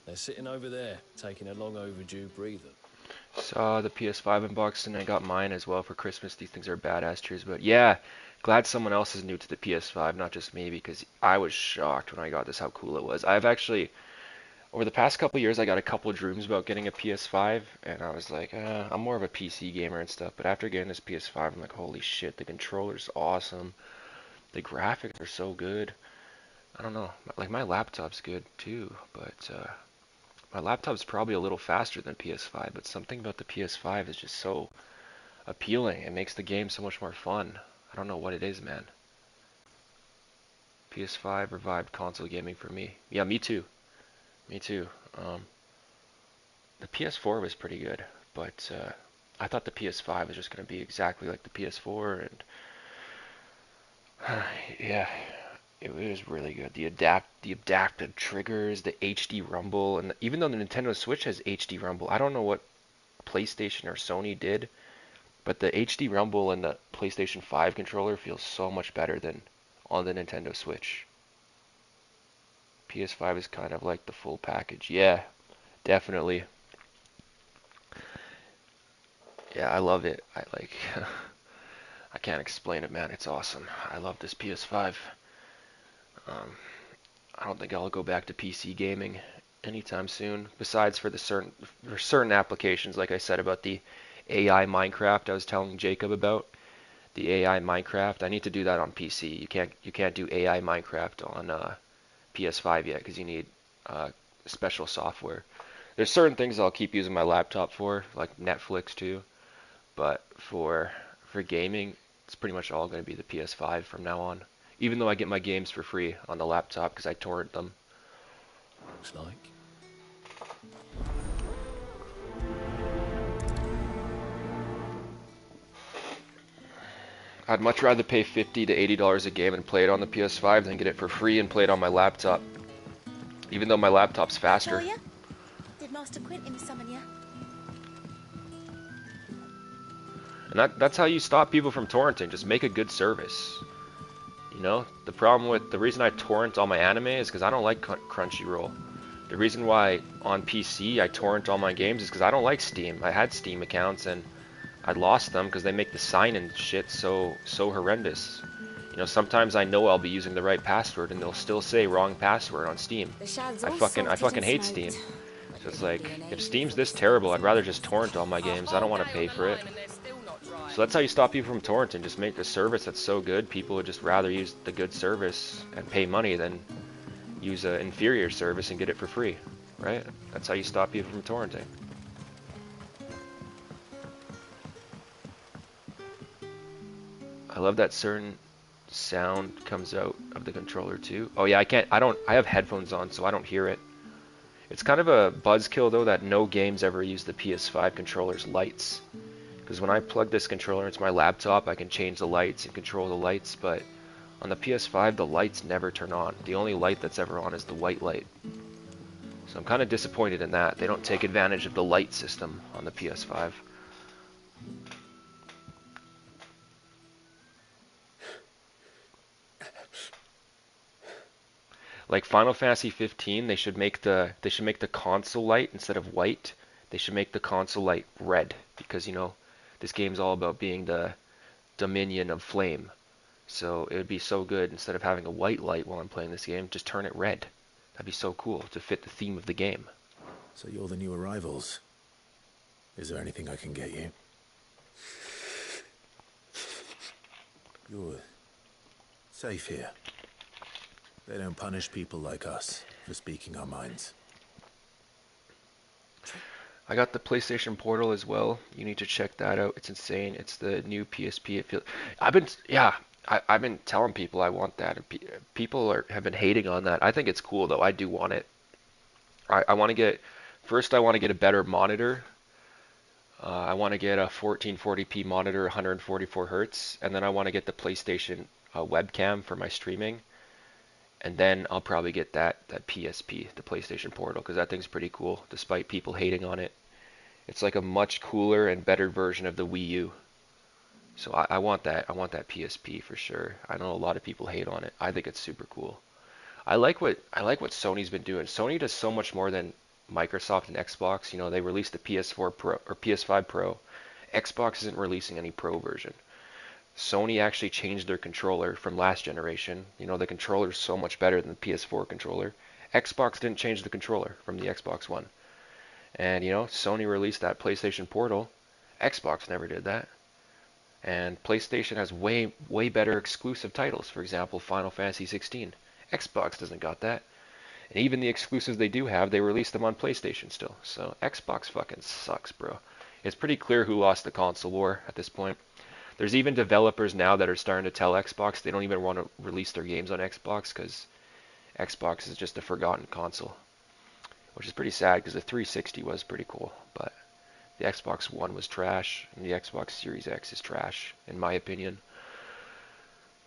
They're sitting over there, taking a long overdue breather. Saw the PS5 unboxed and I got mine as well for Christmas. These things are badass trees, but yeah, glad someone else is new to the PS5, not just me, because I was shocked when I got this how cool it was. I've actually, over the past couple years, I got a couple of dreams about getting a PS5, and I was like, I'm more of a PC gamer and stuff, but after getting this PS5, I'm like, holy shit, the controller's awesome. The graphics are so good. I don't know, like my laptop's good too, but my laptop's probably a little faster than PS5, but something about the PS5 is just so appealing. It makes the game so much more fun. I don't know what it is, man. PS5 revived console gaming for me. Yeah, me too. Me too. The PS4 was pretty good, but I thought the PS5 was just going to be exactly like the PS4, and yeah. It was really good. The adaptive triggers, the HD rumble, and even though the Nintendo Switch has HD rumble, I don't know what PlayStation or Sony did, but the HD rumble and the PlayStation 5 controller feels so much better than on the Nintendo Switch. PS5 is kind of like the full package. Yeah, definitely. Yeah, I love it. I can't explain it, man. It's awesome. I love this PS5. I don't think I'll go back to PC gaming anytime soon. Besides for certain applications, like I said about the AI Minecraft, I was telling Jacob about the AI Minecraft. I need to do that on PC. You can't do AI Minecraft on PS5 yet because you need special software. There's certain things I'll keep using my laptop for, like Netflix too. But for gaming, it's pretty much all going to be the PS5 from now on. Even though I get my games for free on the laptop because I torrent them. Looks like. I'd much rather pay $50 to $80 a game and play it on the PS5 than get it for free and play it on my laptop. Even though my laptop's faster. Victoria? Did Master Quintin summon you? And that's how you stop people from torrenting. Just make a good service. You know, the reason I torrent all my anime is because I don't like Crunchyroll. The reason why on PC I torrent all my games is because I don't like Steam. I had Steam accounts and I lost them because they make the sign-in shit so horrendous. You know, sometimes I know I'll be using the right password and they'll still say wrong password on Steam. I fucking hate Steam. So it's like, if Steam's this terrible, I'd rather just torrent all my games. I don't want to pay for it. So that's how you stop people from torrenting. Just make a service that's so good, people would just rather use the good service and pay money than use an inferior service and get it for free, right? That's how you stop people from torrenting. I love that certain sound comes out of the controller too. Oh yeah, I have headphones on, so I don't hear it. It's kind of a buzzkill though that no games ever use the PS5 controller's lights. Because when I plug this controller into my laptop, I can change the lights and control the lights, but on the PS5, the lights never turn on. The only light that's ever on is the white light. So I'm kind of disappointed in that. They don't take advantage of the light system on the PS5. Like Final Fantasy 15, they should make the console light instead of white. They should make the console light red because, you know, this game's all about being the dominion of flame. So it would be so good, instead of having a white light while I'm playing this game, just turn it red. That'd be so cool to fit the theme of the game. So you're the new arrivals. Is there anything I can get you? You're safe here. They don't punish people like us for speaking our minds. I got the PlayStation Portal as well. You need to check that out. It's insane. It's the new PSP. I've been telling people I want that. People have been hating on that. I think it's cool though. I do want it. I want to get a better monitor. I want to get a 1440p monitor, 144 hertz, and then I want to get the PlayStation webcam for my streaming. And then I'll probably get that PSP, the PlayStation Portal, because that thing's pretty cool, despite people hating on it. It's like a much cooler and better version of the Wii U. So I want that. I want that PSP for sure. I know a lot of people hate on it. I think it's super cool. I like what Sony's been doing. Sony does so much more than Microsoft and Xbox. You know, they released the PS4 Pro or PS5 Pro. Xbox isn't releasing any Pro version. Sony actually changed their controller from last generation. You know, the controller is so much better than the PS4 controller. Xbox didn't change the controller from the Xbox One. And, you know, Sony released that PlayStation Portal. Xbox never did that. And PlayStation has way better exclusive titles. For example, Final Fantasy 16. Xbox doesn't got that. And even the exclusives they do have, they release them on PlayStation still. So Xbox fucking sucks, bro. It's pretty clear who lost the console war at this point. There's even developers now that are starting to tell Xbox they don't even want to release their games on Xbox because Xbox is just a forgotten console. Which is pretty sad because the 360 was pretty cool, but the Xbox One was trash, and the Xbox Series X is trash, in my opinion.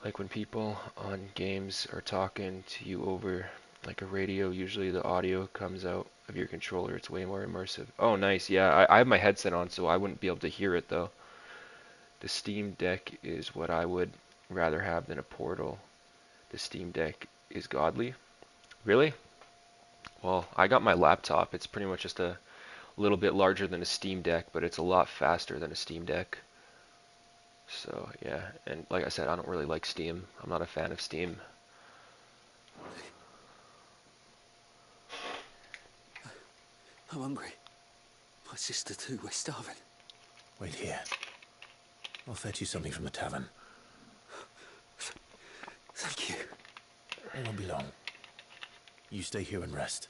Like when people on games are talking to you over like a radio, usually the audio comes out of your controller. It's way more immersive. Oh, nice. Yeah, I have my headset on, so I wouldn't be able to hear it, though. The Steam Deck is what I would rather have than a Portal. The Steam Deck is godly. Really? Well, I got my laptop. It's pretty much just a little bit larger than a Steam Deck, but it's a lot faster than a Steam Deck. So, yeah. And like I said, I don't really like Steam. I'm not a fan of Steam. I'm hungry. My sister too. We're starving. Wait here. I'll fetch you something from the tavern. Thank you. It won't be long. You stay here and rest.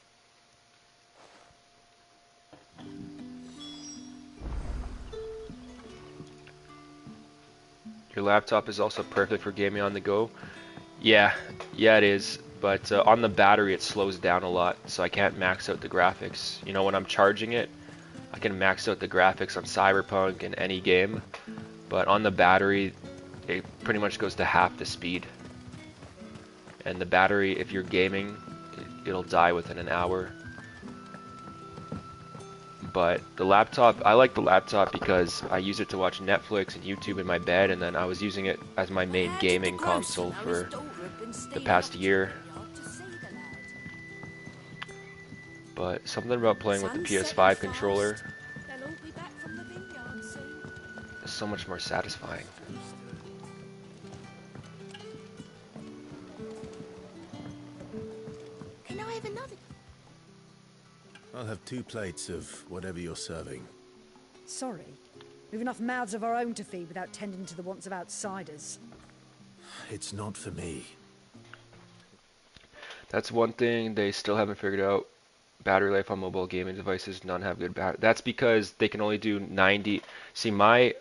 Your laptop is also perfect for gaming on the go. Yeah it is. But on the battery it slows down a lot, so I can't max out the graphics. You know, when I'm charging it, I can max out the graphics on Cyberpunk and any game. But on the battery, it pretty much goes to half the speed. And the battery, if you're gaming, it'll die within an hour. But the laptop, I like the laptop because I use it to watch Netflix and YouTube in my bed, and then I was using it as my main gaming console for the past year. But something about playing with the PS5 controller is so much more satisfying. Can I have another? I'll have 2 plates of whatever you're serving. Sorry. We've enough mouths of our own to feed without tending to the wants of outsiders. It's not for me. That's one thing they still haven't figured out. Battery life on mobile gaming devices, none have good battery. That's because they can only do 90. See, my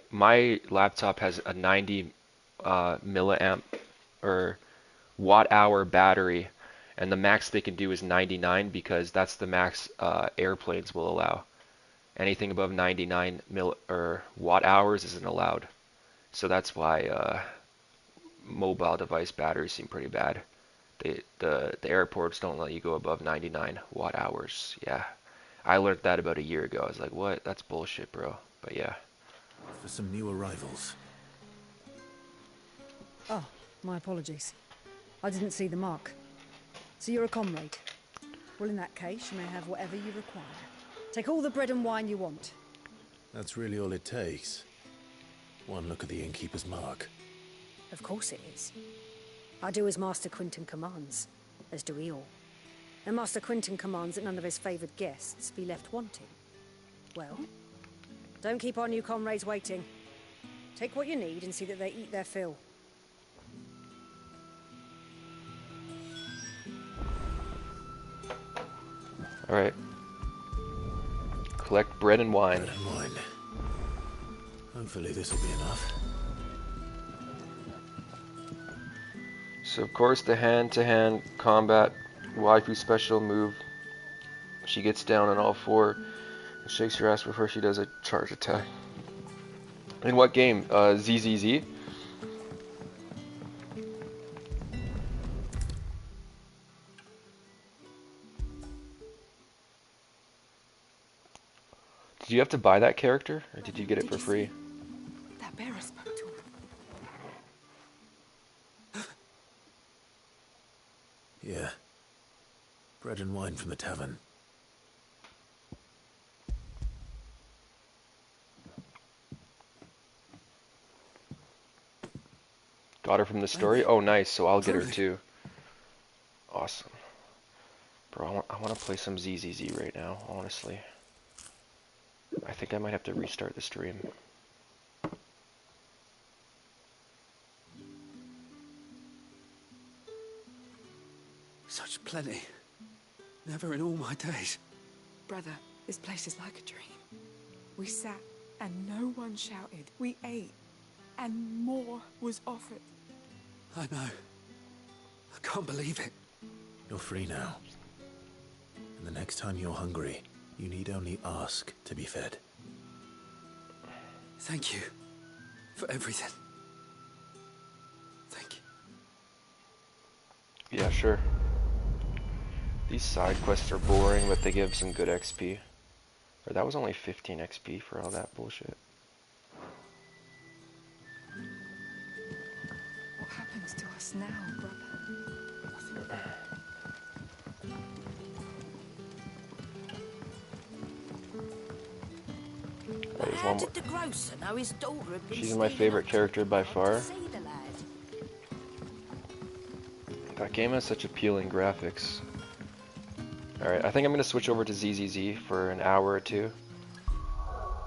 laptop has a 90 milliamp or watt hour battery, and the max they can do is 99 because that's the max airplanes will allow. Anything above 99 watt hours isn't allowed. So that's why mobile device batteries seem pretty bad. The airports don't let you go above 99 watt hours. Yeah, I learned that about a year ago. I was like, what? That's bullshit, bro. But yeah. For some new arrivals. Oh, my apologies. I didn't see the mark. So you're a comrade. Well, in that case, you may have whatever you require. Take all the bread and wine you want. That's really all it takes. One look at the innkeeper's mark. Of course it is. I do as Master Quinton commands, as do we all. And Master Quinton commands that none of his favoured guests be left wanting. Well, don't keep our new comrades waiting. Take what you need and see that they eat their fill. Alright. Collect bread and wine. Bread and wine. Hopefully this will be enough. So of course the hand-to-hand combat waifu special move. She gets down on all 4 and shakes your ass before she does a charge attack. In what game? ZZZ? Did you have to buy that character, or did you get it for free? That bearer spoke to him. Yeah. Bread and wine from the tavern. Got her from the story? Oh, nice. So I'll get her too. Awesome. Bro, I want to play some ZZZ right now, honestly. I think I might have to restart the stream. Such plenty. Never in all my days. Brother, this place is like a dream. We sat and no one shouted. We ate and more was offered. I know. I can't believe it. You're free now. And the next time you're hungry, you need only ask to be fed. Thank you for everything. Thank you. Yeah, sure. These side quests are boring, but they give some good XP. Or that was only 15 XP for all that bullshit. What happens to us now, brother? There's How one more. did the grocer know his daughter had been She's my sneaking favorite up character by far. to see the lad? That game has such appealing graphics. Alright, I think I'm going to switch over to ZZZ for an hour or two.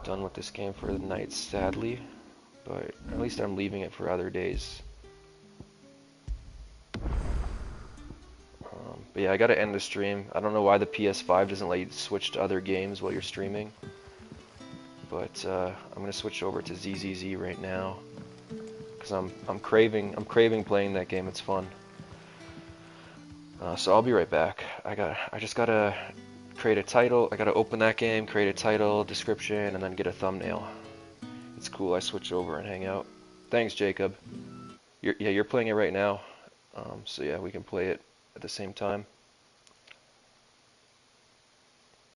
Done with this game for the night, sadly. But at least I'm leaving it for other days. But yeah, I gotta end the stream. I don't know why the PS5 doesn't let you switch to other games while you're streaming. But I'm gonna switch over to ZZZ right now. Cause I'm craving playing that game, it's fun. So I'll be right back. I just gotta create a title. I gotta open that game, create a title, description, and then get a thumbnail. It's cool. I switch over and hang out. Thanks, Jacob. You're playing it right now. So yeah, we can play it at the same time.